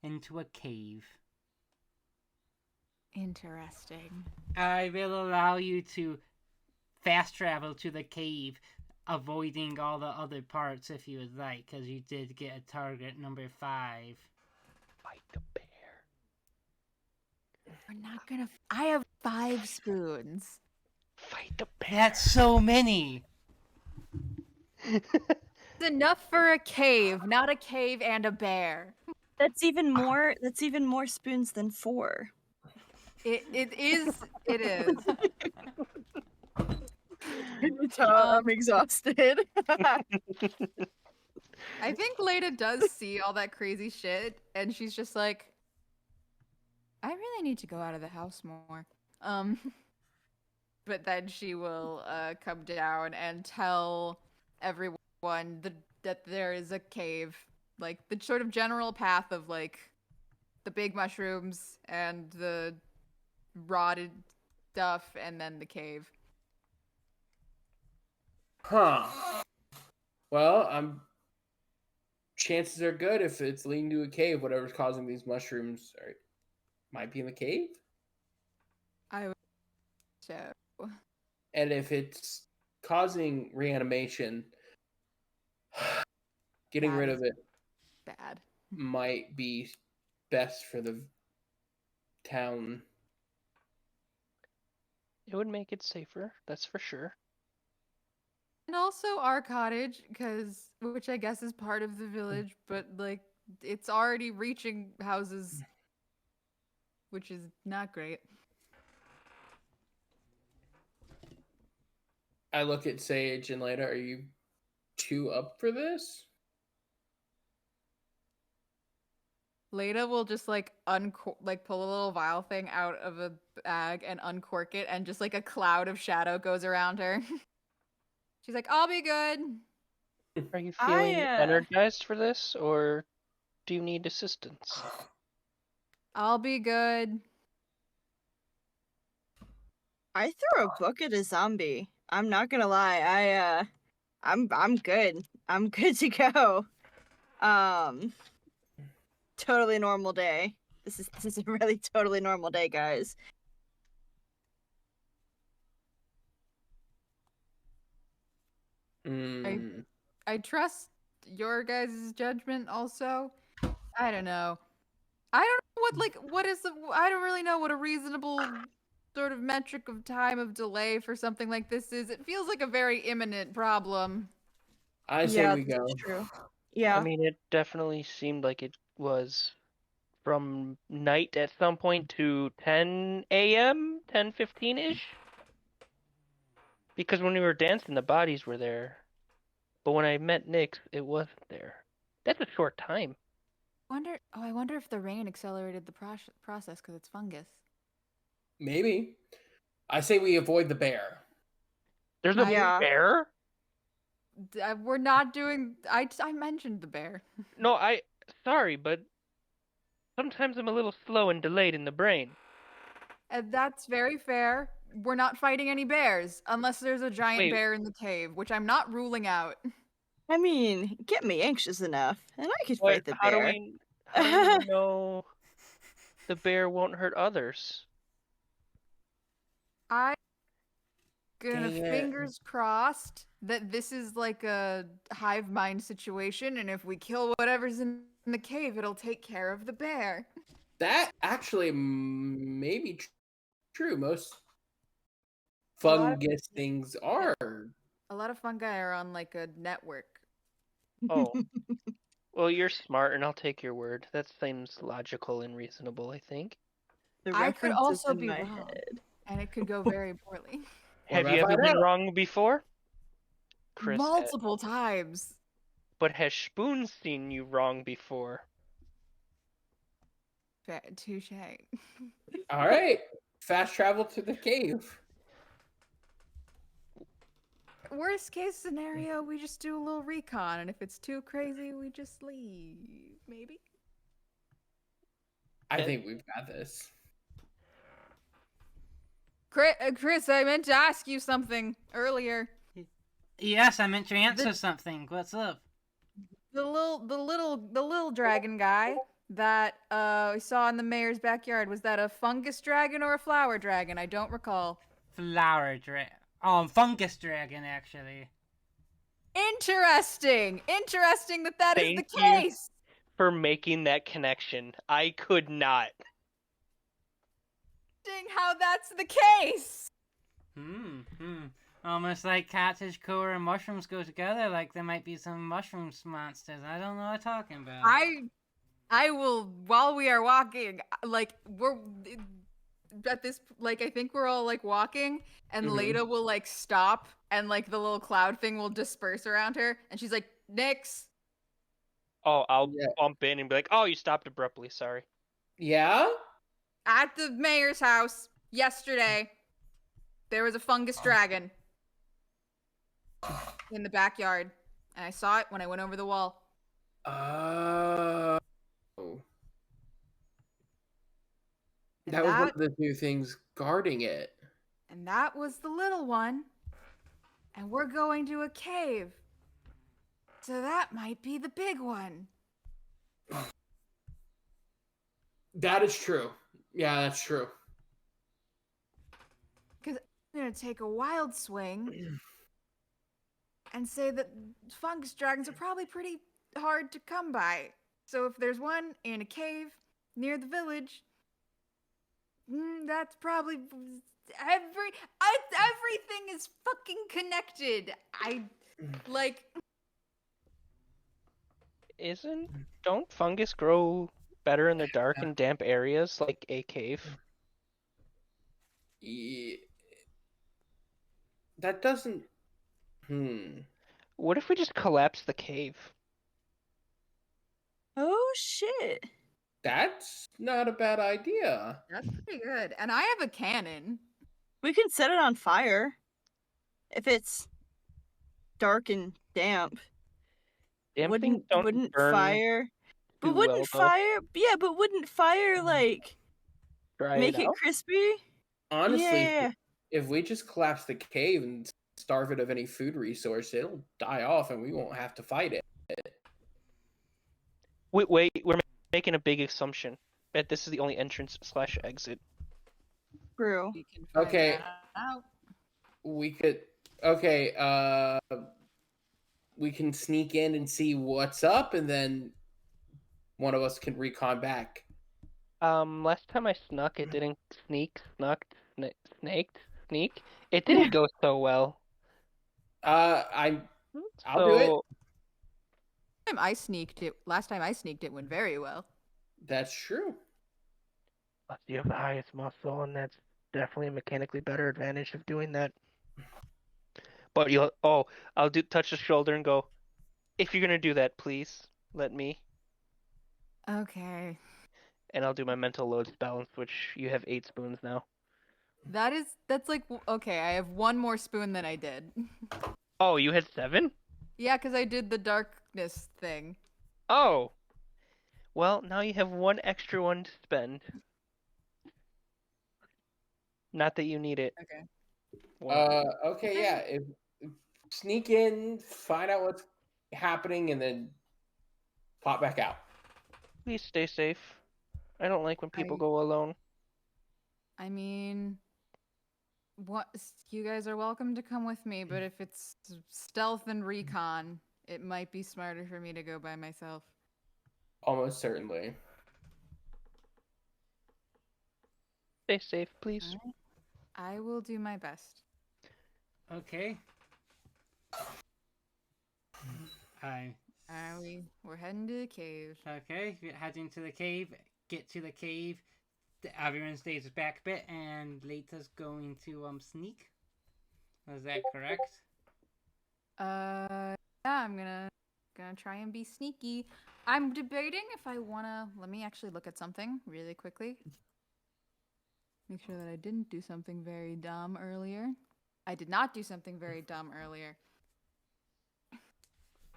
into a cave. Interesting. I will allow you to fast travel to the cave, avoiding all the other parts if you would like, because you did get a target number 5. Fight the bear. We're not gonna. I have 5 spoons. Fight the bear. That's so many! It's enough for a cave, not a cave and a bear. That's even more. That's even more spoons than 4. It is. It is. I'm exhausted. I think Leda does see all that crazy shit, and she's just like, really need to go out of the house more. But then she will come down and tell everyone that there is a cave, like the sort of general path of like the big mushrooms and the rotted stuff, and then the cave. Huh. Well, chances are good if it's leading to a cave, whatever's causing these mushrooms might be in the cave. I would so. And if it's causing reanimation, getting That rid is of it bad. might be best for the town. It would make it safer, that's for sure. And also our cottage, which I guess is part of the village, but like it's already reaching houses, which is not great. I look at Sage and Leda, are you two up for this? Leda will just like pull a little vial thing out of a bag and uncork it, and just like a cloud of shadow goes around her. She's like, "I'll be good." Are you feeling I energized for this, or do you need assistance? I'll be good. I threw a book at a zombie. I'm not gonna lie. I'm good. I'm good to go. Totally normal day. This is a really totally normal day, guys. I trust your guys' judgment also. I don't know. I don't know I don't really know what a reasonable sort of metric of time of delay for something like this is. It feels like a very imminent problem. I say we this go. is true. I Yeah. mean, it definitely seemed like it was from night at some point to 10 a.m., 10:15-ish. Because when we were dancing, the bodies were there. But when I met Nyx, it wasn't there. That's a short time. I wonder if the rain accelerated the process because it's fungus. Maybe. I say we avoid the bear. There's a Yeah. bear? We're not doing. I mentioned the bear. No, sorry, but sometimes I'm a little slow and delayed in the brain. And that's very fair. We're not fighting any bears unless there's a giant Wait. bear in the cave, which I'm not ruling out. I mean, get me anxious enough, and I could What? fight the How do bear. we know the bear won't hurt others? I gonna Dang it. fingers crossed that this is like a hive mind situation, and if we kill whatever's in the cave, it'll take care of the bear. That actually may be true. Most A lot of- fungus things are. A lot of fungi are on like a network. Oh. Well, you're smart, and I'll take your word. That seems logical and reasonable, I think. The I could reference is also in be my wrong. head. And it could go very poorly. Have What you if I ever been don't? wrong before? Chris, Multiple times. but has Spoon seen you wrong before? Touche. All right. Fast travel to the cave. Worst case scenario, we just do a little recon, and if it's too crazy, we just leave. Maybe. I think we've got this. Chris, I meant to ask you something earlier. Yes, I meant to answer something. What's up? The little dragon guy that we saw in the mayor's backyard, was that a fungus dragon or a flower dragon? I don't recall. Flower dragon. Fungus dragon, actually. Interesting that is Thank the you. case. For making that connection. I could not. How that's the case. Almost like cottage core and mushrooms go together, like there might be some mushrooms monsters. I don't know what I'm talking about. I will, while we are walking, like we're at this, like I think we're all like walking, and Leda will like stop, and like the little cloud thing will disperse around her, and she's like, Nyx. Oh, I'll bump in and be like, oh, you stopped abruptly, sorry. Yeah? at the mayor's house yesterday, there was a fungus dragon in the backyard, and I saw it when I went over the wall. Oh. And That was one of the two things guarding it. And that was the little one. And we're going to a cave. So that might be the big one. That is true. Yeah, that's true. Because I'm going to take a wild swing and say that fungus dragons are probably pretty hard to come by. So if there's one in a cave near the village, that's probably everything is fucking connected. Don't fungus grow better in the dark and damp areas like a cave? Yeah. That doesn't. What if we just collapse the cave? Oh shit. That's not a bad idea. That's pretty good. And I have a cannon. We can set it on fire. If it's dark and damp. Damn things don't Wouldn't burn fire. But too wouldn't well, though. fire but wouldn't fire like Dry make it out? crispy? Honestly, Yeah. if we just collapse the cave and starve it of any food resource, it'll die off and we won't have to fight it. Wait, we're making a big assumption that this is the only entrance/exit. True. We can find Okay. that out. We could. Okay, we can sneak in and see what's up, and then one of us can recon back. Last time I snuck, it didn't sneak. It didn't go so well. I'll do it. Last time I sneaked it went very well. That's true. You have the highest muscle, and that's definitely a mechanically better advantage of doing that. But I'll touch the shoulder and go, if you're gonna do that, please let me. Okay. And I'll do my mental loads balance, which you have 8 spoons now. That's like, okay, I have one more spoon than I did. Oh, you had 7? Yeah, because I did the darkness thing. Oh. Well, now you have 1 extra one to spend. Not that you need it. Okay. Okay, yeah. If sneak in, find out what's happening, and then pop back out. Please stay safe. I don't like when people go alone. I mean, you guys are welcome to come with me, but if it's stealth and recon, it might be smarter for me to go by myself. Almost certainly. Stay safe, please. I will do my best. Okay. We're heading to the cave. Okay, we're heading to the cave. Get to the cave. Everyone stays back a bit, and Leta's going to sneak. Is that correct? Yeah, I'm gonna try and be sneaky. I'm debating if I wanna. Let me actually look at something really quickly. Make sure that I didn't do something very dumb earlier. I did not do something very dumb earlier.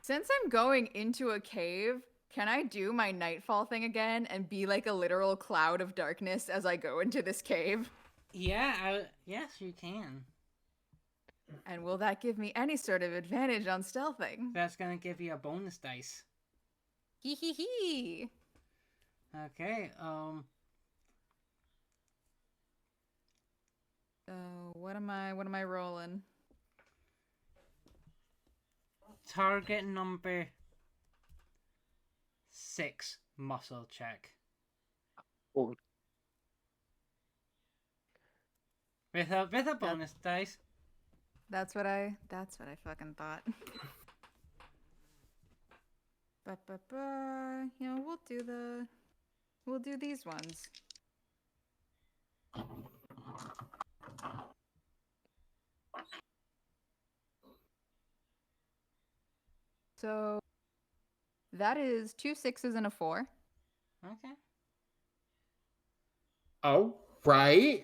Since I'm going into a cave, can I do my nightfall thing again and be like a literal cloud of darkness as I go into this cave? Yeah, yes, you can. And will that give me any sort of advantage on stealthing? That's gonna give you a bonus dice. Hee hee hee. Okay, So what am I rolling? target number 6 muscle check. Oh. With a bonus dice. That's what I fucking thought. You know, we'll do these ones. So that is 2 6s and a 4. Okay. Oh, right.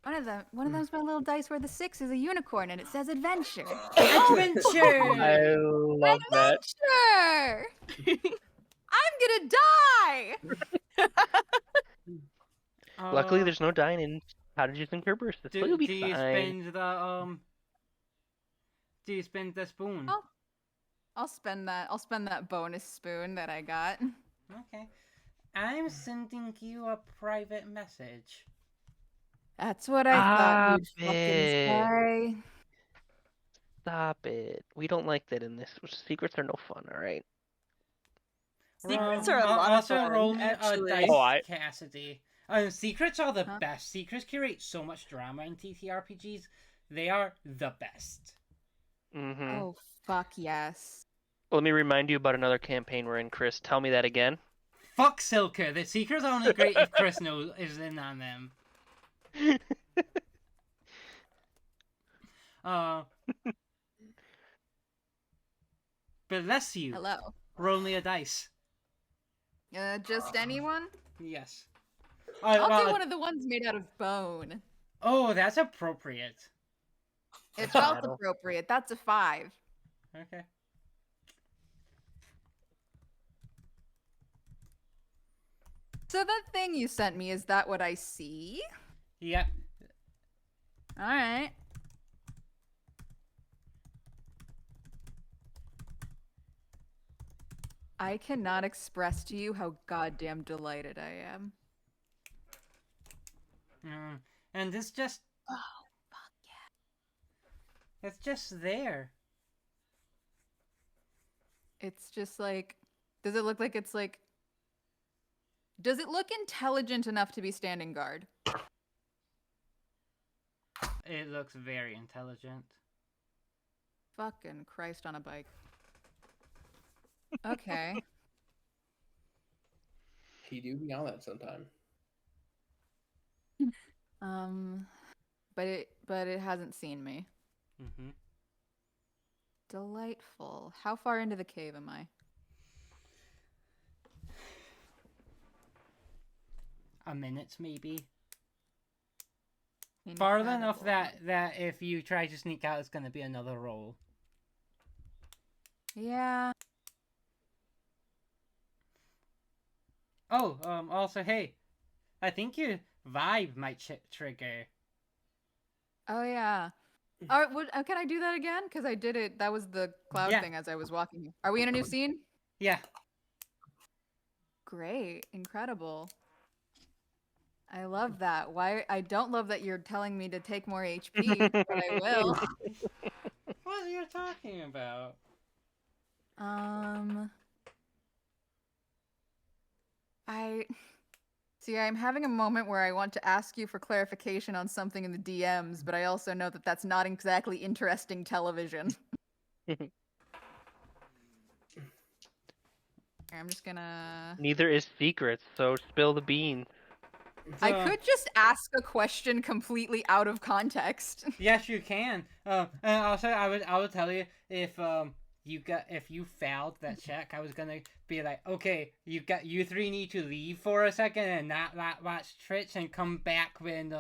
One of them's my little dice where the 6 is a unicorn and it says adventure. I Adventure! love that. Adventure! I'm gonna die! Luckily, there's no dying in Cottages and Cerberus, so you'll be do you fine. spend the Do you spend the spoon? Oh. I'll spend that bonus spoon that I got. Okay. I'm sending you a private message. That's what I thought you'd Stop fucking it. say. Stop it. We don't like that in this. Secrets are no fun, alright? Secrets are a lot of also fun, roll me actually. a dice, Oh, Cassidy. Secrets are the Huh? best. Secrets create so much drama in TTRPGs. They are the best. Mm-hmm. Oh, fuck yes. Let me remind you about another campaign we're in, Chris. Tell me that again. Fuck Silka. The secrets are only great if Chris is in on them. Bless you. Hello. Roll me a dice. Just anyone? Yes. I'll do one of the ones made out of bone. Oh, that's appropriate. It Battle. felt appropriate. That's a 5. Okay. So that thing you sent me, is that what I see? Yep. Alright. I cannot express to you how goddamn delighted I am. And it's just... Oh, fuck yeah. It's just there. It's just like... Does it look like it's like... Does it look intelligent enough to be standing guard? It looks very intelligent. Fucking Christ on a bike. Okay. He do be on that sometime. But it hasn't seen me. Mm-hmm. Delightful. How far into the cave am I? A minute, maybe. Farther enough Incredible. that if you try to sneak out, it's going to be another roll. Yeah. Oh, also, hey, I think your vibe might trigger. Oh yeah. All right, can I do that again? Because I did it. That was the cloud Yeah. thing as I was walking here. Are we in a new scene? Yeah. Great. Incredible. I love that. Why? I don't love that you're telling me to take more HP, but I will. What are you talking about? I'm having a moment where I want to ask you for clarification on something in the DMs, but I also know that that's not exactly interesting television. I'm just gonna... Neither is secrets, so spill the beans. I could just ask a question completely out of context. Yes, you can. And also, I would tell you if you failed that check, I was gonna be like, okay, you three need to leave for a second and not watch Twitch and come back when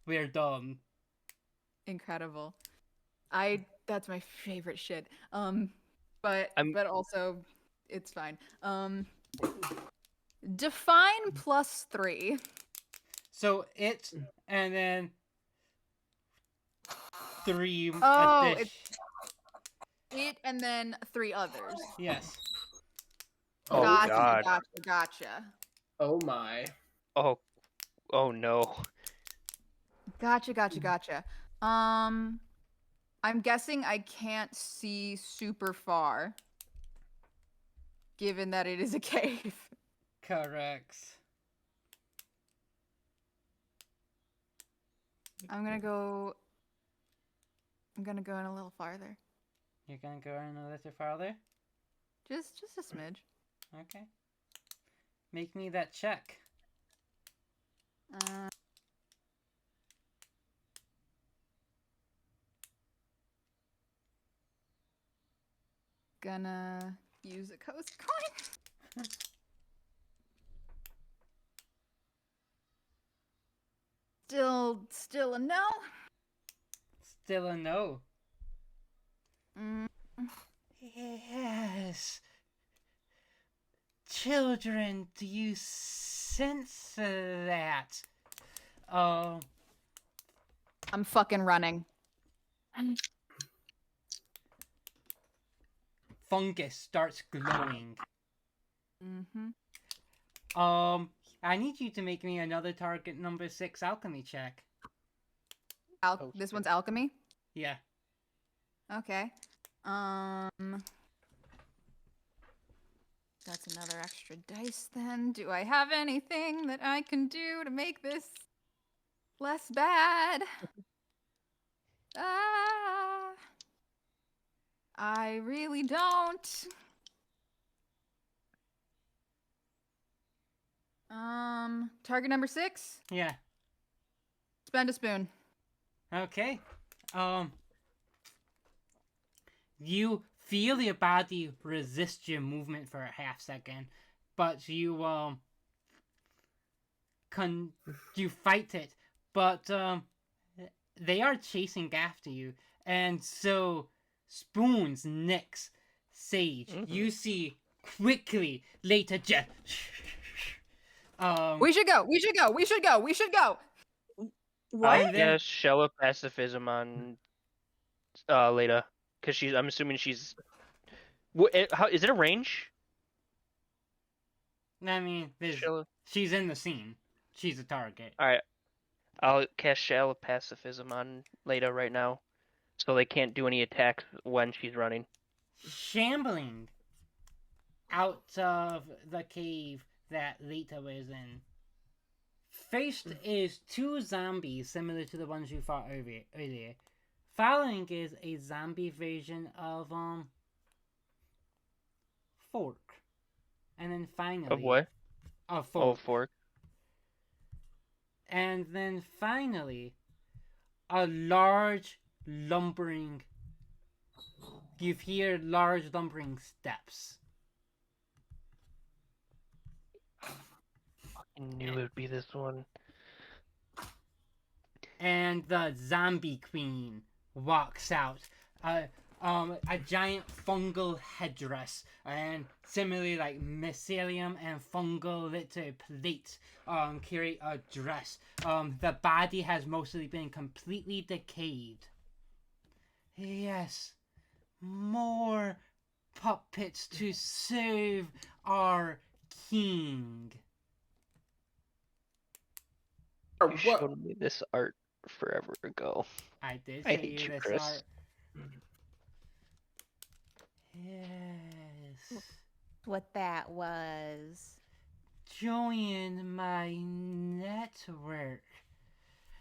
we're done. Incredible. That's my favorite shit. But also it's fine. Define +3. So it's and then 3 Oh, addition. It and then 3 others. Yes. Oh, God. Gotcha. Oh my. Oh no. Gotcha. I'm guessing I can't see super far, given that it is a cave. Correct. I'm gonna go in a little farther. You're gonna go in a little farther? Just a smidge. Okay. Make me that check. Gonna use a coast coin. Still a no. Still a no. Mm. Yes. Children, do you sense that? Oh, I'm fucking running. fungus starts glowing. Mm-hmm. I need you to make me another target number 6 alchemy check. Oh, This shit. one's alchemy. Yeah. Okay. That's another extra dice then. Do I have anything that I can do to make this less bad? Ah. I really don't. Target number 6. Yeah. Spend a spoon. Okay. You feel your body resist your movement for a half second, but you you fight it, but they are chasing after you, and so Spoons, Nyx, Sage, you see quickly later Jeff. We should go. What? And then- Yes, shell of pacifism on Leda, because I'm assuming she's. How is it a range? I mean, she's in the scene. She's a target. All right, I'll cast shell of pacifism on Leda right now, so they can't do any attacks when she's running. Shambling out of the cave that Lita was in. Faced is 2 zombies similar to the ones you fought earlier. Following is a zombie version of Fork. And then finally Of what? Of Oh, Fork. fork. And then finally a large lumbering. You hear large lumbering steps. I knew it would be this one. And the zombie queen walks out. A giant fungal headdress, and similarly like mycelium and fungal litter plate carry a dress. The body has mostly been completely decayed. Yes, more puppets to serve our king. Or You what? showed me this art forever ago. I did I show hate you you, this Chris. art. Yes. What that was. Join my network.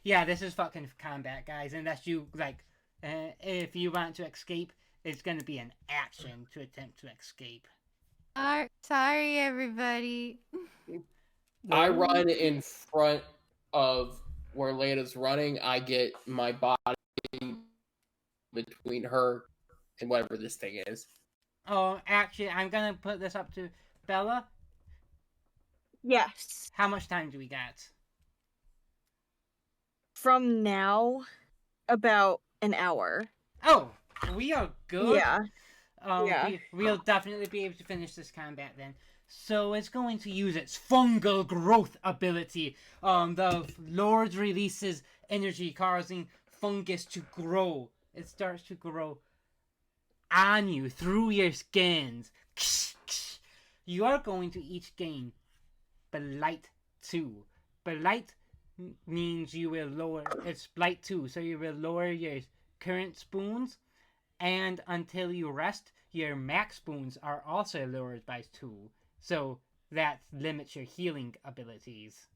Yeah, this is fucking combat, guys, and that's you, like, if you want to escape, it's gonna be an action to attempt to escape. Sorry, everybody. I run in front of where Leda's running. I get my body between her and whatever this thing is. Oh, actually, I'm gonna put this up to Bella. Yes. How much time do we got? From now, about an hour. Oh, we are good. Yeah. Yeah. We'll definitely be able to finish this combat then. So it's going to use its fungal growth ability. The Lord releases energy, causing fungus to grow. It starts to grow on you through your skins. You are going to each gain Blight 2. Blight means you will lower. It's Blight 2, so you will lower your current spoons, and until you rest, your max spoons are also lowered by 2. So that limits your healing abilities.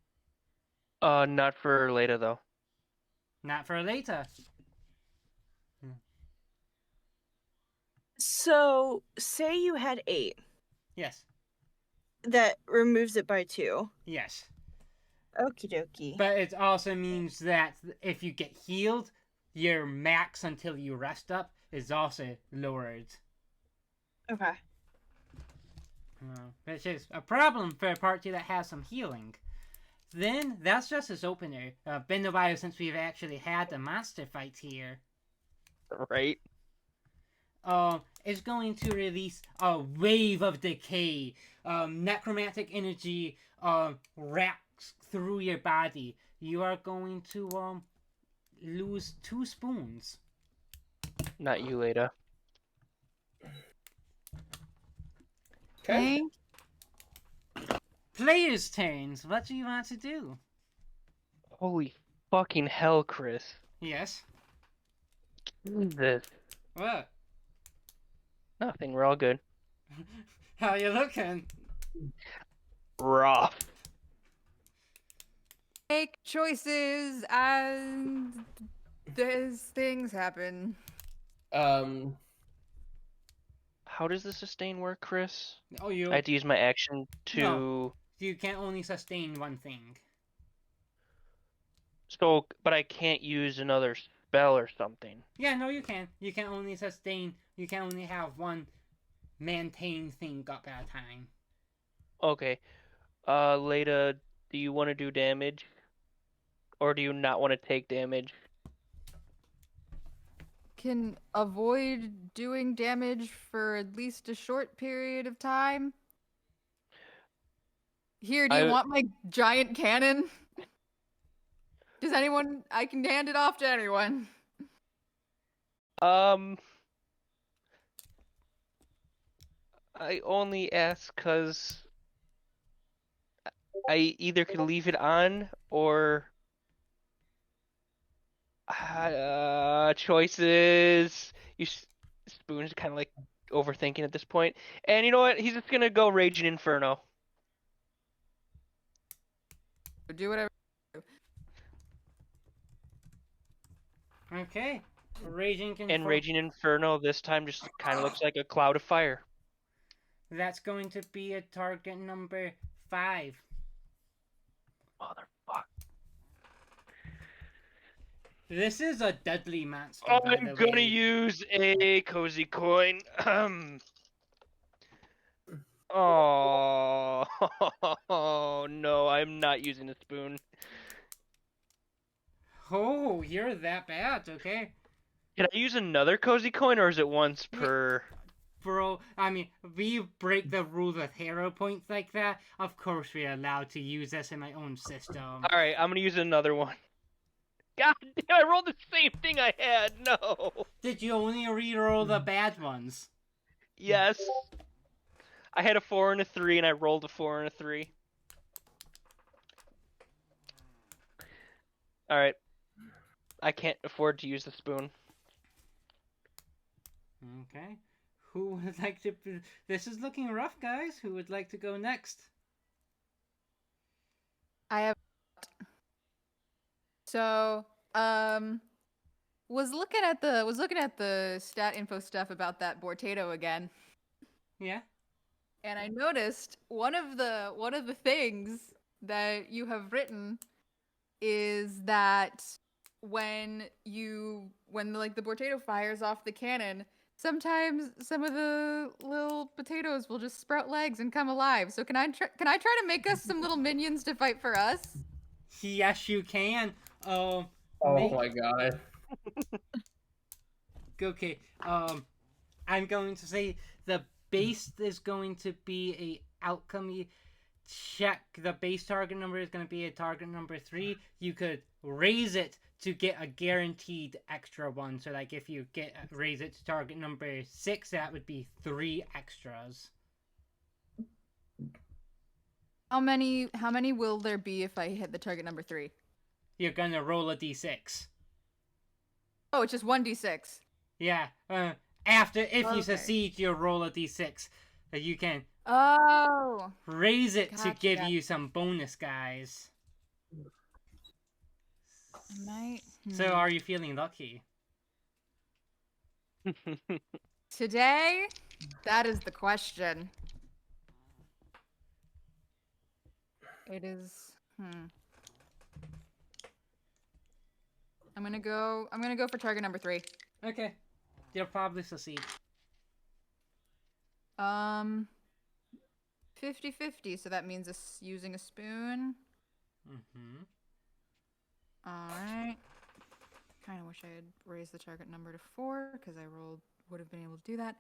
Not for Leda though. Not for later. So, say you had 8. Yes. That removes it by 2. Yes. Okie dokie. But it also means that if you get healed, your max until you rest up is also lowered. Okay. Which is a problem for a party that has some healing. Then that's just his opener. Been a while since we've actually had a monster fight here. Right? Is going to release a wave of decay. Necromantic energy wraps through your body. You are going to lose 2 spoons. Not you, Leda. Okay. Players' turns. What do you want to do? Holy fucking hell, Chris. Yes. Jesus. What? Nothing, we're all good. How you looking? Rough. Make choices and these things happen. How does the sustain work, Chris? Oh, you. I have to use my action to... No. You can only sustain one thing. So, but I can't use another spell or something. Yeah, no, you can. You can only sustain. You can only have one maintain thing up at a time. Okay. Leda, do you want to do damage? Or do you not want to take damage? Can avoid doing damage for at least a short period of time. Here, do you want my giant cannon? Does anyone? I can hand it off to anyone. I only ask because I either could leave it on or choices. Spoon's kind of like overthinking at this point. And you know what? He's just gonna go Raging Inferno. Do whatever. Okay. Raging Control. And Raging Inferno this time just kind of looks like a cloud of fire. That's going to be a target number 5. Motherfucker. This is a deadly monster. by I'm the gonna way. use a cozy coin. Oh, no, I'm not using a spoon. Oh, you're that bad, okay? Can I use another cozy coin, or is it once per? Bro, I mean, we break the rules with hero points like that. Of course we're allowed to use this in my own system. Alright, I'm gonna use another one. God damn, I rolled the same thing I had! No! Did you only reroll the bad ones? Yes. I had a 4 and a 3, and I rolled a 4 and a 3. Alright. I can't afford to use the spoon. Okay. Who would like to... This is looking rough, guys. Who would like to go next? I have. So, was looking at the stat info stuff about that Bortato again, Yeah? and I noticed one of the things that you have written is that when like the Bortato fires off the cannon, sometimes some of the little potatoes will just sprout legs and come alive. So can I try to make us some little minions to fight for us? Yes, you can. Oh my god. Okay. I'm going to say the base is going to be a outcome check. The base target number is going to be a target number 3. You could raise it to get a guaranteed extra one. So like if you raise it to target number 6, that would be 3 extras. How many will there be if I hit the target number 3? You're gonna roll a d6. Oh, it's just 1d6. Yeah. If you succeed, you roll a d6. You can raise it to give you some bonus guys. So are you feeling lucky? Today, that is the question. It is. I'm gonna go for target number 3. Okay. You'll probably succeed. 50-50, so that means using a spoon. Mm-hmm. Alright. Kind of wish I had raised the target number to 4, because I would have been able to do that.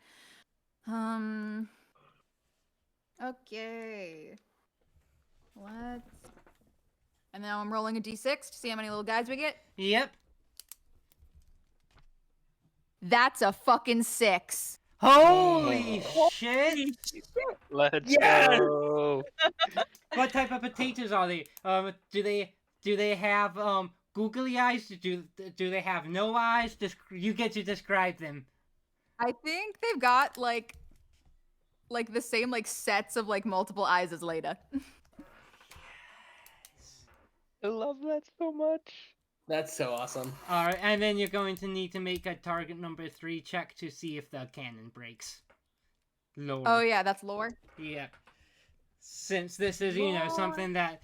Okay. Let's... And now I'm rolling a d6 to see how many little guys we get. Yep. That's a fucking 6. Holy shit! Let's Yes! go. What type of potatoes are they? Do they have googly eyes? Do they have no eyes? You get to describe them. I think they've got like the same like sets of like multiple eyes as Leda. I love that so much. That's so awesome. All right, and then you're going to need to make a target number 3 check to see if the cannon breaks. Lower. Oh yeah, that's lore. Yeah. Since this is, something that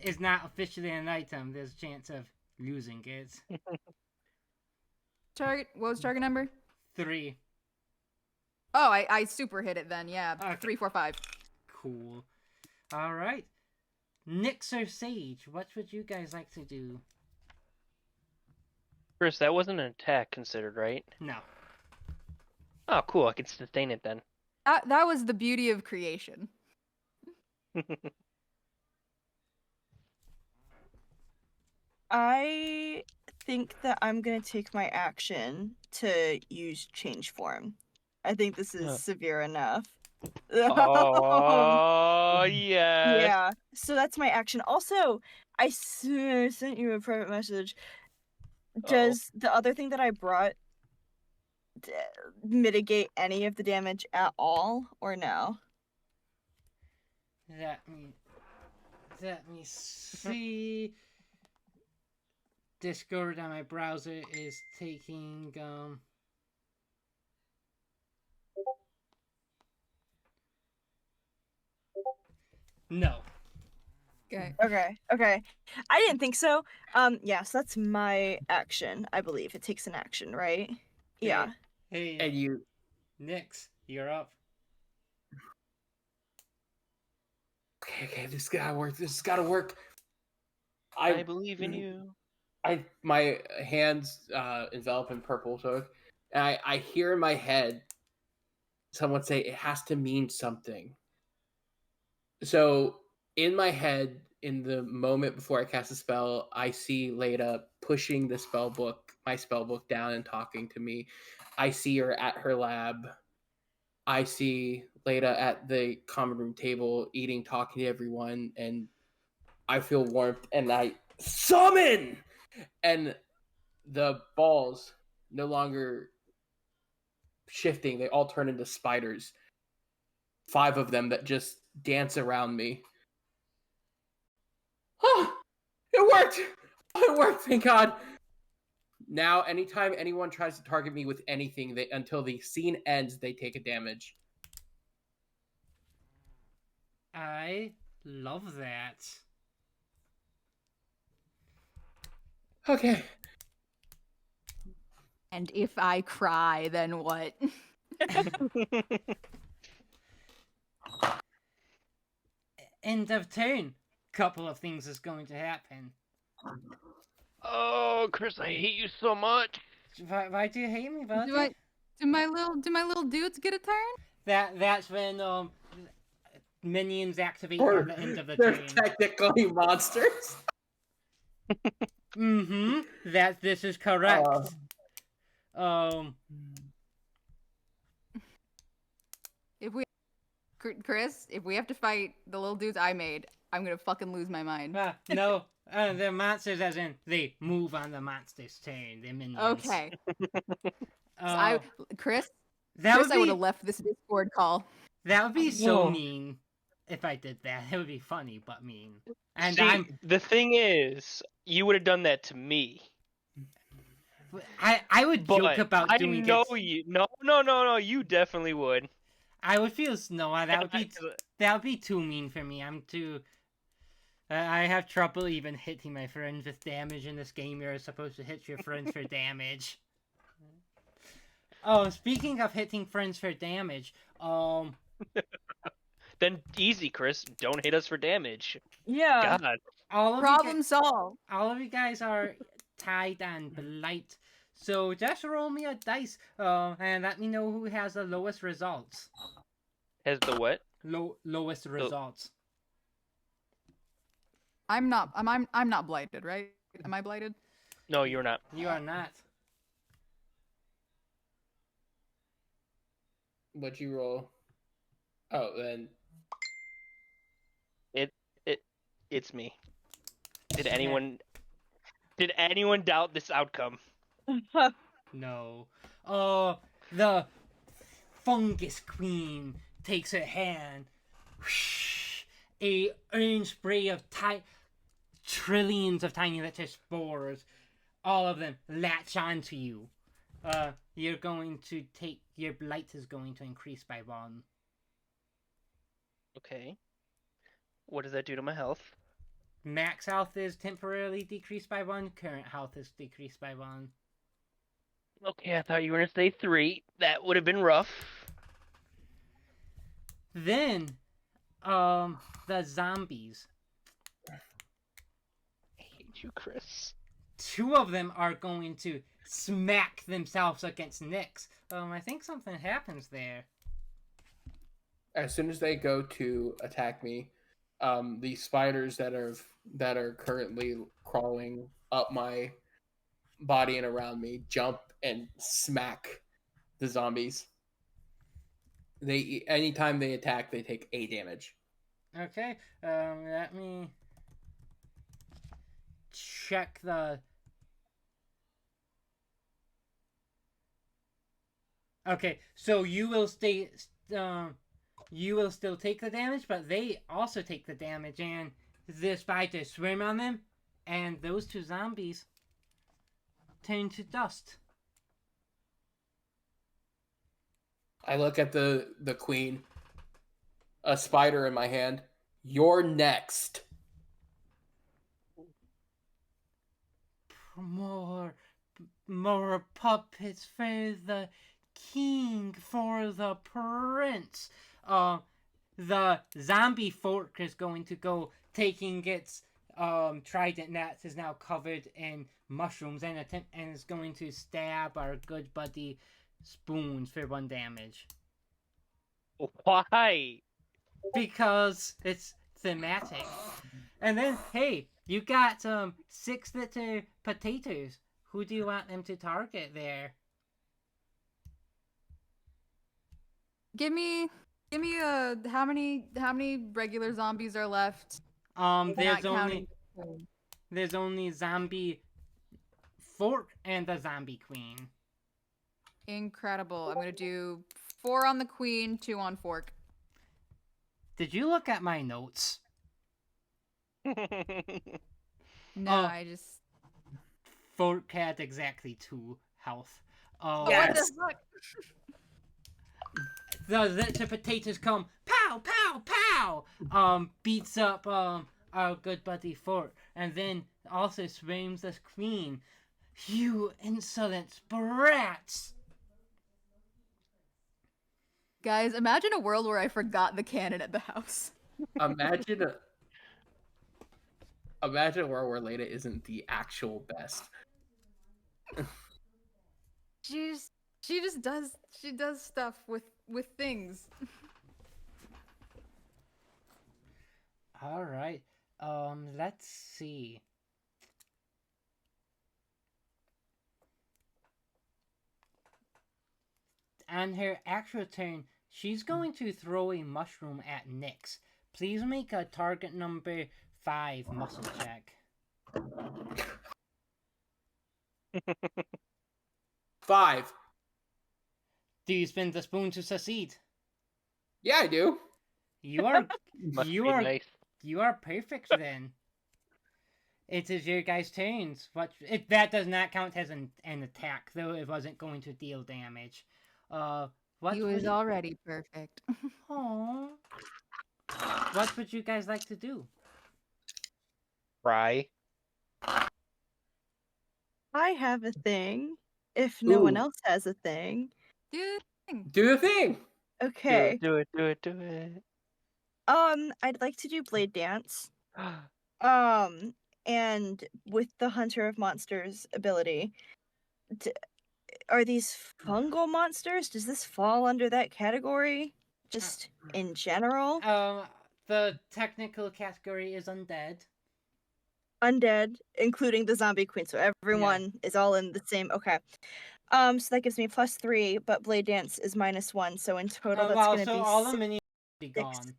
is not officially an item, there's a chance of losing it. Target. What was target number? 3. Oh, I super hit it then. Yeah, Okay. 3, 4, 5. Cool. All right. Nyx or Sage, what would you guys like to do? Chris, that wasn't an attack considered, right? No. Oh, cool. I can sustain it then. That was the beauty of creation. I think that I'm gonna take my action to use change form. I think this is Huh. severe enough. Oh, yes. Yeah. So that's my action. Also, I sent you a private message. Does the other thing that I brought mitigate any of the damage at all, or no? Let me see. Discord on my browser is taking no. Okay. Okay. I didn't think so. Yeah, so that's my action, I believe. It takes an action, right? Yeah. Hey, And you Nyx, you're up. okay, this gotta work. This has gotta work. I believe in you. My hands envelop in purple cloak, and I hear in my head someone say it has to mean something. So in my head, in the moment before I cast a spell, I see Leda pushing the my spell book down and talking to me. I see her at her lab. I see Leda at the common room table eating, talking to everyone, and I feel warmth and I summon! And the balls no longer shifting, they all turn into spiders. 5 of them that just dance around me. Oh, it worked! It worked, thank God. Now, anytime anyone tries to target me with anything, until the scene ends, they take a damage. I love that. Okay. And if I cry, then what? End of turn. Couple of things is going to happen. Oh, Chris, I hate you so much. Why do you hate me, buddy? Do my little dudes get a turn? That's when minions activate Or at the end of the they're turn. technically monsters. Mm-hmm. This is correct. Chris, if we have to fight the little dudes I made, I'm gonna fucking lose my mind. No, they're monsters as in they move on the monster's turn. They're minions. Okay. Chris, That I would would have left this Discord call. be so Whoa. mean if I did that. It would be funny, but mean. And See, the thing is, you would have done that to me. I would joke But about I doing know it. you. No, you definitely would. I would feel that would be too mean for me. I'm too. I have trouble even hitting my friends with damage in this game. You're supposed to hit your friends for damage. Oh, speaking of hitting friends for damage, Then easy, Chris. Don't hit us for damage. Yeah. God. all of Problem solved. all of you guys are tied and blight. So just roll me a dice, and let me know who has the lowest results. Has the what? Lowest results. I'm not blighted, right? Am I blighted? No, you're not. You are not. What'd you roll? Oh, then It's me. Did anyone doubt this outcome? No. The fungus queen takes her hand. A orange spray of trillions of tiny little spores. All of them latch onto you. You're going to take your blight is going to increase by 1. Okay. What does that do to my health? Max health is temporarily decreased by 1. Current health is decreased by 1. Okay, I thought you were gonna say 3. That would have been rough. Then, the zombies. I hate you, Chris. 2 of them are going to smack themselves against Nyx. I think something happens there. as soon as they go to attack me, the spiders that are currently crawling up my body and around me jump and smack the zombies. Anytime they attack, they take 8 damage. Okay, let me check the... Okay, so you will stay... you will still take the damage, but they also take the damage, and the spiders swim on them, and those 2 zombies turn to dust. I look at the queen, a spider in my hand. You're next. More puppets for the king, for the prince. The zombie fork is going to go, taking its trident that is now covered in mushrooms, and is going to stab our good buddy Spoons for 1 damage. Why? Because it's thematic. And then, hey, you got 6 little potatoes. Who do you want them to target there? Give me how many regular zombies are left? There's Not only counting. zombie fork and the zombie queen. Incredible. I'm gonna do 4 on the queen, 2 on fork. Did you look at my notes? No, Oh. I just. Fork had exactly 2 health. Yes. What the fuck? The little potatoes come, pow, pow, pow! Beats up our good buddy Fork, and then also swims the queen. You insolent brats! Guys, imagine a world where I forgot the cannon at the house. Imagine a world where Leda isn't the actual best. She just does stuff with things. All right. Let's see. On her actual turn, she's going to throw a mushroom at Nyx. Please make a target number 5 muscle check. 5. Do you spin the spoon to succeed? Yeah, I do. You are Must you be are nice. you are perfect then. It is your guys' turns. That does not count as an attack, though it wasn't going to deal damage. He was already perfect. Aww. What would you guys like to do? Cry. I have a thing. If no one Ooh. else has a thing. Do the thing. Okay. Do it. I'd like to do blade dance. And with the Hunter of Monsters ability, are these fungal monsters? Does this fall under that category? Just in general? The technical category is undead. Undead, including the zombie queen. So everyone is all in the same. Okay. So that gives me +3, but Blade Dance is -1. So in total, that's Well, gonna so be all the 6. minions will be gone.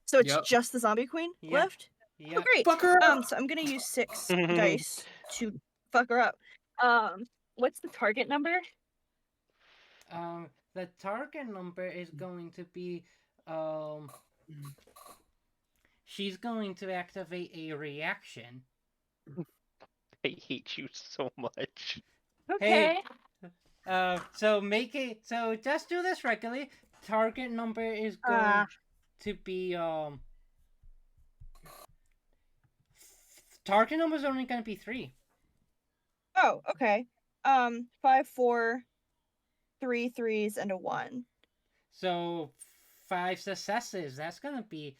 So it's Yep. just the zombie queen Yep. left. Yep. Oh, great. Fuck her up! So I'm gonna use 6 dice to fuck her up. What's the target number? The target number is going to be, she's going to activate a reaction. I hate you so much. Okay. So just do this regularly. Target number is going to be, target number is only going to be 3. Oh, okay. 5, 4, 3 3s, and a 1. So 5 successes. That's going to be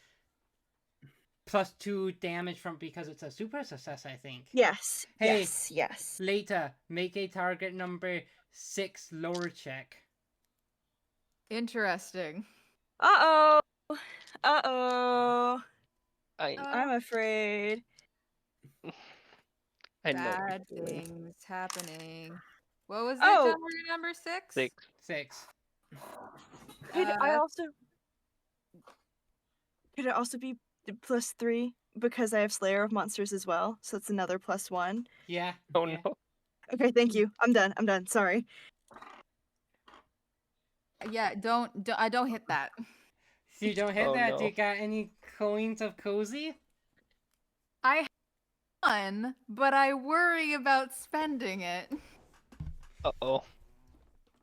+2 damage from, because it's a super success, I think. Yes. Hey. Yes. Later, make a target number 6 lore check. Interesting. Uh-oh. Uh-oh. I I'm afraid. I know. Bad things happening. What was Oh. it? Number 6? 6. 6. Could it also be +3 because I have Slayer of Monsters as well, so it's another +1. Yeah. Oh yeah. no. Okay, thank you. I'm done. Sorry. Yeah, don't hit that. So you don't hit Oh, that. no. Do you got any coins of cozy? I have one, but I worry about spending it. Uh-oh.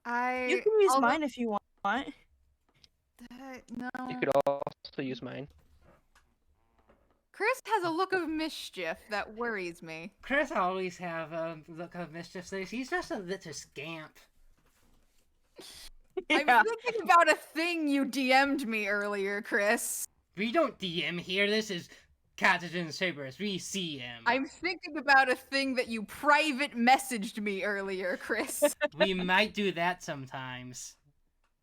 You can use mine if you want. No. You could also use mine. Chris has a look of mischief that worries me. Chris always have a look of mischief. He's just a little scamp. I'm thinking about a thing you DM'd me earlier, Chris. We don't DM here. This is Cottages Cerberus. We see him. I'm thinking about a thing that you private messaged me earlier, Chris. We might do that sometimes.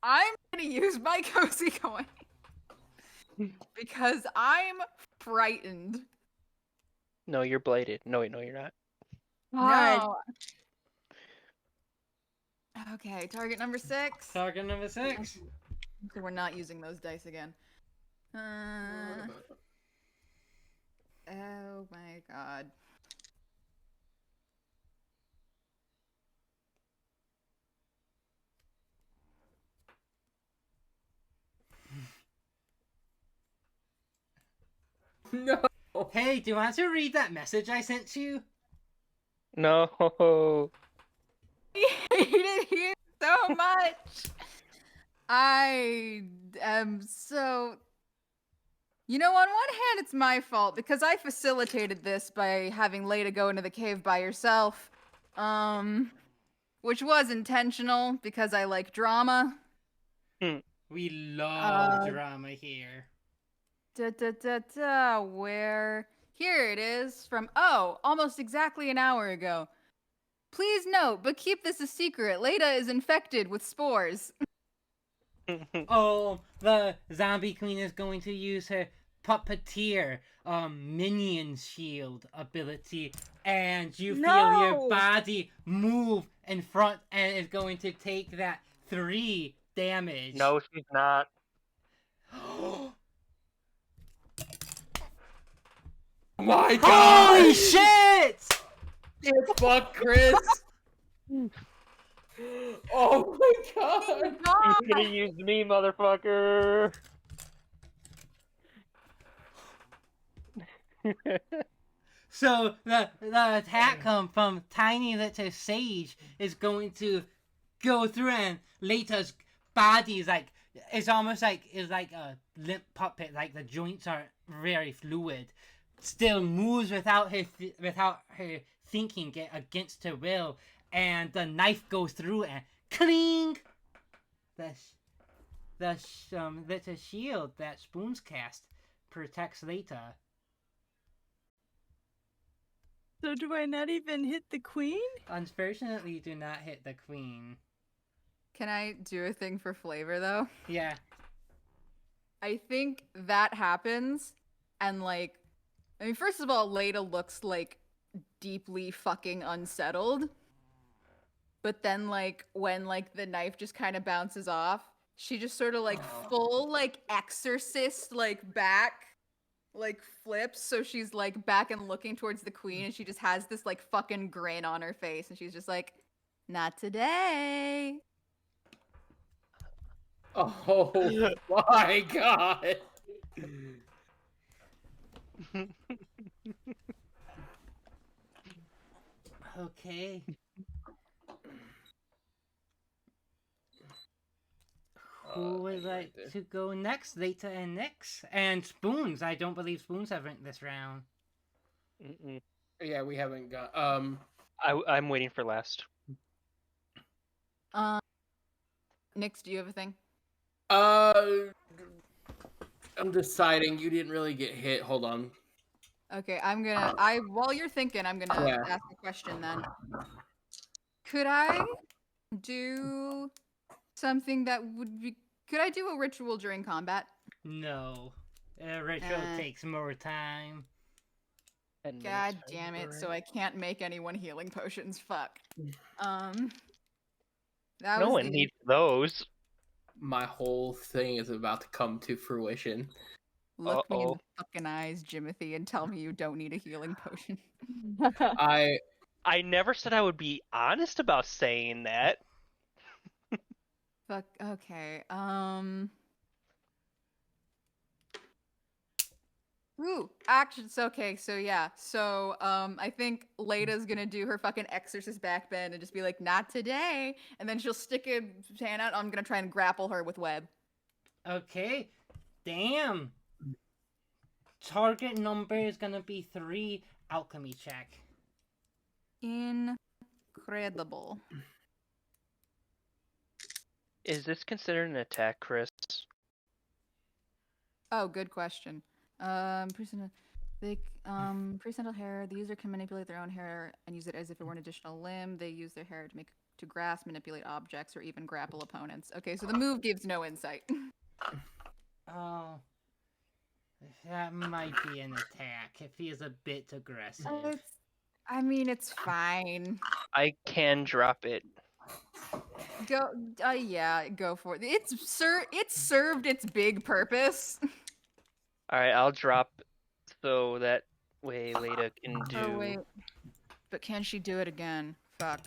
I'm gonna use my cozy coin. Because I'm frightened. No, you're bladed. No, wait, no, you're not. No. Okay, target number 6. Target number 6. So we're not using those dice again. Oh my god. No. Hey, do you want to read that message I sent you? No. I hate it here so much. I am so... You know, on one hand, it's my fault because I facilitated this by having Leda go into the cave by herself. Which was intentional because I like drama. We love drama here. Where? Here it is from, almost exactly an hour ago. Please note, but keep this a secret. Leda is infected with spores. Oh, the zombie queen is going to use her puppeteer minion shield ability, and you feel your body move in front, and is going to take that 3 damage. No, she's not. My God! Holy shit! Get fucked, Chris! Oh my God! You could have used me, motherfucker. So the attack from Tiny Little Sage is going to go through, and Leta's body is like, it's almost like a limp puppet, like the joints are very fluid. Still moves without her thinking, against her will, and the knife goes through and cling. the shield that Spoons cast protects Leta. So do I not even hit the queen? Unfortunately, you do not hit the queen. Can I do a thing for flavor though? Yeah. I think that happens, and like, I mean, first of all, Leda looks like deeply fucking unsettled. But then, like, when like the knife just kind of bounces off, she just sort of like full like exorcist like back, like flips. So she's like back and looking towards the queen, and she just has this like fucking grin on her face, and she's just like, "Not today." Oh my god. Okay. Who would like to go next? Leta and Nyx? And Spoons. I don't believe Spoons have went this round. Mm-mm. Yeah, we haven't got. I'm waiting for last. Nyx, do you have a thing? I'm deciding. You didn't really get hit. Hold on. Okay, while you're thinking, I'm gonna Yeah. ask a question then. Could I do something that would be? Could I do a ritual during combat? No. Ritual takes more time. And God next damn time, it! right? So I can't make anyone healing potions. Fuck. That No was one the needs those. My whole thing is about to come to fruition. look me in Uh-oh. the fucking eyes, Jimothy, and tell me you don't need a healing potion. I I never said I would be honest about saying that. Fuck. Okay. Ooh, action. It's okay. So yeah. So I think Leda's gonna do her fucking exorcist backbend and just be like, "Not today," and then she'll stick a hand out. I'm gonna try and grapple her with web. Okay. Damn. Target number is gonna be 3. Alchemy check. Incredible. Is this considered an attack, Chris? Oh, good question. Presental hair. The user can manipulate their own hair and use it as if it were an additional limb. They use their hair to grasp, manipulate objects, or even grapple opponents. Okay, so the move gives no insight. Oh. That might be an attack if he is a bit aggressive. I mean, it's fine. I can drop it. Go, yeah, go for it. It's served its big purpose. All right, I'll drop so that way Leda can do. Oh wait, but can she do it again? Fuck.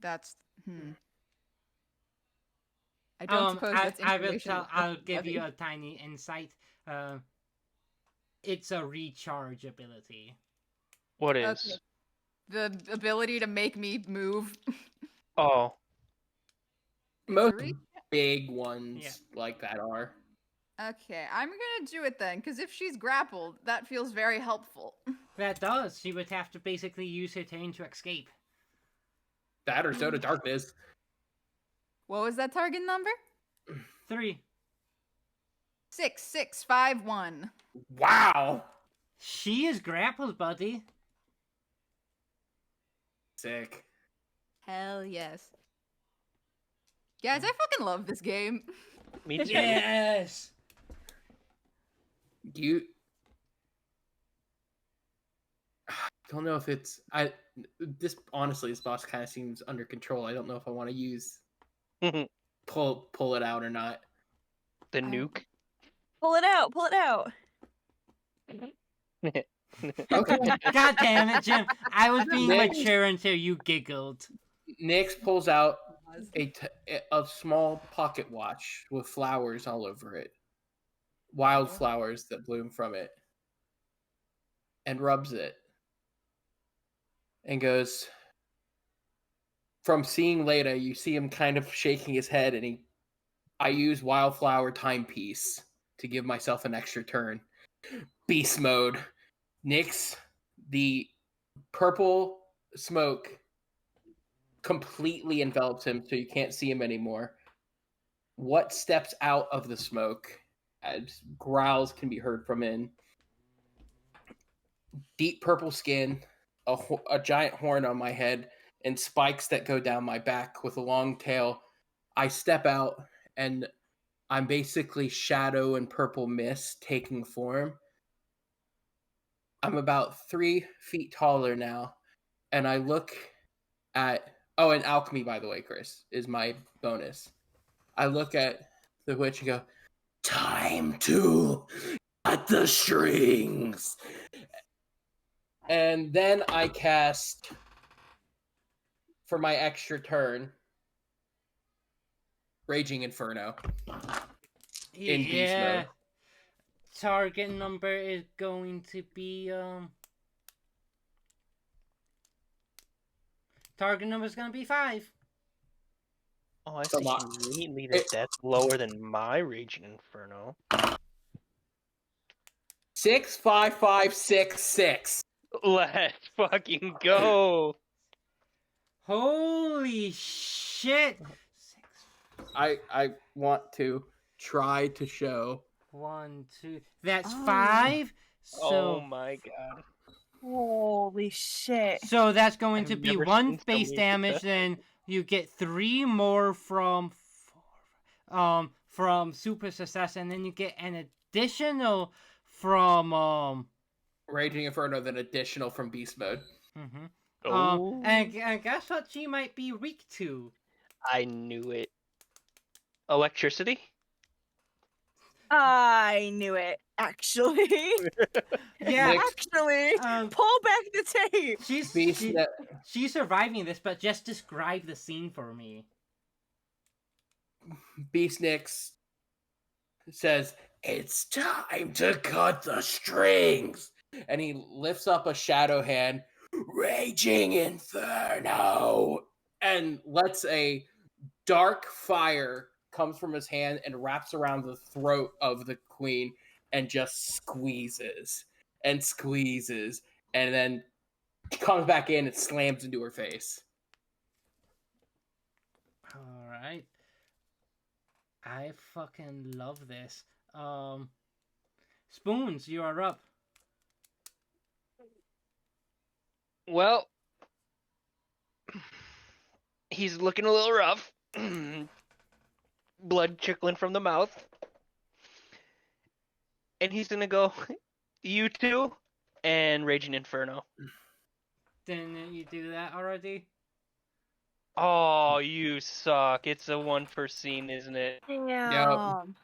That's I don't suppose that's information. I'll give you a tiny insight. It's a recharge ability. What is? Okay. The ability to make me move. Oh, most Three? big ones like that are. Okay, I'm gonna do it then, because if she's grappled, that feels very helpful. That does. She would have to basically use her turn to escape. That or Soda Darkness. What was that target number? 3. 6651. Wow. She is grappled, buddy. Sick. Hell yes. Guys, I fucking love this game. me too. Yes. You don't know if it's this boss kind of seems under control. I don't know if I want to use pull it out or not. The nuke. Pull it out. Pull it out. Okay. God damn it, Jim. I was being Nick. mature until you giggled. Nyx pulls out a small pocket watch with flowers all over it. Wild flowers that bloom from it. And rubs it. And goes, from seeing Leda, you see him kind of shaking his head, and I use Wildflower Timepiece to give myself an extra turn. Beast mode. Nyx, the purple smoke completely envelops him, so you can't see him anymore. what steps out of the smoke as growls can be heard from in. Deep purple skin, a giant horn on my head, and spikes that go down my back with a long tail. I step out, and I'm basically shadow and purple mist taking form. I'm about 3 feet taller now, and I look at... Oh, and alchemy, by the way, Chris, is my bonus. I look at the witch and go, time to cut the strings. And then I cast, for my extra turn, Raging Inferno in beast mode. Target number is going to be Target number is going to be 5. Oh, I So think neatly that that's lower than my Raging Inferno. 6, 5, 5, 6, 6. Let's fucking go. Holy shit! 6. I want to try to show. 1, 2. That's Oh. 5. Oh So my god. Holy shit. so that's going I've to be never 1 seen so base many damage. successes. Then you get 3 more from super success, and then you get an additional from Raging Inferno, then additional from beast mode. mhm. Oh, And guess what she might be weak to? I knew it. Electricity? I knew it, actually. Yeah, Nick, Actually, um, pull back the tape. she's surviving this, but just describe the scene for me. Beast Nix says, it's time to cut the strings. And he lifts up a shadow hand, Raging Inferno, and lets a dark fire comes from his hand and wraps around the throat of the queen and just squeezes and squeezes and then comes back in and slams into her face. All right. I fucking love this. Spoons, you are up. Well, he's looking a little rough. Blood trickling from the mouth. And he's gonna go, you two, and Raging Inferno. Didn't you do that already? Oh, you suck. It's a 1 per scene, isn't it? Damn.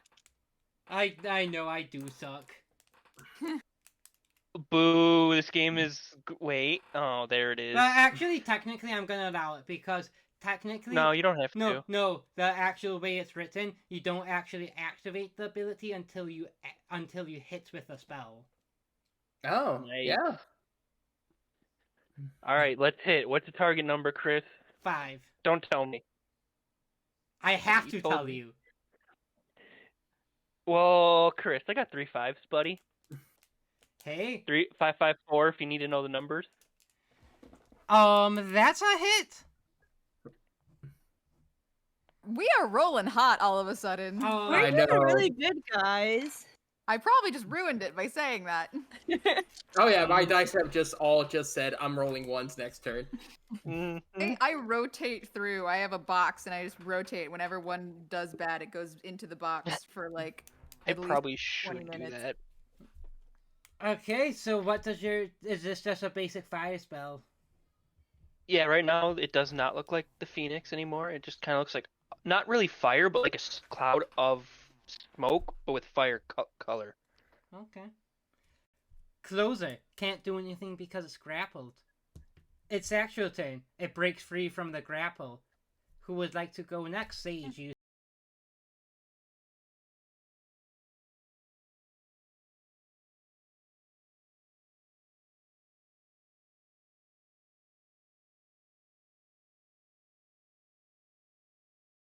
I know I do suck. Boo, this game is... Wait. Oh, there it is. Actually, technically, I'm gonna allow it because technically. No, you don't have to. No. The actual way it's written, you don't actually activate the ability until you hit with a spell. Oh, Nice. yeah. Alright, let's hit. What's the target number, Chris? 5. Don't tell me. I have You to told tell me. you. Well, Chris, I got 3 5s, buddy. Hey. 3 5 5 4 if you need to know the numbers. That's a hit. We are rolling hot all of a sudden. Oh, I We're doing know. really good, guys. I probably just ruined it by saying that. Oh yeah, my dice have just said I'm rolling ones next turn. Mhm. I rotate through. I have a box and I just rotate. Whenever one does bad, it goes into the box for like I at least probably 20 should do minutes. that. Okay, so what does is this just a basic fire spell? Yeah, right now it does not look like the Phoenix anymore. It just kind of looks like, not really fire, but like a cloud of smoke, but with fire color. Okay. Closer. Can't do anything because it's grappled. It's actual turn. It breaks free from the grapple. Who would like to go next? Sage, you